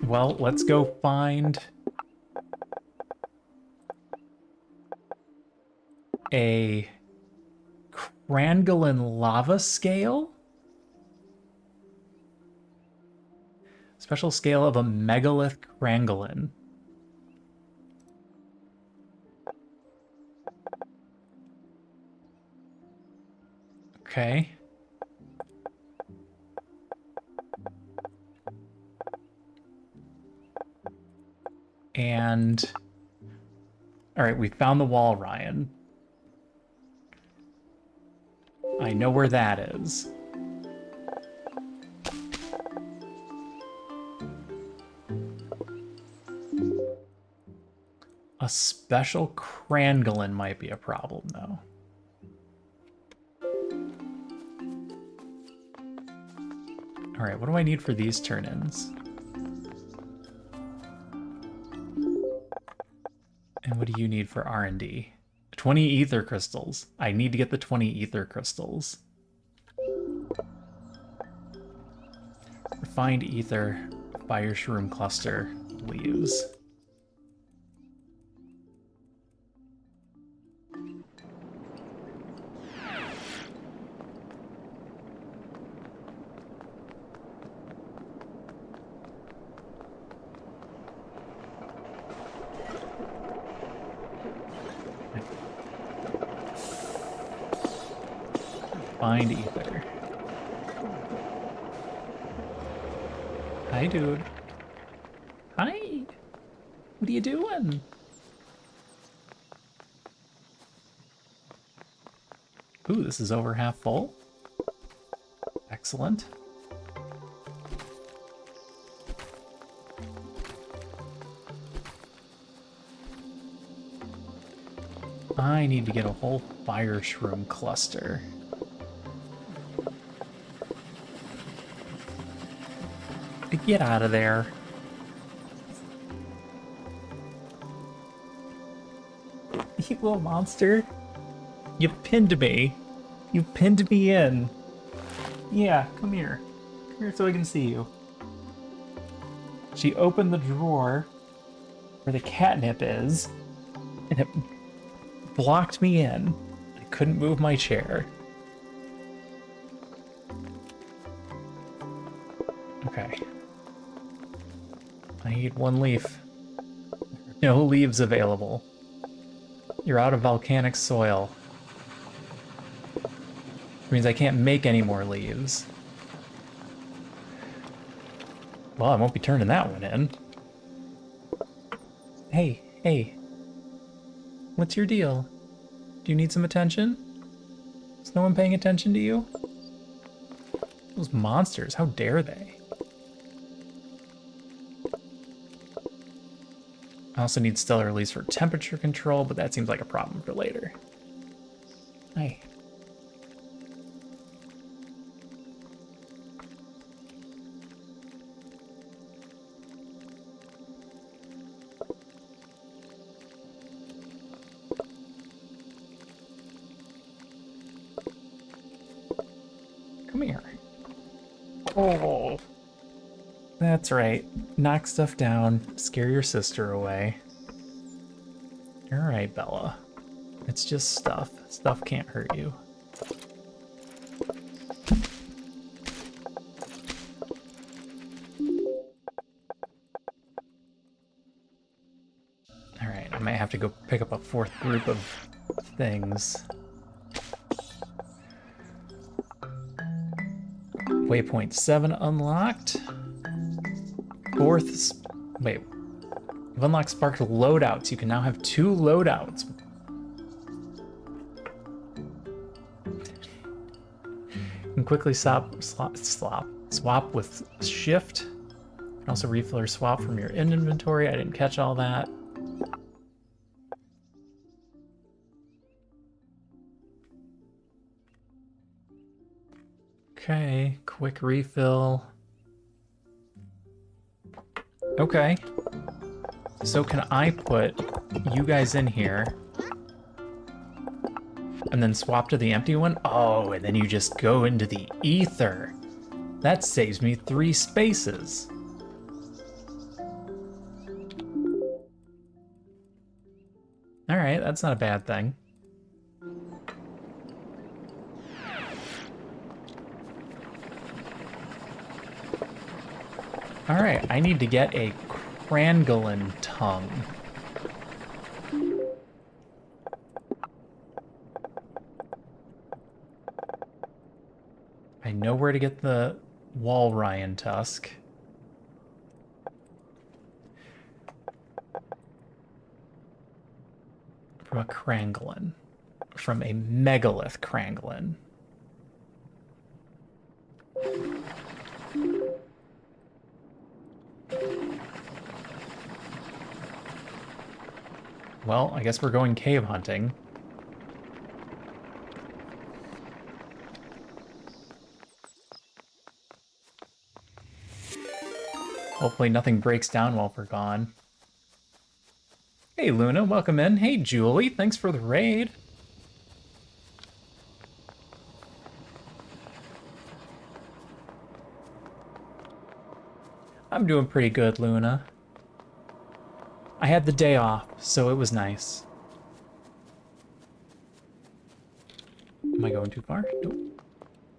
Well, let's go find a Crangalin lava scale? Special scale of a megalith Crangalin. Okay. And all right, we found the wall, Ryan. I know where that is. A special Crangalin might be a problem, though. All right, what do I need for these turn-ins? And what do you need for R&D? 20 ether crystals. I need to get the 20 ether crystals. Refined ether, fire shroom cluster, leaves. Find ether. Hi, dude. Hi. What are you doing? Ooh, this is over half full. Excellent. I need to get a whole fire shroom cluster. Get out of there. You little monster. You pinned me. You pinned me in. Yeah, come here. Come here so I can see you. She opened the drawer where the catnip is, and it blocked me in. I couldn't move my chair. Okay. I need one leaf. No leaves available. You're out of volcanic soil. Which means I can't make any more leaves. Well, I won't be turning that one in. Hey, hey. What's your deal? Do you need some attention? Is no one paying attention to you? Those monsters, how dare they? I also need stellar release for temperature control, but that seems like a problem for later. Hi. Come here. Oh. That's right. Knock stuff down, scare your sister away. Alright, Bella. It's just stuff. Stuff can't hurt you. Alright, I might have to go pick up a fourth group of things. Waypoint 7 unlocked. Wait. You've unlocked sparked loadouts. You can now have 2 loadouts. You can quickly swap with shift. You can also refill or swap from your inventory. I didn't catch all that. Okay, quick refill. Okay. So can I put you guys in here and then swap to the empty one? Oh, and then you just go into the ether. That saves me 3 spaces. All right, that's not a bad thing. All right, I need to get a Crangolin tongue. I know where to get the Walryan tusk. From a Crangolin. From a Megalith Crangolin. Well, I guess we're going cave hunting. Hopefully nothing breaks down while we're gone. Hey, Hey, Luna, welcome in. Hey, Julie, thanks for the raid. I'm doing pretty good, Luna. I had the day off, so it was nice. Am I going too far? Nope.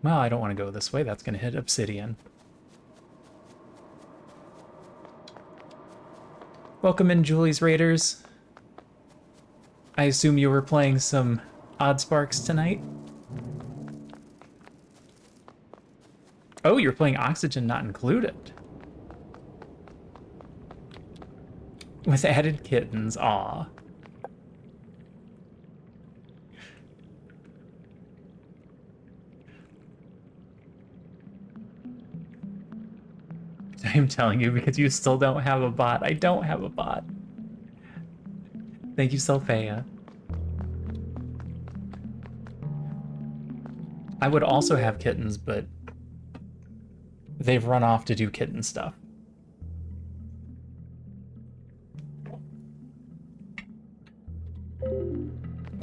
Well, I don't want to go this way. That's going to hit obsidian. Welcome in, Julie's Raiders. I assume you were playing some Oddsparks tonight? Oh, you're playing Oxygen Not Included. With added kittens, aw. I'm telling you because you still don't have a bot. I don't have a bot. Thank you, Selphea. I would also have kittens, but they've run off to do kitten stuff.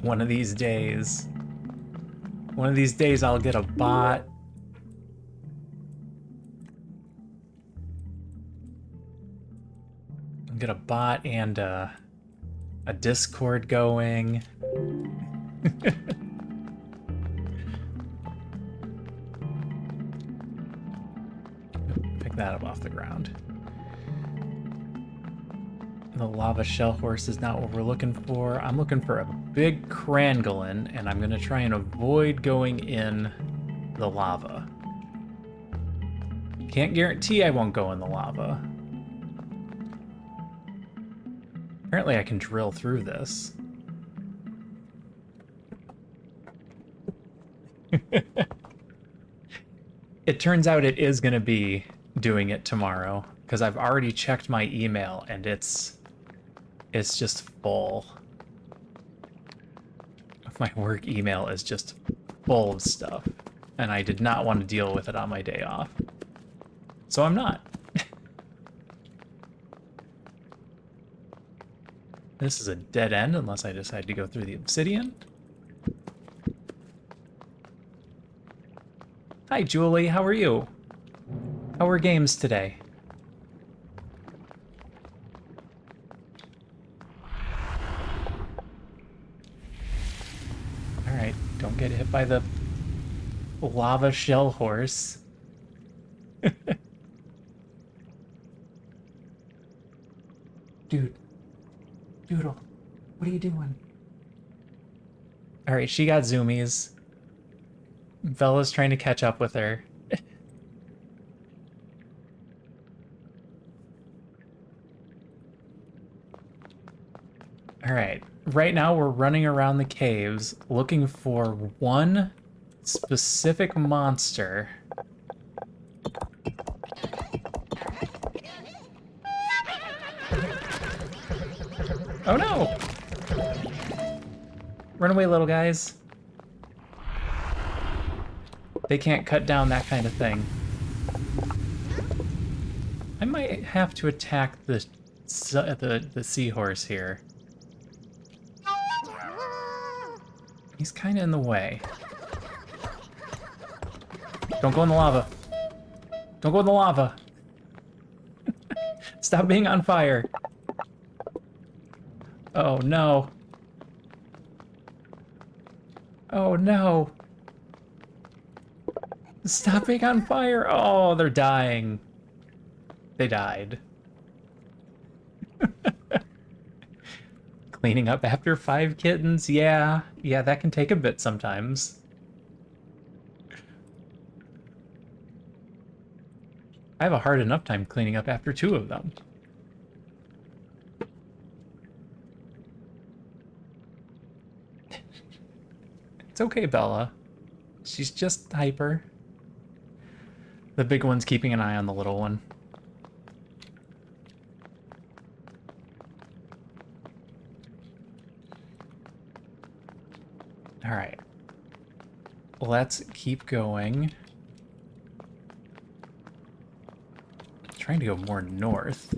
One of these days I'll get a bot. I'll get a bot and a Discord going. Pick that up off the ground. The lava shell horse is not what we're looking for. I'm looking for a big crangolin, and I'm gonna try and avoid going in the lava. Can't guarantee I won't go in the lava. Apparently I can drill through this. It turns out it is gonna be doing it tomorrow, because I've already checked my email and it's just full. My work email is just full of stuff, and I did not want to deal with it on my day off. So I'm not. This is a dead end unless I decide to go through the obsidian. Hi, Julie, how are you? How were games today? Alright, don't get hit by the lava shell horse. Dude. Doodle, what are you doing? Alright, she got zoomies. Bella's trying to catch up with her. Alright, right now we're running around the caves looking for one specific monster. Oh no! Run away, little guys. They can't cut down that kind of thing. I might have to attack the seahorse here. He's kind of in the way. Don't go in the lava. Don't go in the lava. Stop being on fire. Oh no. Oh no. Stop being on fire. Oh, they're dying. They died. Cleaning up after 5 kittens. Yeah, that can take a bit sometimes. I have a hard enough time cleaning up after 2 of them. It's okay, Bella. She's just hyper. The big one's keeping an eye on the little one. All right. Let's keep going. Trying to go more north.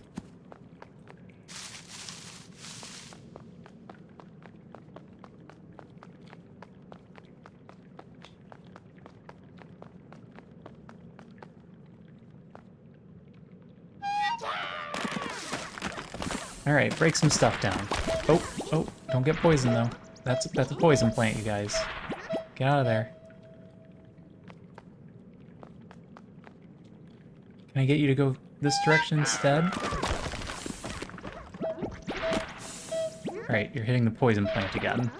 Alright, break some stuff down. Oh, don't get poisoned though. That's a poison plant, you guys. Get out of there. Can I get you to go this direction instead? Alright, you're hitting the poison plant again.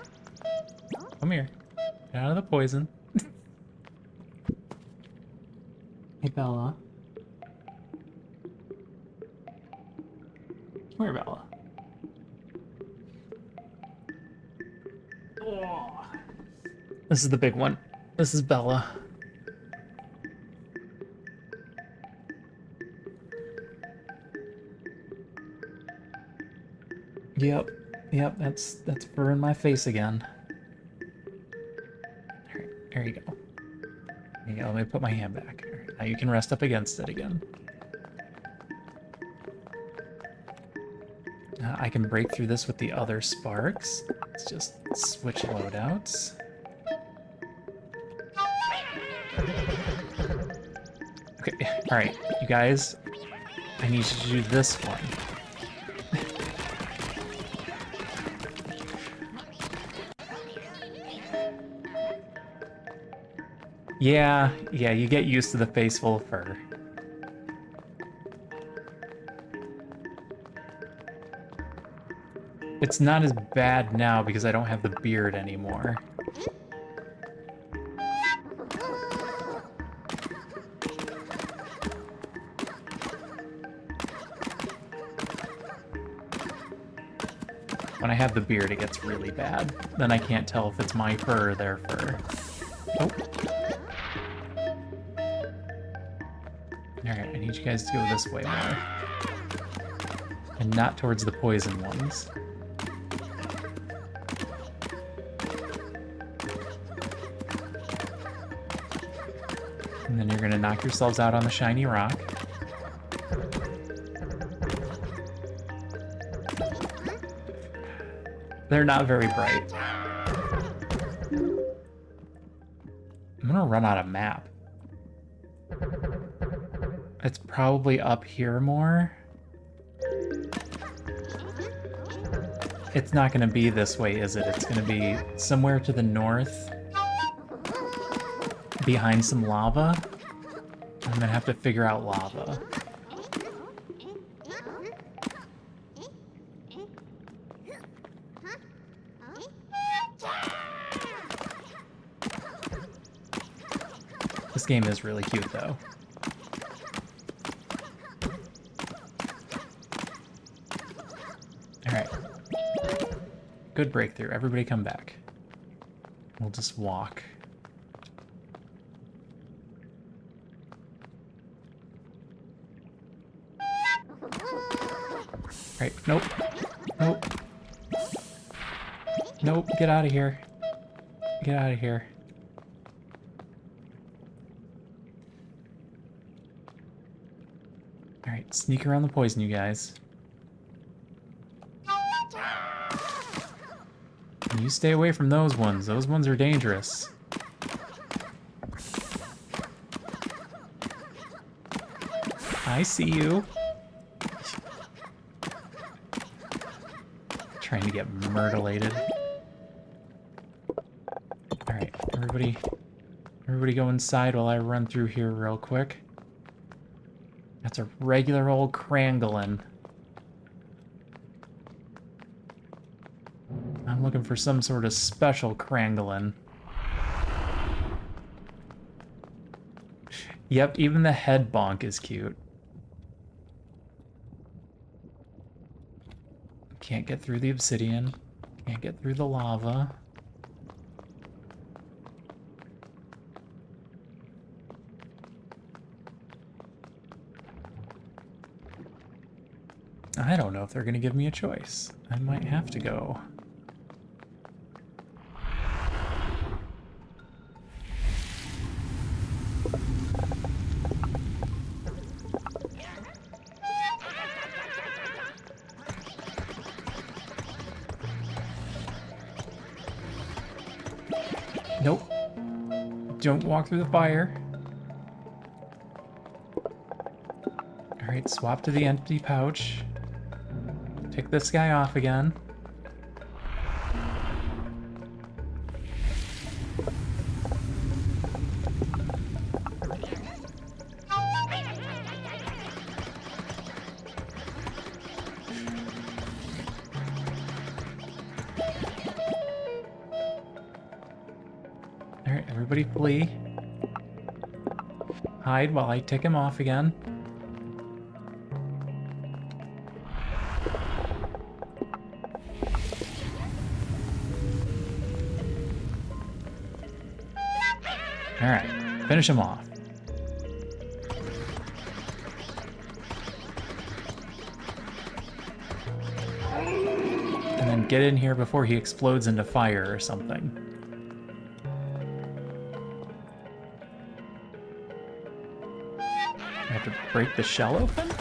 Come here. Get out of the poison. Hey, Bella. Come here, Bella. Oh. This is the big one. This is Bella. Yep, that's fur in my face again. Alright, there you go. There you go, let me put my hand back. Right, now you can rest up against it again. I can break through this with the other sparks. Let's just switch loadouts. Okay, alright, you guys, I need you to do this one. Yeah, you get used to the face full of fur. It's not as bad now because I don't have the beard anymore. When I have the beard, it gets really bad. Then I can't tell if it's my fur or their fur. Oh. Alright, I need you guys to go this way more. And not towards the poison ones. And then you're gonna knock yourselves out on the shiny rock. They're not very bright. I'm gonna run out of map. It's probably up here more. It's not gonna be this way, is it? It's gonna be somewhere to the north, behind some lava. I'm gonna have to figure out lava. This game is really cute, though. Alright. Good breakthrough. Everybody come back. We'll just walk. Right, nope. Nope. Nope, get out of here. Get out of here. Alright, sneak around the poison, you guys. And you stay away from those ones. Those ones are dangerous. I see you. Trying to get myrtleated. Alright, everybody go inside while I run through here real quick. That's a regular old Krangolin. I'm looking for some sort of special Krangolin. Yep, even the head bonk is cute. Can't get through the obsidian. Can't get through the lava. I don't know if they're gonna give me a choice. I might have to go. Nope. Don't walk through the fire. Alright, swap to the empty pouch. Pick this guy off again. Alright, everybody flee. Hide while I tick him off again. Alright, finish him off. And then get in here before he explodes into fire or something. I have to break the shell open?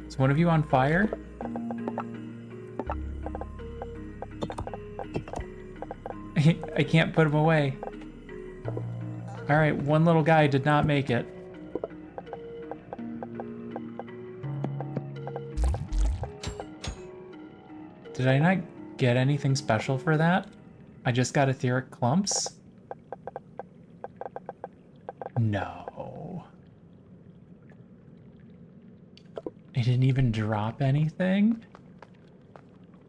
Is one of you on fire? I can't put him away. Alright, one little guy did not make it. Did I not get anything special for that? I just got etheric clumps? No. I didn't even drop anything?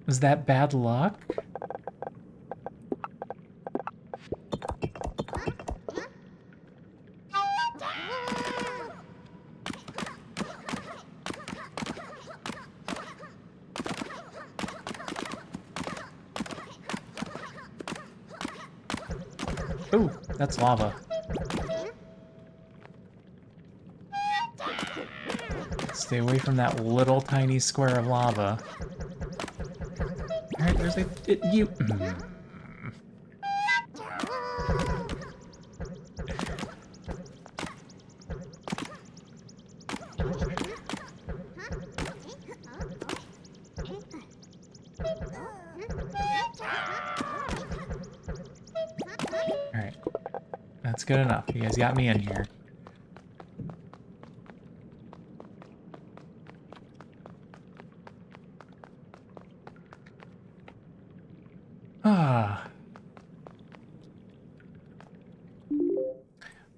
Was that bad luck? Ooh, that's lava. Stay away from that little tiny square of lava. Alright, there's you. Alright. That's good enough. You guys got me in here. Ah.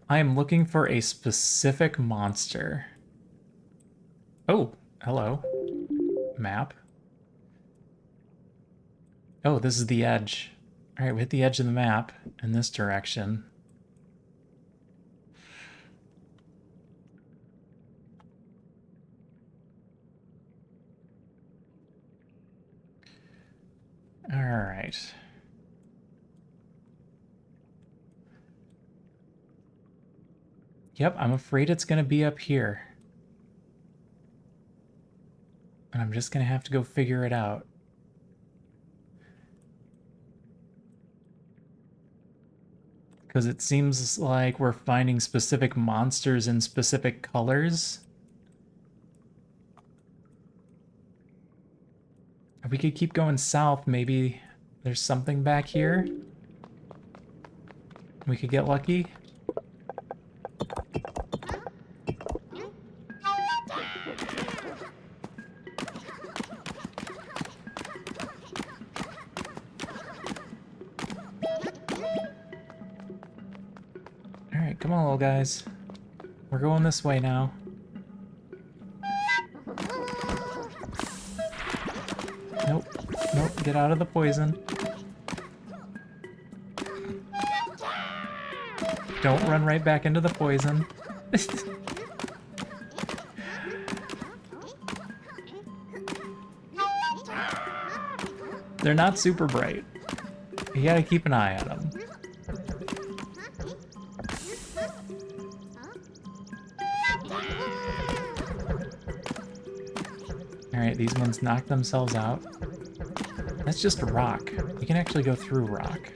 I am looking for a specific monster. Oh, hello. Map. Oh, this is the edge. All right, we hit the edge of the map in this direction. All right. Yep, I'm afraid it's going to be up here. And I'm just going to have to go figure it out. Because it seems like we're finding specific monsters in specific colors. If we could keep going south, maybe there's something back here. We could get lucky. Alright, come on, little guys. We're going this way now. Nope. Nope, get out of the poison. Don't run right back into the poison. They're not super bright. You gotta keep an eye on them. Alright, these ones knock themselves out. That's just a rock. You can actually go through rock.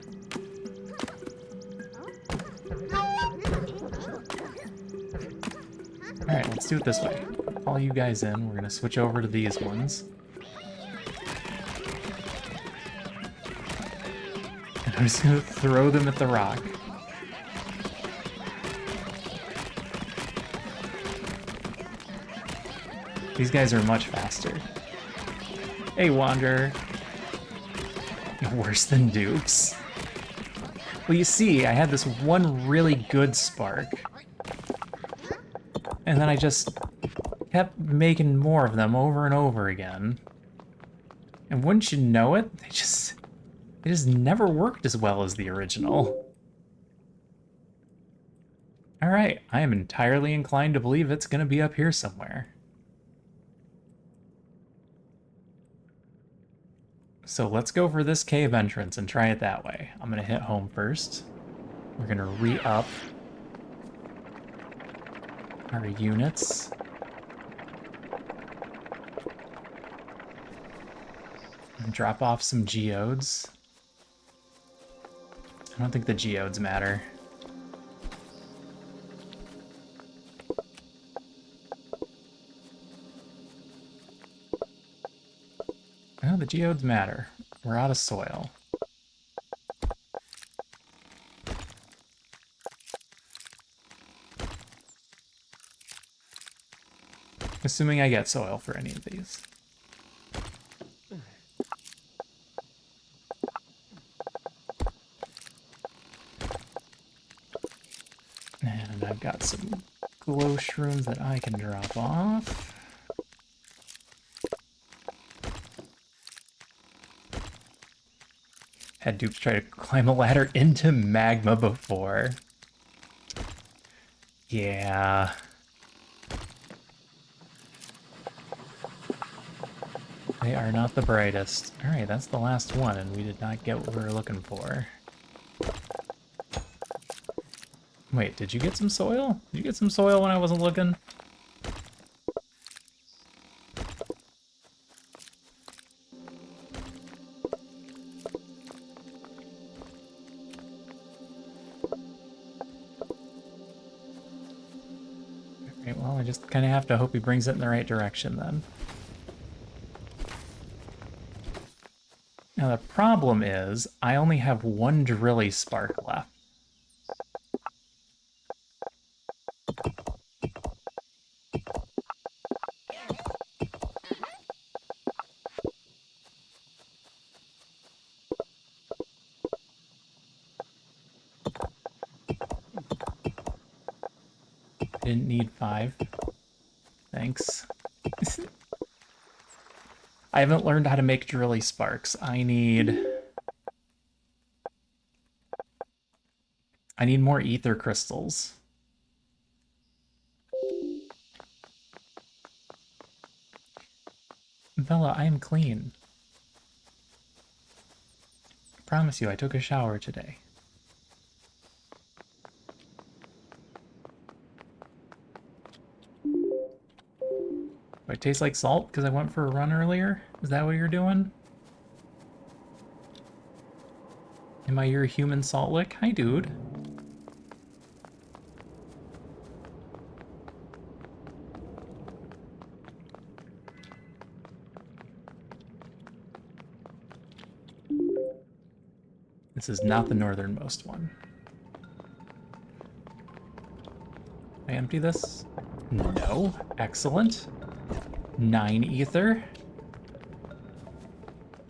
Alright, let's do it this way. Call you guys in. We're gonna switch over to these ones. And I'm just gonna throw them at the rock. These guys are much faster. Hey, Wanderer. You're worse than dupes. Well, you see, I had this one really good spark. And then I just kept making more of them over and over again. And wouldn't you know it, they just never worked as well as the original. Alright, I am entirely inclined to believe it's gonna be up here somewhere. So let's go for this cave entrance and try it that way. I'm gonna hit home first. We're gonna re-up our units. And drop off some geodes. I don't think the geodes matter. Oh, the geodes matter. We're out of soil. Assuming I get soil for any of these. And I've got some glow shrooms that I can drop off. Had dupes try to climb a ladder into magma before. Yeah. They are not the brightest. Alright, that's the last one, and we did not get what we were looking for. Wait, did you get some soil? Did you get some soil when I wasn't looking? Alright, well, I just kind of have to hope he brings it in the right direction then. Now the problem is, I only have one drilly spark left. Didn't need 5. Thanks. I haven't learned how to make drilly sparks. I need more ether crystals. Bella, I am clean. I promise you, I took a shower today. Do I taste like salt because I went for a run earlier? Is that what you're doing? Am I your human salt lick? Hi, dude. This is not the northernmost one. Can I empty this? No. Excellent. 9 ether.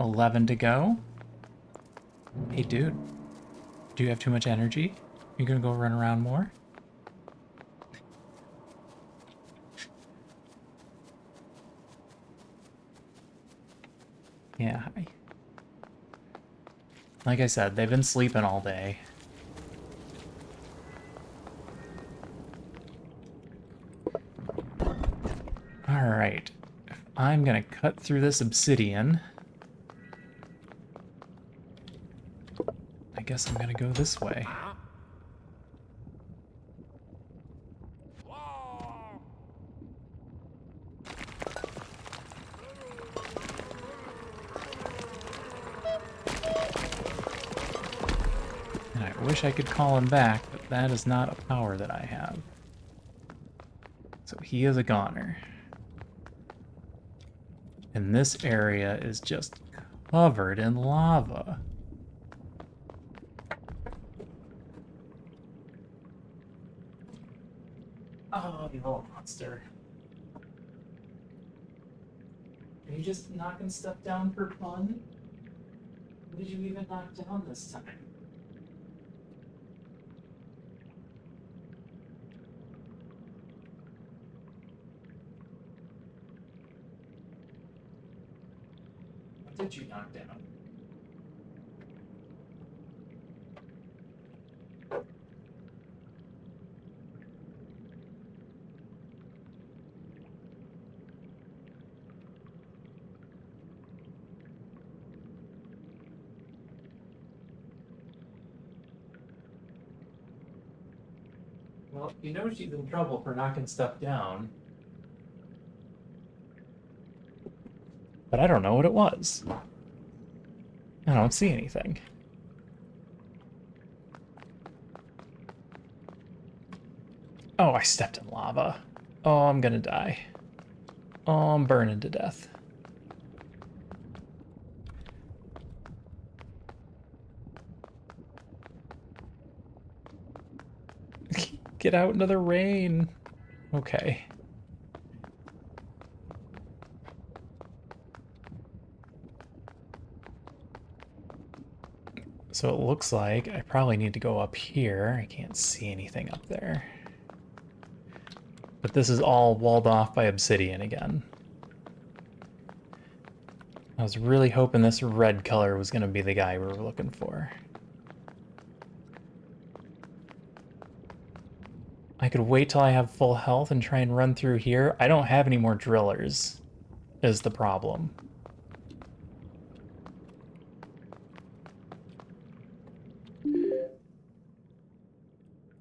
11 to go. Hey, dude. Do you have too much energy? You gonna go run around more? Yeah, hi. Like I said, they've been sleeping all day. Alright. I'm gonna cut through this obsidian. I guess I'm gonna go this way. And I wish I could call him back, but that is not a power that I have. So he is a goner. And this area is just covered in lava. Oh, the little monster. you just knocking stuff down for fun? What did you even knock down this time? What did you knock down? Well, you know she's in trouble for knocking stuff down. But I don't know what it was. I don't see anything. Oh, I stepped in lava. Oh, I'm gonna die. Oh, I'm burning to death. Get out into the rain. Okay. So it looks like I probably need to go up here. I can't see anything up there. But this is all walled off by obsidian again. I was really hoping this red color was going to be the guy we were looking for. I could wait till I have full health and try and run through here. I don't have any more drillers, is the problem.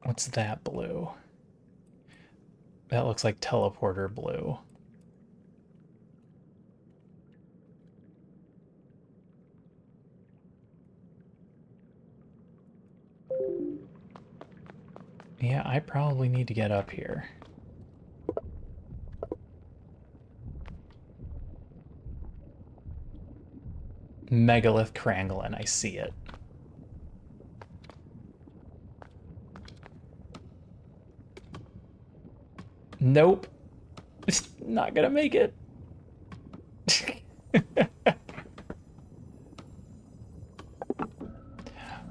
What's that blue? That looks like teleporter blue. Yeah, I probably need to get up here. Megalith Krangolin, I see it. Nope. It's not gonna make it.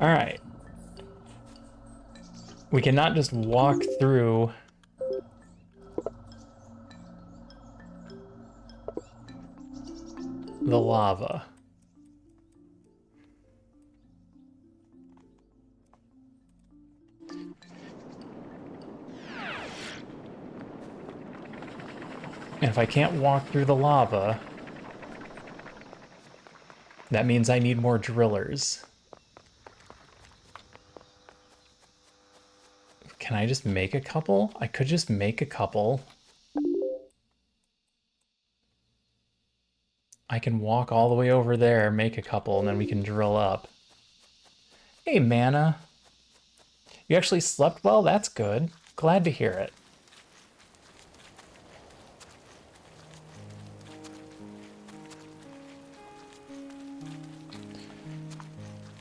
All right. We cannot just walk through the lava. And if I can't walk through the lava, that means I need more drillers. Can I just make a couple? I could just make a couple. I can walk all the way over there, make a couple, and then we can drill up. Hey, Mana. You actually slept well? That's good. Glad to hear it.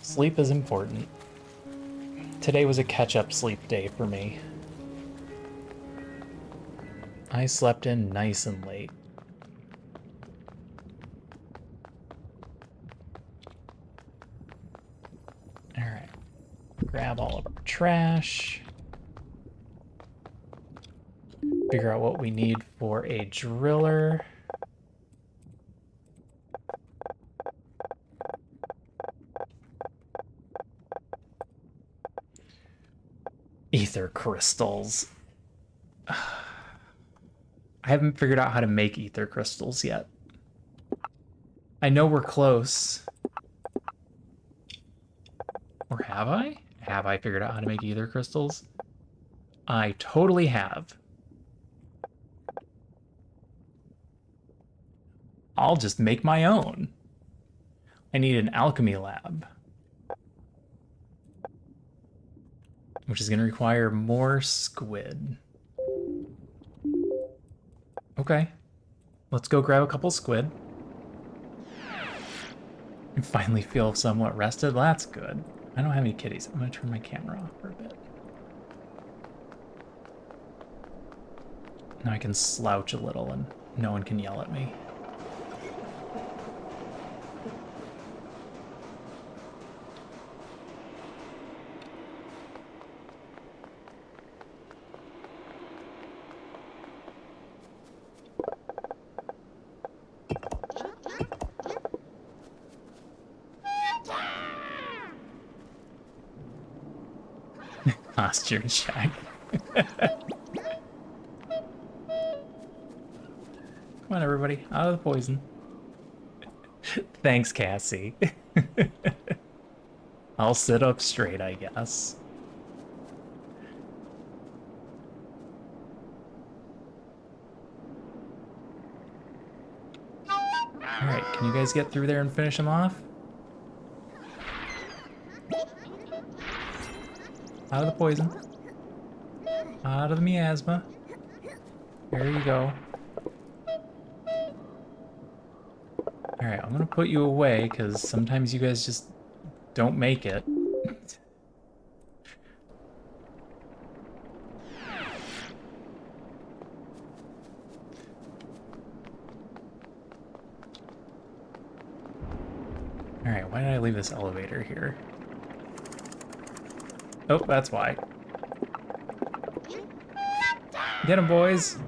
Sleep is important. Today was a catch-up sleep day for me. I slept in nice and late. Alright. Grab all of our trash. Figure out what we need for a driller. Ether crystals. I haven't figured out how to make ether crystals yet. I know we're close. Or have I? Have I figured out how to make ether crystals? I totally have. I'll just make my own. I need an alchemy lab, which is going to require more squid. Okay. Let's go grab a couple squid. And finally feel somewhat rested. That's good. I don't have any kitties. I'm going to turn my camera off for a bit. Now I can slouch a little and no one can yell at me. Posture check. Come on, everybody. Out of the poison. Thanks, Cassie. I'll sit up straight, I guess. Alright, can you guys get through there and finish him off? Out of the poison. Out of the miasma. There you go. Alright, I'm gonna put you away, because sometimes you guys just don't make it. Alright, why did I leave this elevator here? Oh, that's why. Get him, boys!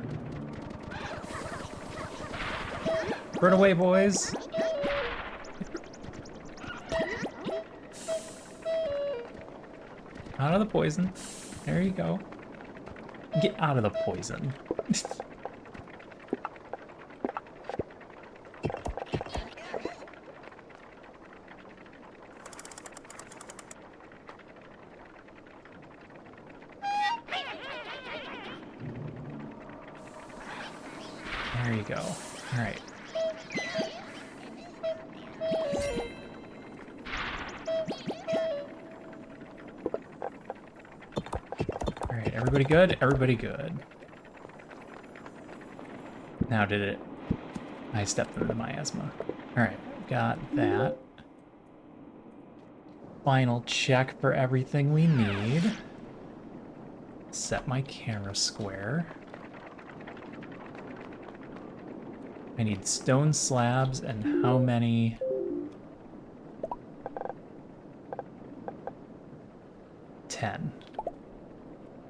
Burn away, boys! Out of the poison. There you go. Get out of the poison. There you go. All right. All right, everybody good? Everybody good. Now did it... I stepped into the miasma. All right, got that. Final check for everything we need. Set my camera square. I need stone slabs and how many? 10. So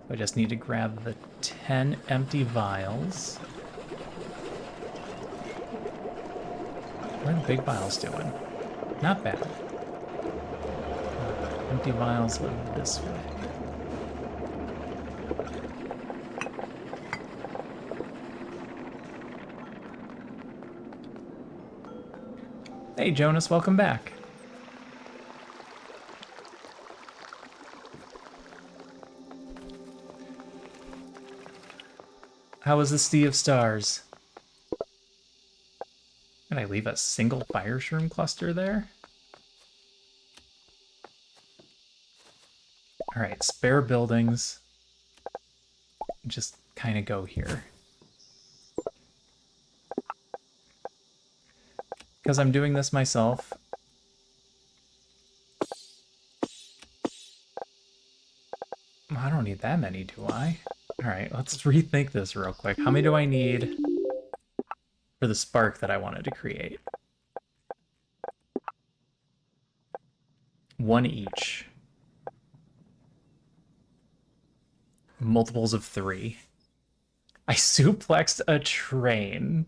I just need to grab the 10 empty vials. What are the big vials doing? Not bad. Empty vials live this way. Hey Jonas, welcome back. How was the Sea of Stars? Did I leave a single fire shroom cluster there? Alright, spare buildings. Just kind of go here. Because I'm doing this myself. I don't need that many, do I? Alright, let's rethink this real quick. How many do I need for the spark that I wanted to create? 1 each. Multiples of 3. I suplexed a train.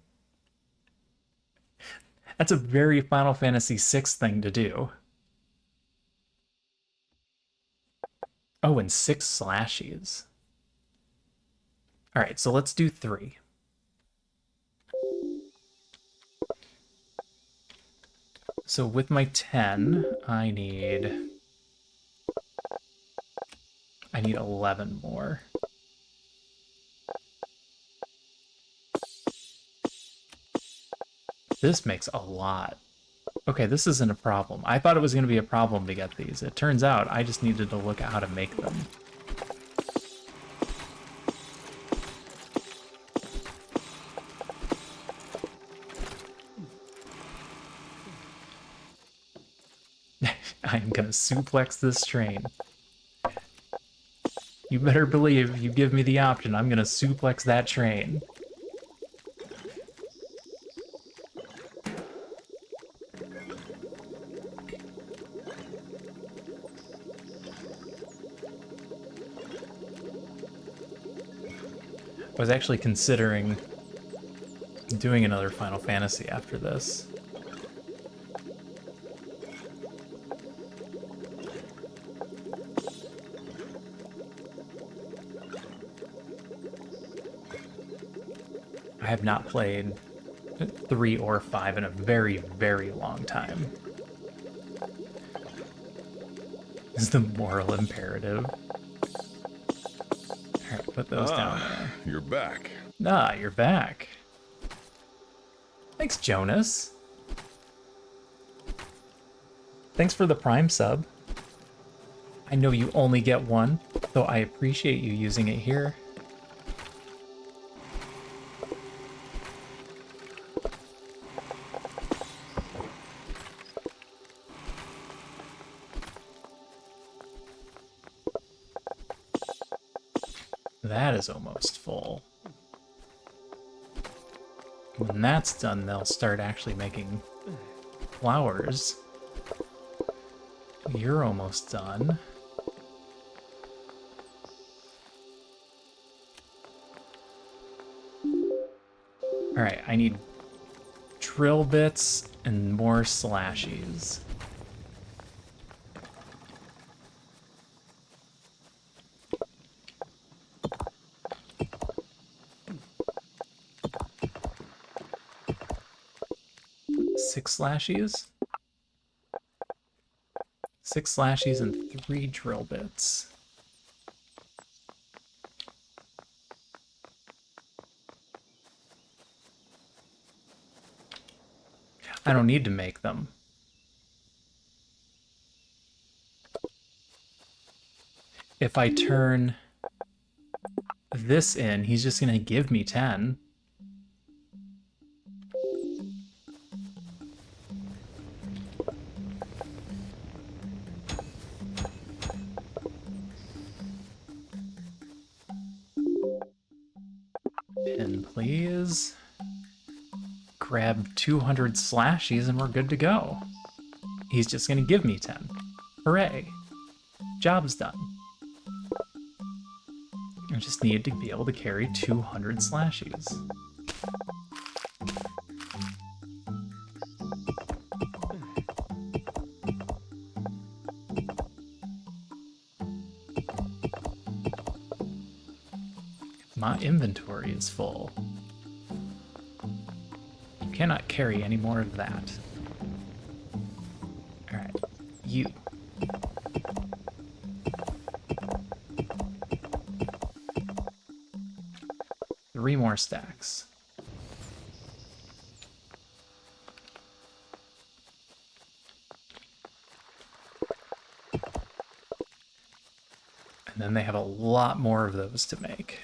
That's a very Final Fantasy VI thing to do. Oh, and 6 slashies. Alright, so let's do 3. So with my 10, I need 11 more. This makes a lot. Okay, this isn't a problem. I thought it was going to be a problem to get these. It turns out I just needed to look at how to make them. I'm going to suplex this train. You better believe you give me the option, I'm going to suplex that train. I was actually considering doing another Final Fantasy after this. have not played 3 or 5 in a very, very long time. This is the moral imperative. Alright, put those down there.
You're back.
Ah, you're back. Thanks, Jonas. Thanks for the Prime sub. I know you only get one, though I appreciate you using it here. That is almost full. When that's done, they'll start actually making flowers. You're almost done. Alright, I need drill bits and more slashies. Six slashies? 6 slashies and 3 drill bits. I don't need to make them. If I turn this in, he's just gonna give me 10. Pin, please. Grab 200 slashies and we're good to go. He's just gonna give me 10. Hooray. Job's done. I just need to be able to carry 200 slashies. My inventory is full. You cannot carry any more of that. Alright, you. Three more stacks. And then they have a lot more of those to make.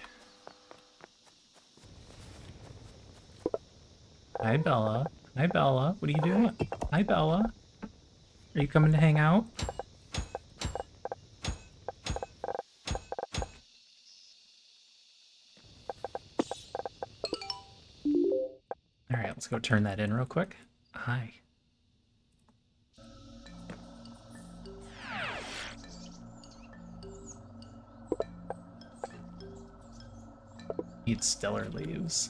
Hi, Bella. Hi, Bella. What are you doing? Hi, Bella. Are you coming to hang out? Alright, let's go turn that in real quick. Hi. Eat stellar leaves.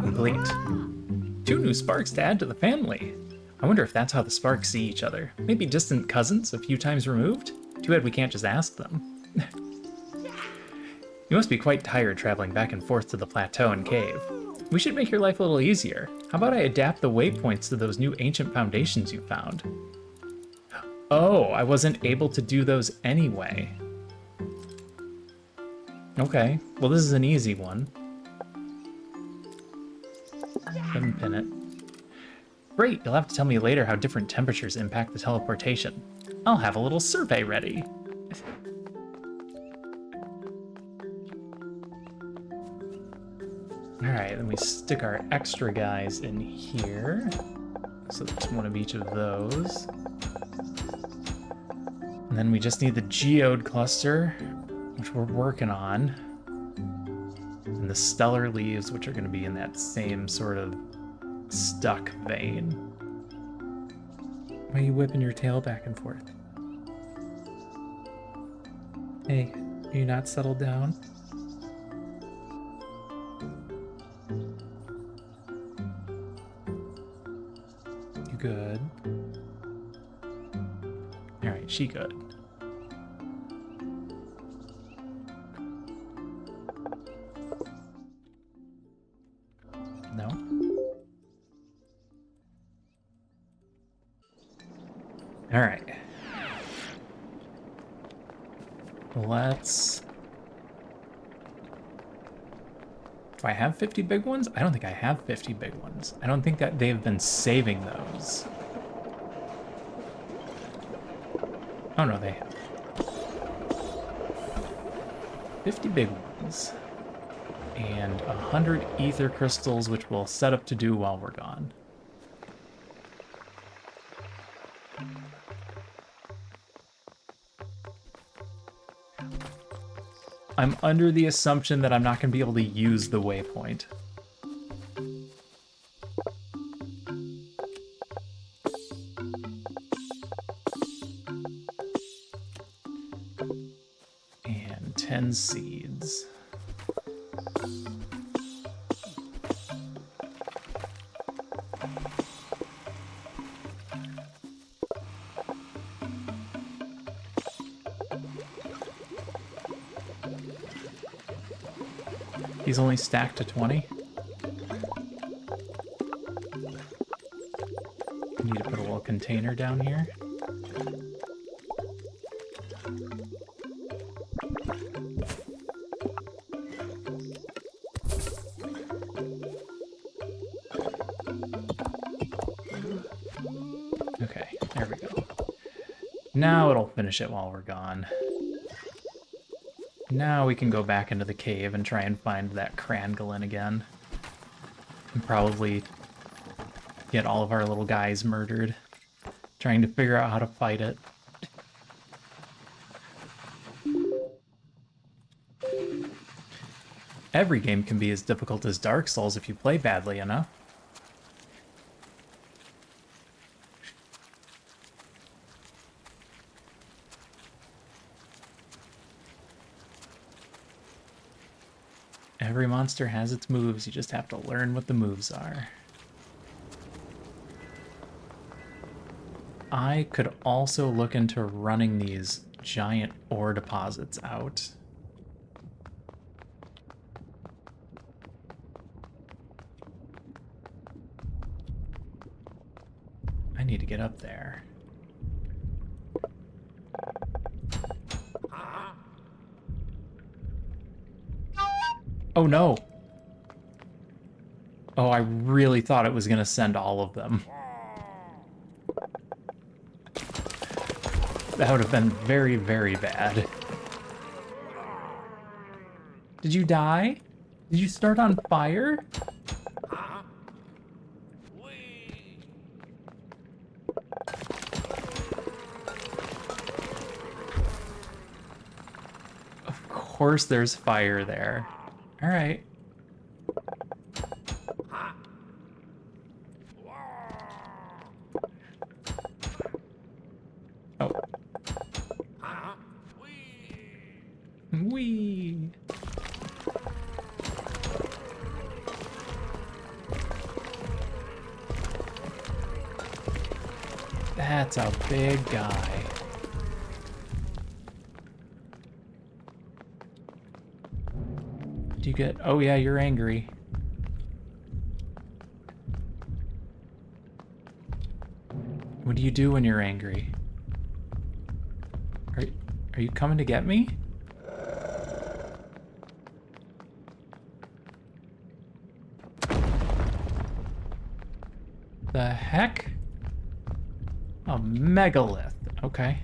Complete. 2 new Sparks to add to the family. I wonder if that's how the Sparks see each other. Maybe distant cousins a few times removed? Too bad we can't just ask them. You must be quite tired traveling back and forth to the plateau and cave. We should make your life a little easier. How about I adapt the waypoints to those new ancient foundations you found? Oh, I wasn't able to do those anyway. Okay, well this is an easy one. Couldn't pin it. Great, you'll have to tell me later how different temperatures impact the teleportation. I'll have a little survey ready. Alright, then we stick our extra guys in here. So there's one of each of those. And then we just need the geode cluster, which we're working on. And the stellar leaves, which are going to be in that same sort of stuck vein. Why are you whipping your tail back and forth? Hey, are you not settled down? good. Alright, she good. No? Alright. Let's... Do I have 50 big ones? I don't think I have 50 big ones. I don't think that they've been saving those. Oh no, they have. 50 big ones. And 100 ether crystals, which we'll set up to do while we're gone. I'm under the assumption that I'm not going to be able to use the waypoint. And 10 seeds. He's only stacked to 20. Need to put a little container down here. Okay, there we go. Now it'll finish it while we're gone. Now we can go back into the cave and try and find that Krangolin again. And probably get all of our little guys murdered. Trying to figure out how to fight it. Every game can be as difficult as Dark Souls if you play badly enough. Every monster has its moves, you just have to learn what the moves are. I could also look into running these giant ore deposits out. I need to get up there. Oh no! Oh, I really thought it was gonna send all of them. That would have been very, very bad. Did you die? Did you start on fire? Of course there's fire there. All right. Oh. Whee! That's a big guy. Do you get... Oh yeah, you're angry. What do you do when you're angry? Are you coming to get me? The heck? A megalith. Okay.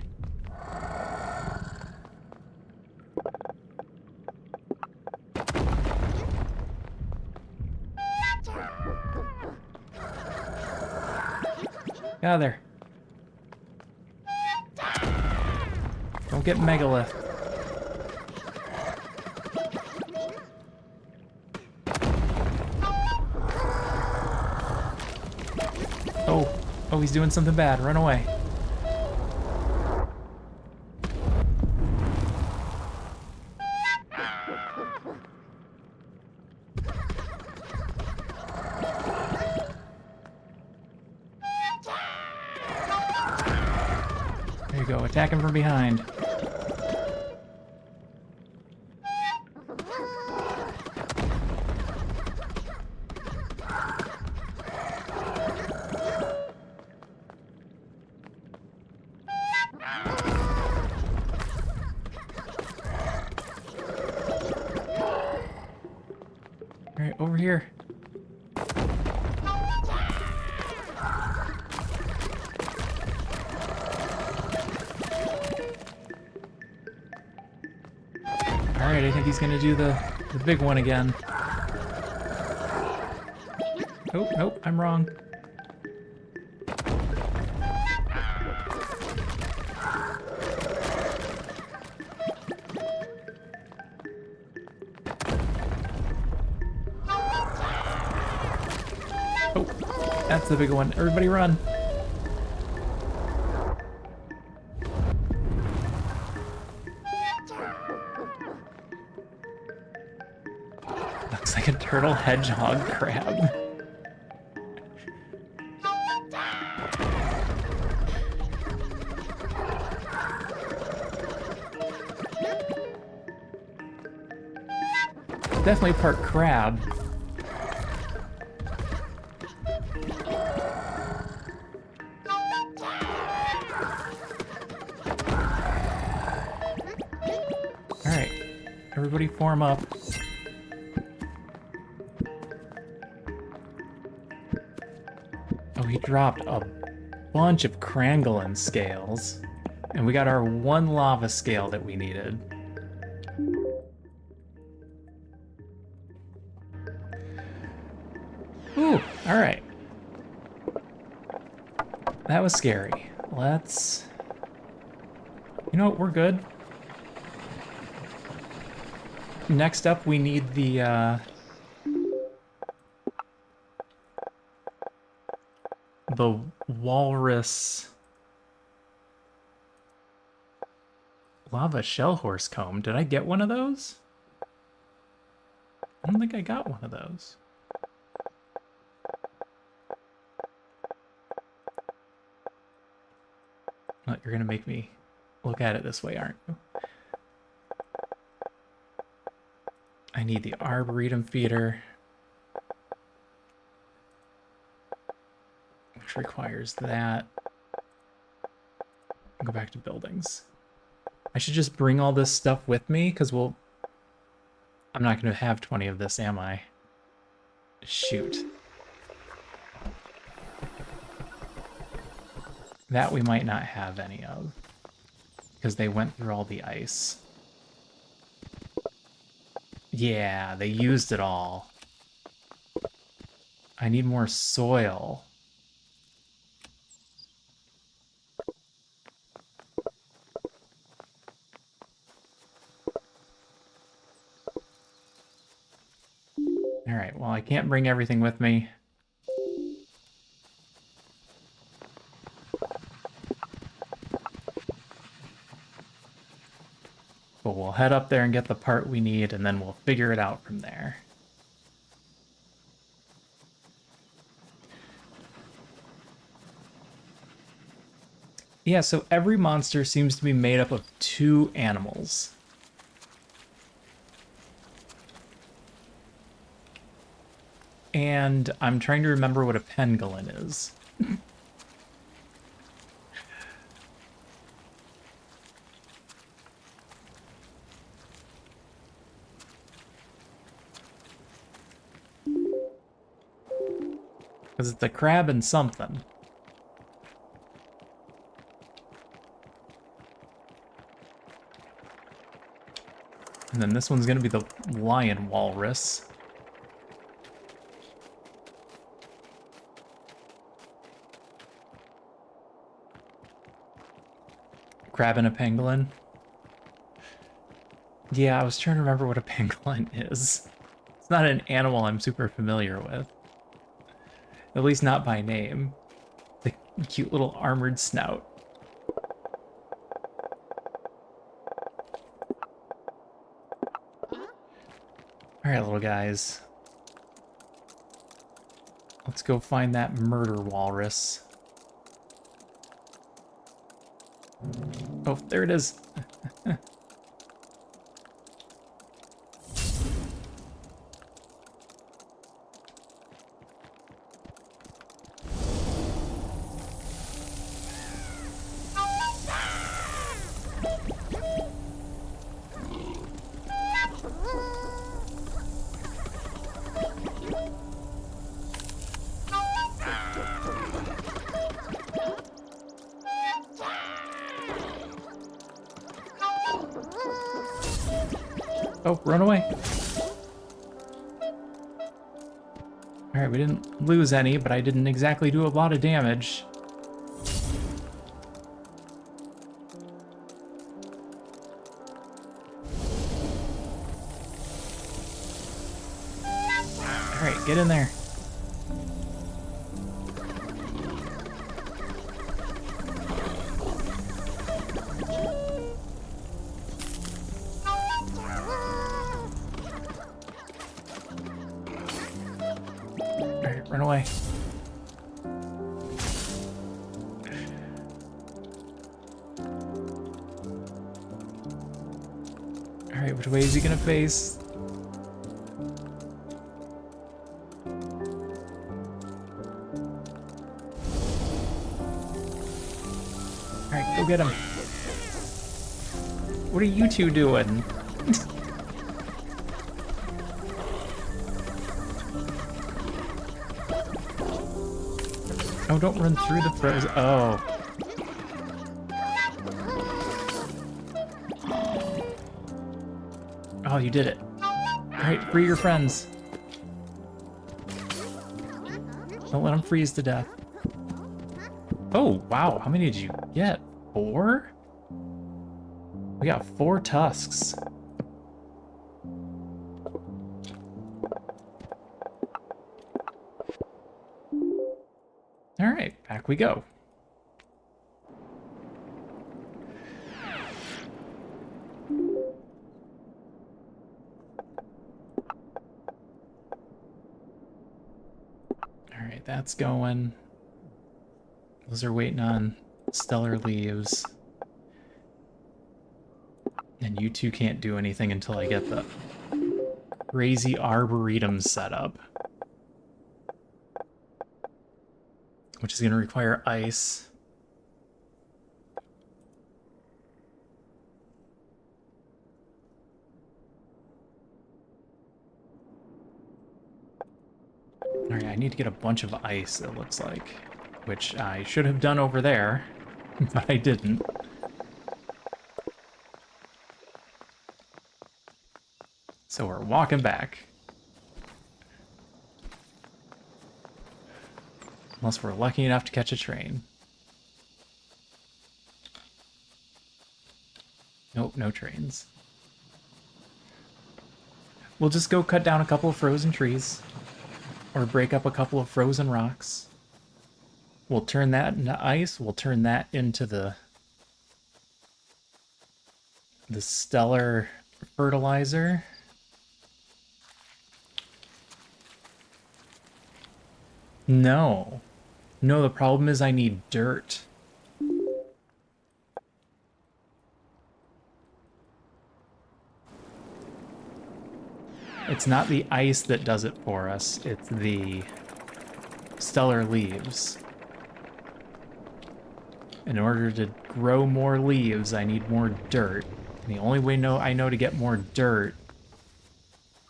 Get out of there. Don't get megalith. Oh, he's doing something bad. Run away. go. Attack him from behind. Alright, over here. Alright, I think he's gonna do the big one again. Oh, nope, I'm wrong. Oh, that's the big one. Everybody run. Looks like a turtle hedgehog crab. Definitely part crab. Alright, everybody form up. Oh, he dropped a bunch of Krangolin scales. And we got our one lava scale that we needed. Ooh, alright. That was scary. Let's... You know what, we're good. Next up, we need the walrus lava shell horse comb. Did I get one of those? I don't think I got one of those. Oh, you're gonna make me look at it this way, aren't you? I need the Arboretum feeder, which requires that. I'll go back to buildings. I should just bring all this stuff with me, because I'm not going to have 20 of this, am I? Shoot. That we might not have any of, because they went through all the ice. Yeah, they used it all. I need more soil. Alright, well, I can't bring everything with me. But we'll head up there and get the part we need, and then we'll figure it out from there. Yeah, so every monster seems to be made up of 2 animals. And I'm trying to remember what a pangolin is. Because it's a crab and something. And then this one's gonna be the lion walrus. Crab and a pangolin. Yeah, I was trying to remember what a pangolin is. It's not an animal I'm super familiar with. At least not by name. The cute little armored snout. Alright, little guys. Let's go find that murder walrus. Oh, there it is. Oh, run away. Alright, we didn't lose any, but I didn't exactly do a lot of damage. Alright, get in there. Alright, run away. Alright, which way is he gonna face? Alright, go get him. What are you two doing? Oh, don't run through the frozen. Oh. Oh, you did it. Alright, free your friends. Don't let them freeze to death. Oh, wow. How many did you get? 4? We got 4 tusks. Alright, back we go. Alright, that's going. Those are waiting on stellar leaves. And you two can't do anything until I get the crazy arboretum set up. Which is going to require ice. Alright, I need to get a bunch of ice, it looks like. Which I should have done over there, but I didn't. So we're walking back. Unless we're lucky enough to catch a train. Nope, no trains. We'll just go cut down a couple of frozen trees. Or break up a couple of frozen rocks. We'll turn that into ice. We'll turn that into the stellar fertilizer. No. No, the problem is I need dirt. It's not the ice that does it for us, it's the stellar leaves. In order to grow more leaves, I need more dirt. And the only way I know to get more dirt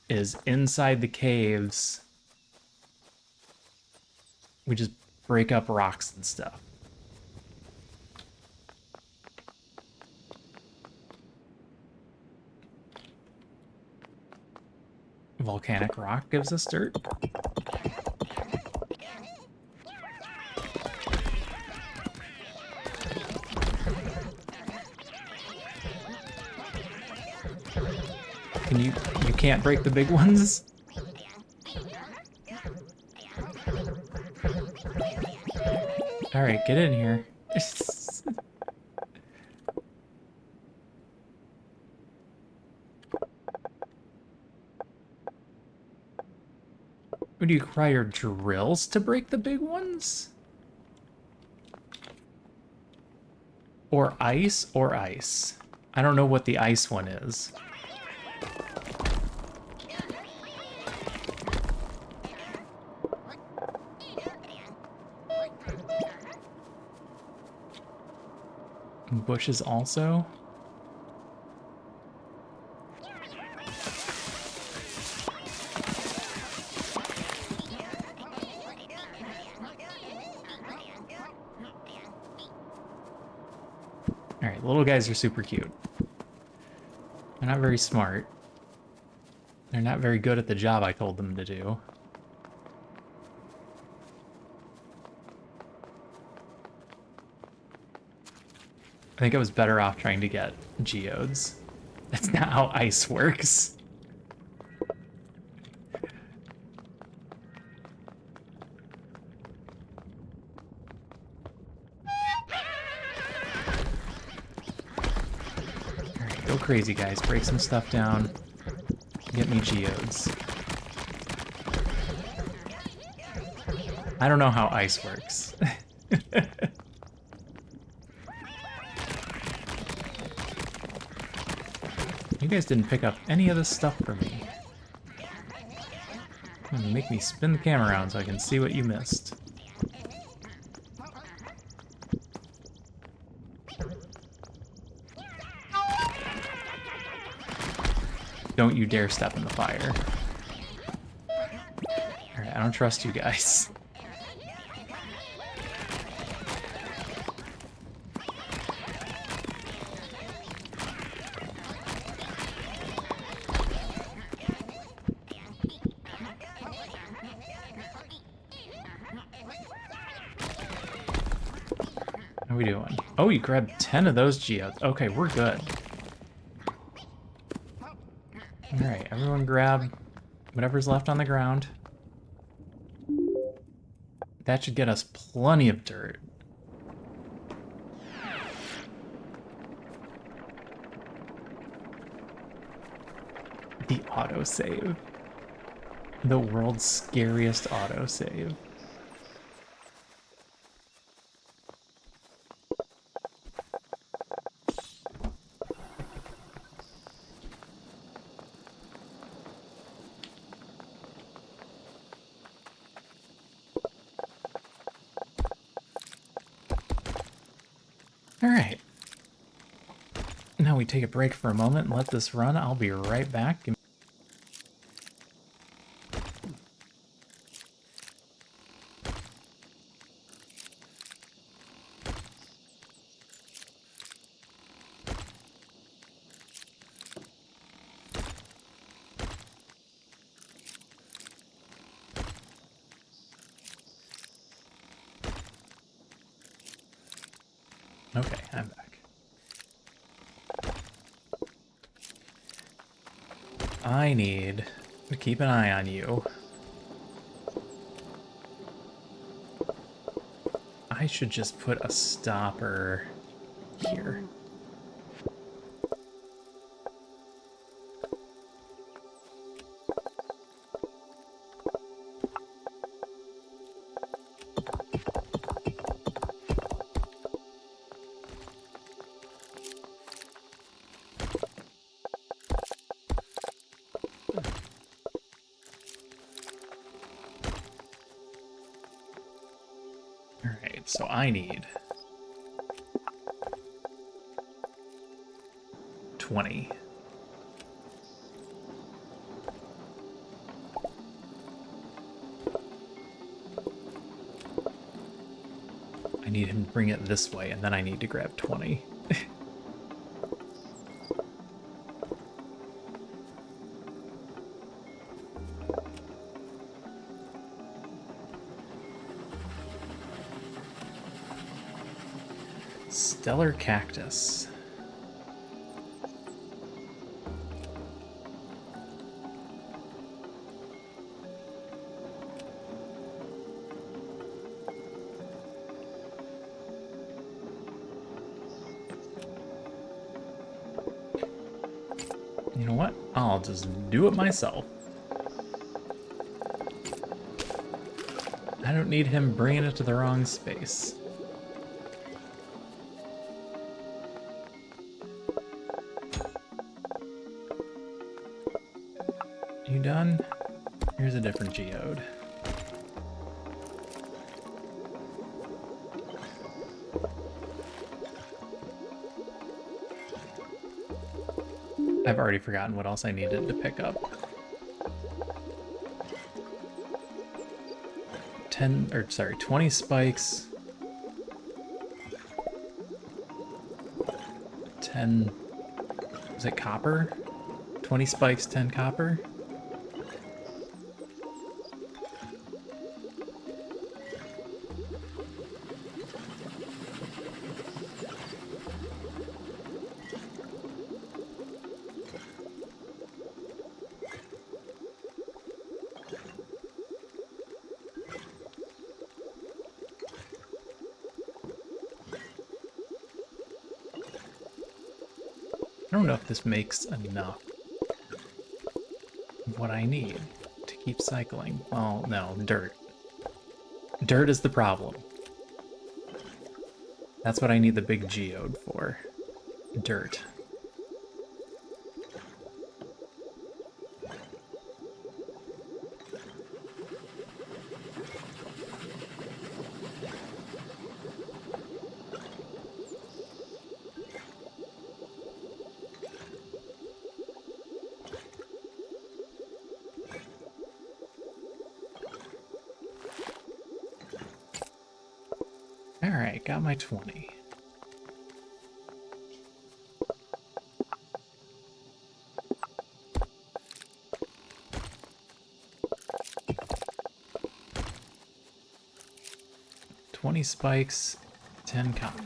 is inside the caves. We just break up rocks and stuff. Volcanic rock gives us dirt. You can't break the big ones? Alright, get in here. Would you require drills to break the big ones? Or ice or ice. I don't know what the ice one is. Bushes also. Alright, little guys are super cute. They're not very smart. They're not very good at the job I told them to do. I think I was better off trying to get geodes. That's not how ice works. Alright, go crazy, guys. Break some stuff down. Get me geodes. I don't know how ice works. You guys didn't pick up any of this stuff for me. Make me spin the camera around so I can see what you missed. Don't you dare step in the fire. Alright, I don't trust you guys. What are we doing? Oh, you grabbed 10 of those geodes. Okay, we're good. Alright, everyone grab whatever's left on the ground. That should get us plenty of dirt. The autosave. The world's scariest autosave. Alright. Now we take a break for a moment and let this run. I'll be right back. Okay, I'm back. I need to keep an eye on you. I should just put a stopper here. Alright, so I need 20. I need him to bring it this way, and then I need to grab 20. Stellar cactus. You know what? I'll just do it myself. I don't need him bringing it to the wrong space. done? Here's a different geode. I've already forgotten what else I needed to pick up. 20 spikes. 10, is it copper? 20 spikes, 10 copper? I don't know if this makes enough of what I need to keep cycling. Oh, no, dirt. Dirt is the problem. That's what I need the big geode for. Dirt. Alright, got my 20. Spikes, 10 copper.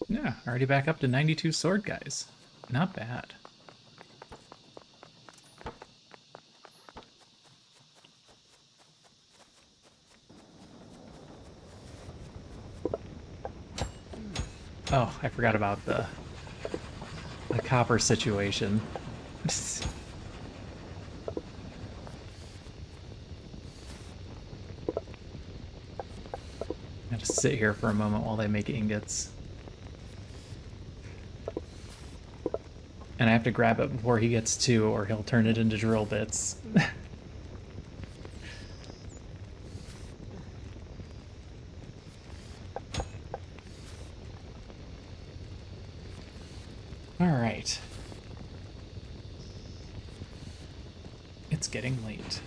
Yeah, already back up to 92 sword guys. Not bad. Oh, I forgot about the copper situation. I have to sit here for a moment while they make ingots. And I have to grab it before he gets 2, or he'll turn it into drill bits. Alright. It's getting late.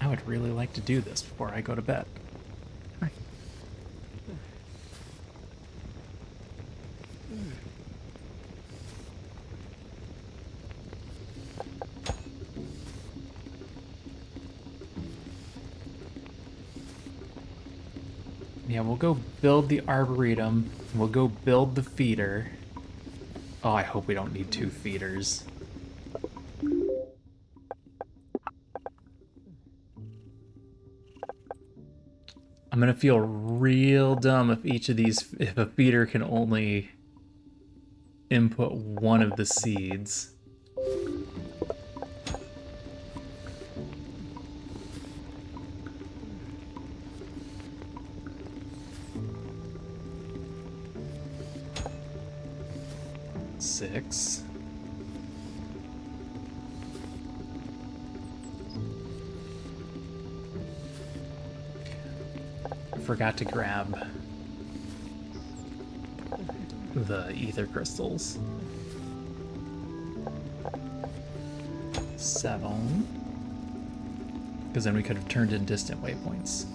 I would really like to do this before I go to bed. Hi. Yeah, we'll go build the Arboretum. We'll go build the feeder. Oh, I hope we don't need 2 feeders. I'm gonna feel real dumb if a feeder can only input 1 of the seeds. Six. I forgot to grab the ether crystals. 7. Because then we could have turned in distant waypoints.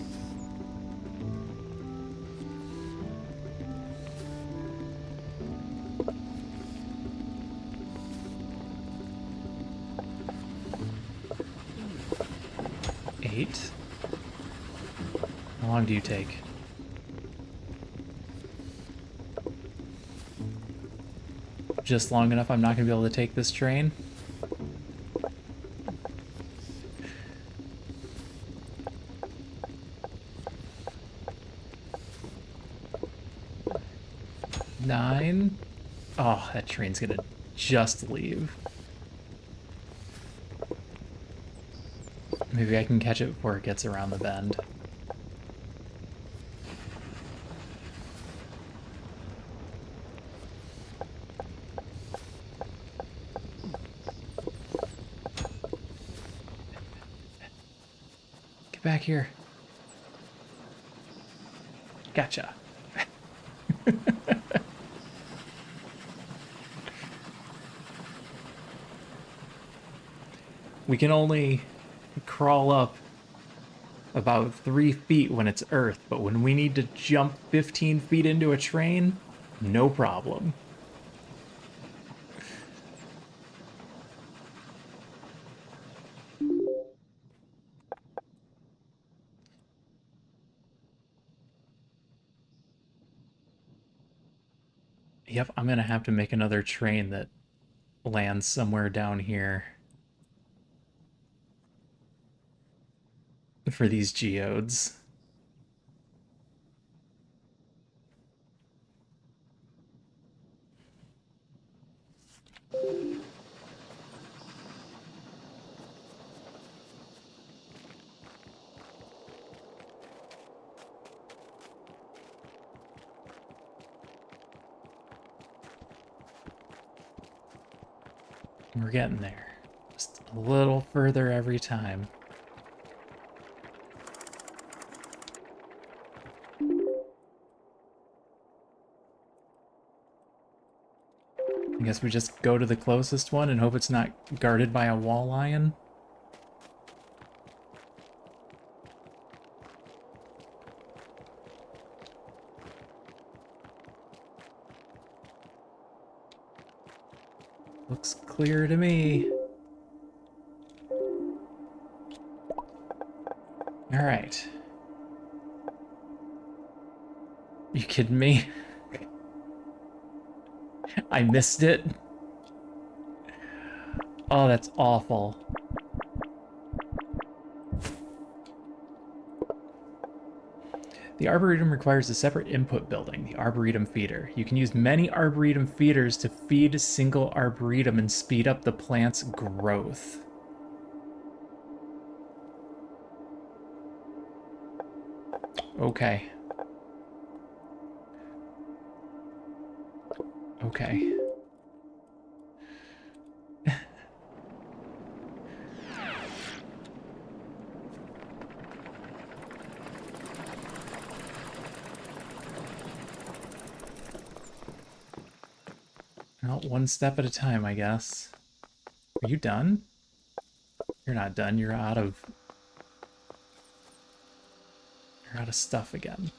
How long do you take? Just long enough I'm not going to be able to take this train? Nine? Oh, that train's going to just leave. Maybe I can catch it before it gets around the bend. Get back here. Gotcha. We can only crawl up about 3 feet when it's earth, but when we need to jump 15 feet into a train, no problem. Yep, I'm gonna have to make another train that lands somewhere down here for these geodes. We're getting there. Just a little further every time. I guess we just go to the closest one and hope it's not guarded by a wall lion. Looks clear to me. All right. You kidding me? I missed it. Oh, that's awful. The Arboretum requires a separate input building, the Arboretum feeder. You can use many Arboretum feeders to feed a single Arboretum and speed up the plant's growth. Okay. Okay. Well, one step at a time, I guess. Are you done? You're not done. You're out of stuff again.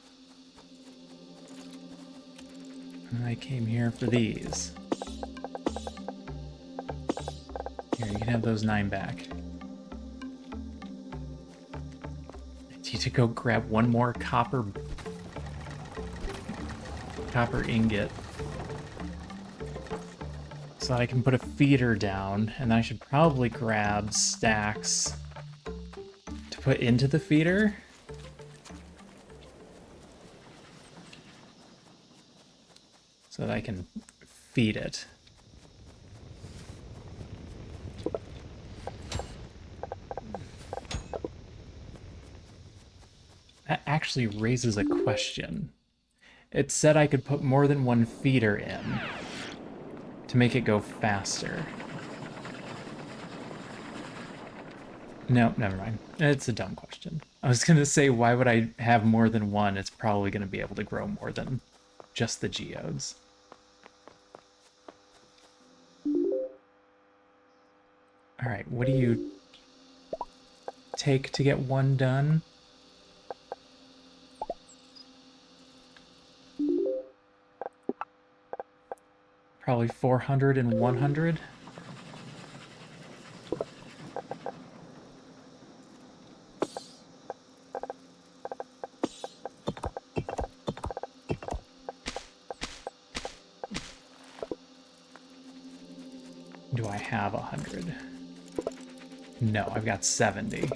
I came here for these. Here, you can have those 9 back. I need to go grab one more copper ingot so that I can put a feeder down, and then I should probably grab stacks to put into the feeder. So that I can feed it. That actually raises a question. It said I could put more than one feeder in to make it go faster. No, never mind. It's a dumb question. I was going to say, why would I have more than one? It's probably going to be able to grow more than just the geodes. All right, what do you take to get one done? Probably 400 and 100. Do I have 100? No, I've got 70.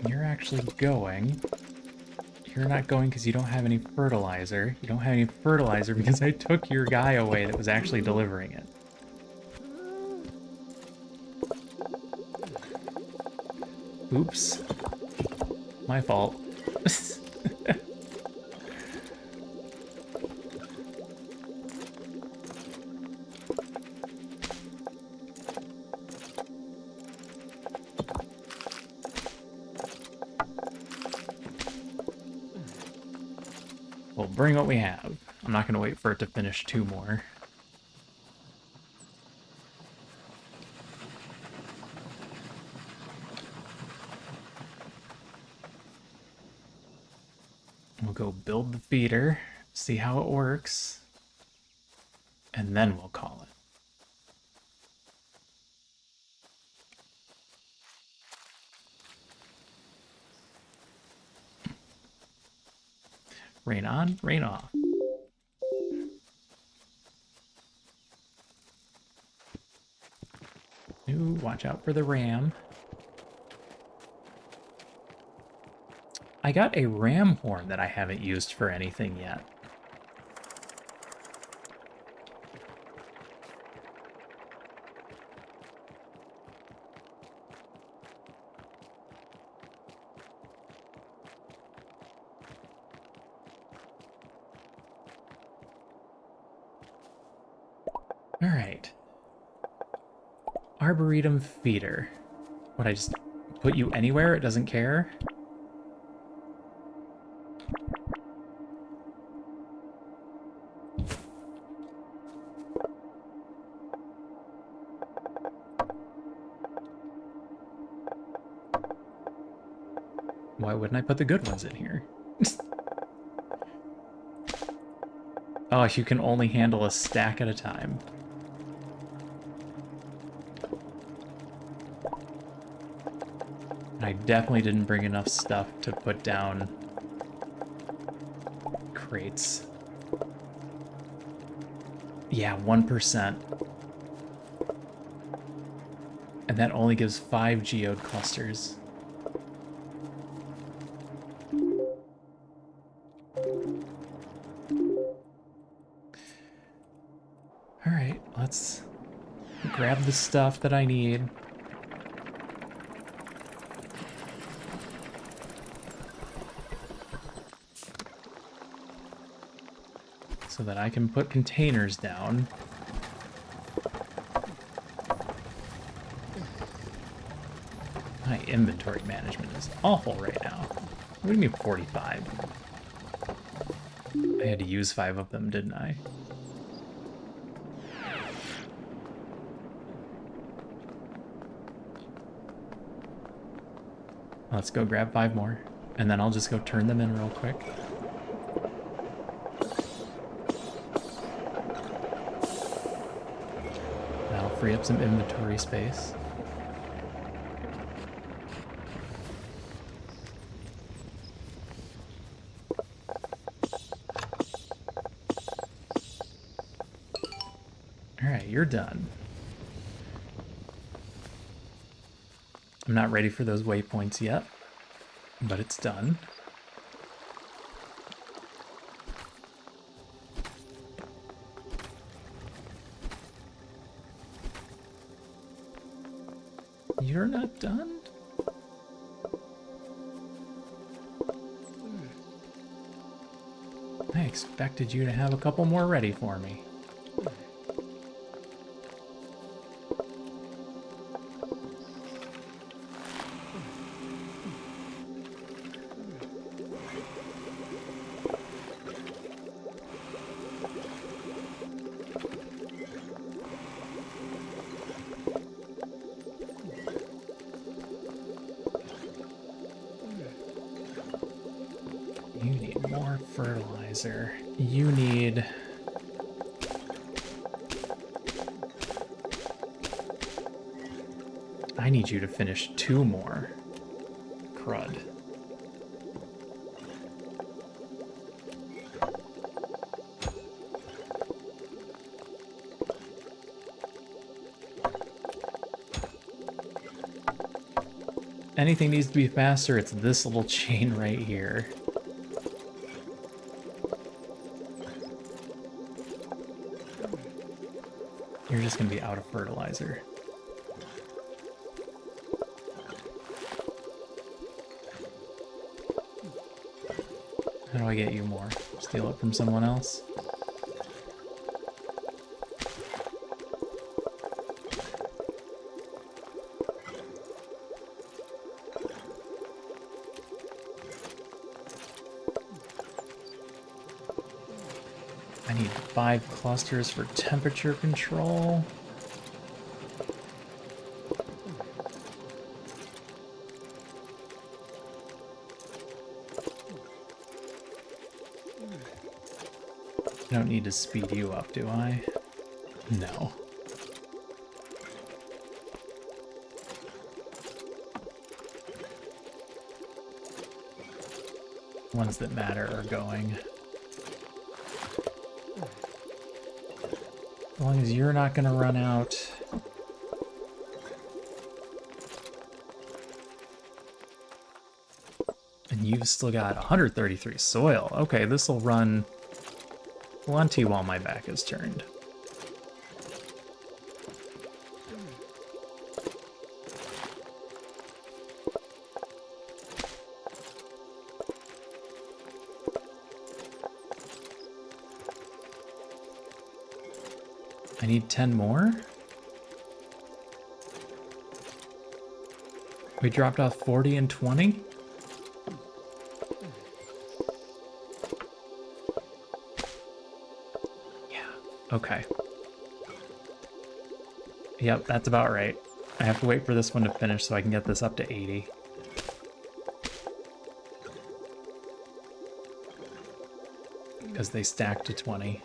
You're actually going. You're not going because you don't have any fertilizer. You don't have any fertilizer because I took your guy away that was actually delivering it. Oops. My fault. We'll bring what we have. I'm not going to wait for it to finish 2 more. We'll go build the feeder, see how it works, and then we'll call it. Rain on, rain off. Ooh, watch out for the ram. I got a ram horn that I haven't used for anything yet. All right. Arboretum feeder. Would I just put you anywhere? It doesn't care? Why wouldn't I put the good ones in here? Oh, you can only handle a stack at a time. I definitely didn't bring enough stuff to put down crates. Yeah, 1%. And that only gives 5 geode clusters. Alright, let's grab the stuff that I need. So that I can put containers down. My inventory management is awful right now. What do you mean 45? I had to use 5 of them, didn't I? Let's go grab 5 more, and then I'll just go turn them in real quick. That'll free up some inventory space. Alright, you're done. I'm not ready for those waypoints yet, but it's done. You're not done? I expected you to have a couple more ready for me. You need more fertilizer. You need... I need you to finish 2 more. Crud. Anything needs to be faster, it's this little chain right here. You're just gonna be out of fertilizer. How do I get you more? Steal it from someone else? I need 5 clusters for temperature control. I don't need to speed you up, do I? No. Ones that matter are going. As long as you're not gonna run out. And you've still got 133 soil. Okay, this'll run plenty while my back is turned. I need 10 more? We dropped off 40 and 20? Yeah, okay. Yep, that's about right. I have to wait for this one to finish so I can get this up to 80. Because they stack to 20.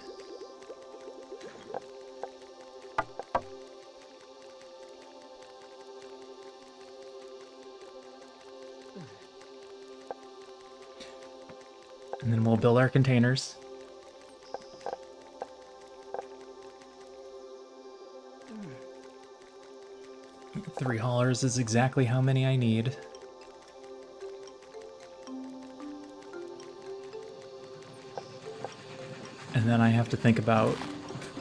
And then we'll build our containers. Three haulers is exactly how many I need. And then I have to think about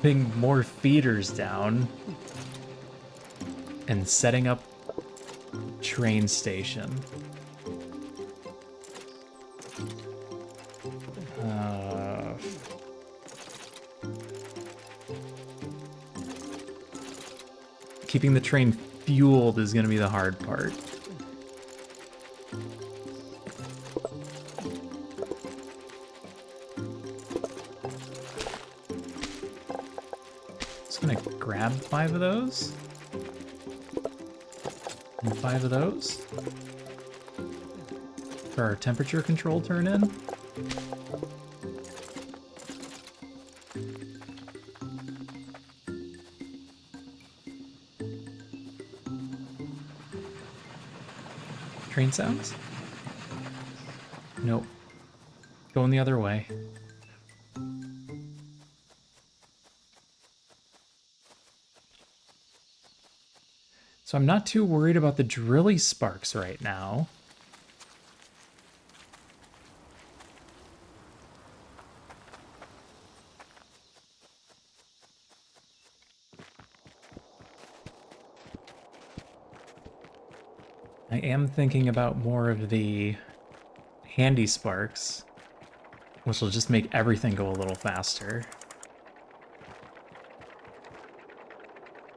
putting more feeders down and setting up train station. Keeping the train fueled is going to be the hard part. Just going to grab 5 of those. And 5 of those. For our temperature control turn in. Train sounds? Nope. Going the other way. So I'm not too worried about the drilly sparks right now. I am thinking about more of the handy sparks, which will just make everything go a little faster.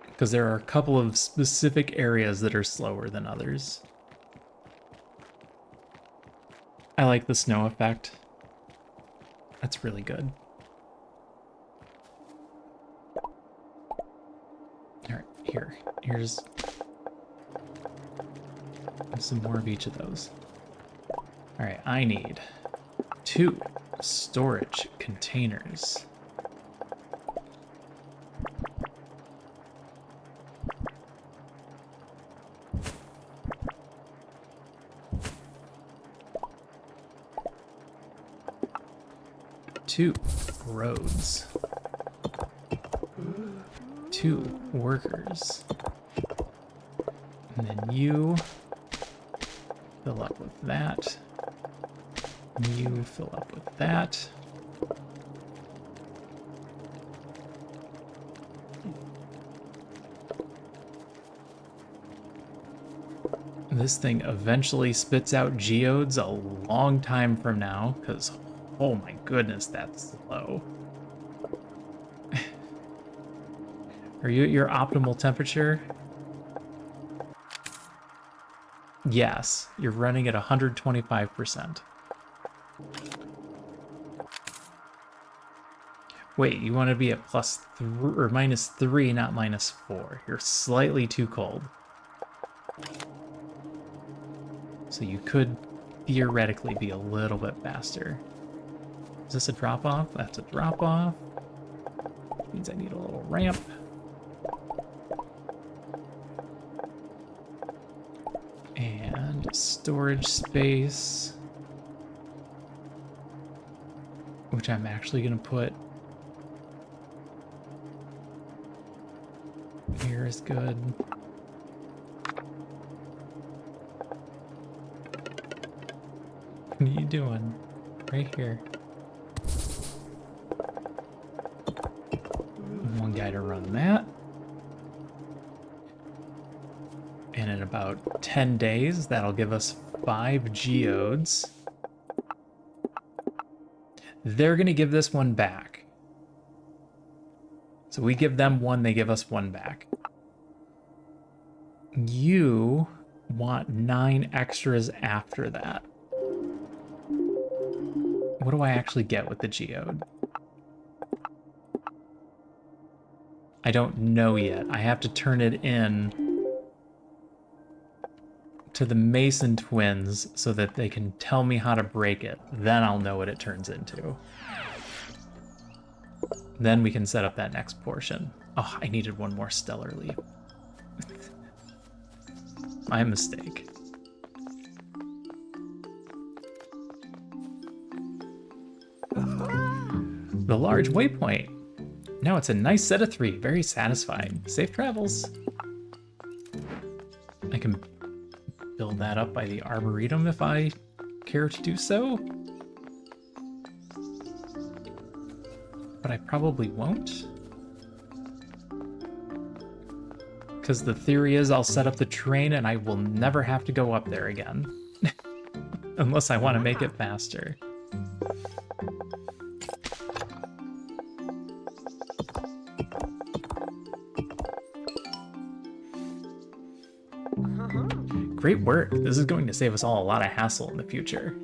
Because there are a couple of specific areas that are slower than others. I like the snow effect. That's really good. Alright, here's some more of each of those. Alright, I need 2 storage containers. Two roads. 2 workers. And then you fill up with that. You fill up with that. This thing eventually spits out geodes a long time from now, because Oh my goodness, that's low. Are you at your optimal temperature? Yes, you're running at 125%. Wait, you want to be at +3 or -3, not -4. You're slightly too cold. So you could theoretically be a little bit faster. Is this a drop-off? That's a drop-off. Means I need a little ramp. And storage space. Which I'm actually going to put here is good. What are you doing? Right here. One guy to run that. And in about 10 days, that'll give us 5 geodes. They're going to give this one back. So we give them one, they give us one back. You want 9 extras after that. What do I actually get with the geode? I don't know yet. I have to turn it in to the Mason twins so that they can tell me how to break it. Then I'll know what it turns into. Then we can set up that next portion. Oh, I needed one more stellar leaf. My mistake. The large waypoint. Now it's a nice set of 3. Very satisfying. Safe travels. I can build that up by the Arboretum if I care to do so. But I probably won't. Because the theory is I'll set up the terrain and I will never have to go up there again. Unless I want to make it faster. Great work. This is going to save us all a lot of hassle in the future.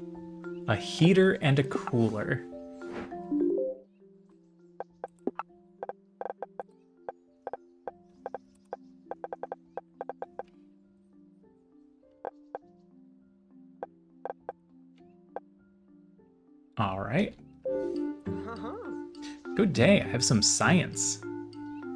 A heater and a cooler. All right. Good day. I have some science.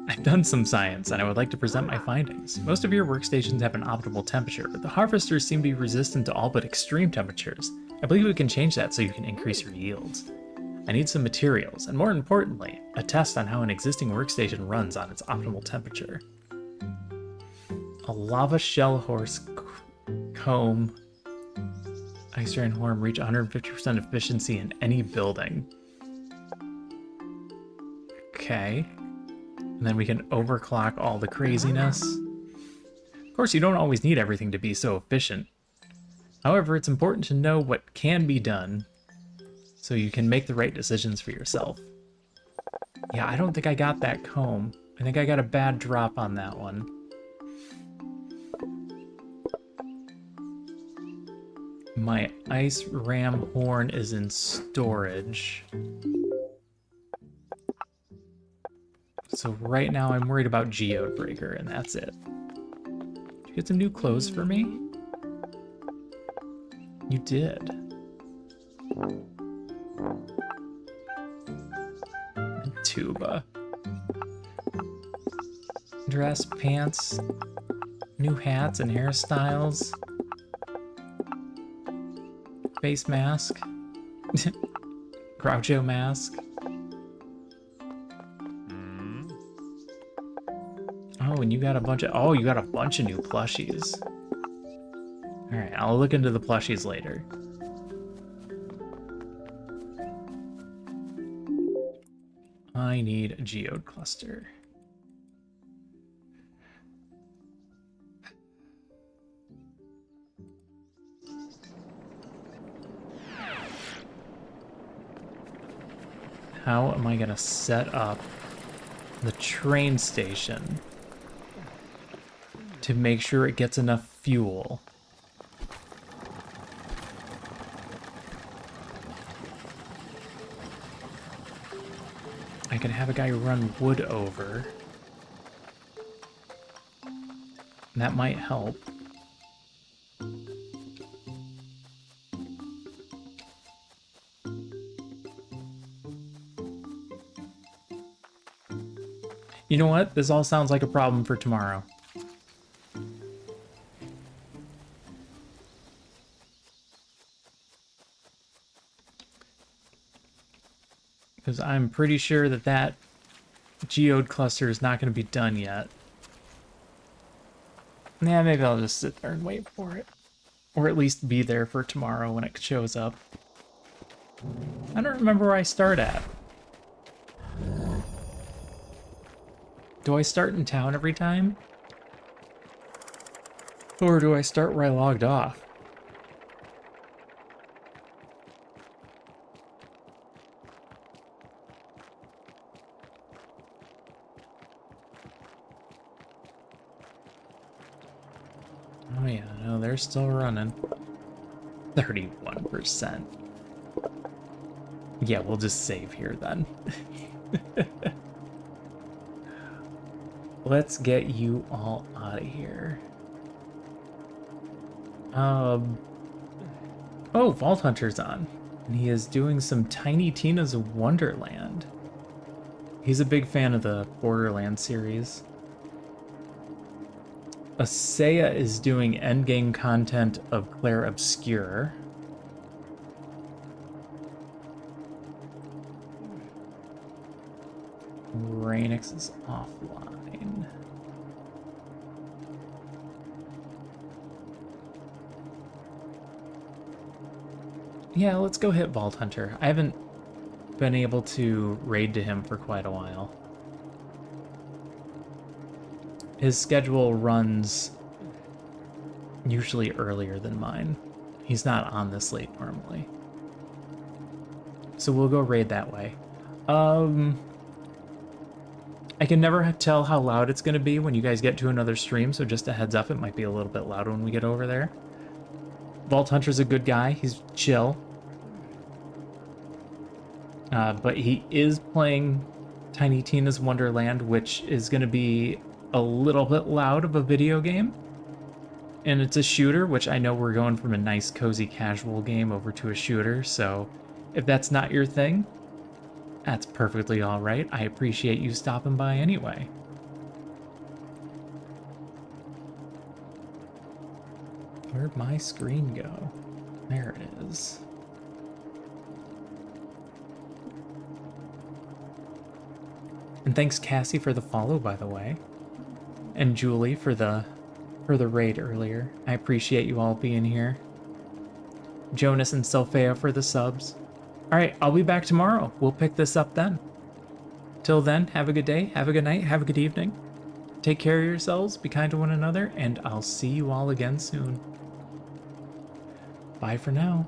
I've done some science, and I would like to present my findings. Most of your workstations have an optimal temperature, but the harvesters seem to be resistant to all but extreme temperatures. I believe we can change that so you can increase your yields. I need some materials, and more importantly, a test on how an existing workstation runs on its optimal temperature. A lava shell horse comb ice iron horn reach 150% efficiency in any building. Okay. And then we can overclock all the craziness. Of course, you don't always need everything to be so efficient. However, it's important to know what can be done so you can make the right decisions for yourself. Yeah, I don't think I got that comb. I think I got a bad drop on that one. My ice ram horn is in storage. So right now I'm worried about Geode Breaker, and that's it. Did you get some new clothes for me? You did. And tuba. Dress, pants, new hats and hairstyles. Face mask. Groucho mask. Oh, and you got a bunch of... Oh, you got a bunch of new plushies. Alright, I'll look into the plushies later. I need a geode cluster. how am I gonna set up the train station to make sure it gets enough fuel? I can have a guy run wood over. That might help. You know what? This all sounds like a problem for tomorrow. Because I'm pretty sure that that geode cluster is not going to be done yet. Yeah, maybe I'll just sit there and wait for it. Or at least be there for tomorrow when it shows up. I don't remember where I start at. Do I start in town every time? Or do I start where I logged off? Oh yeah, no, they're still running. 31%. Yeah, we'll just save here then. Let's get you all out of here. Oh, Vault Hunter's on. And he is doing some Tiny Tina's Wonderland. He's a big fan of the Borderlands series. Asaya is doing endgame content of Claire Obscure. Rainix is offline. Yeah, let's go hit Vault Hunter. I haven't been able to raid to him for quite a while. His schedule runs usually earlier than mine. He's not on this late normally. So we'll go raid that way. I can never tell how loud it's going to be when you guys get to another stream, so just a heads up, it might be a little bit loud when we get over there. Vault Hunter's a good guy. He's chill. But he is playing Tiny Tina's Wonderland, which is going to be a little bit loud of a video game. And it's a shooter, which I know we're going from a nice, cozy, casual game over to a shooter, so if that's not your thing, that's perfectly all right. I appreciate you stopping by anyway. Where'd my screen go? There it is. And thanks, Cassie, for the follow, by the way. And Julie for the raid earlier. I appreciate you all being here. Jonas and Sophia for the subs. All right, I'll be back tomorrow. We'll pick this up then. Till then, have a good day, have a good night, have a good evening. Take care of yourselves, be kind to one another, and I'll see you all again soon. Bye for now.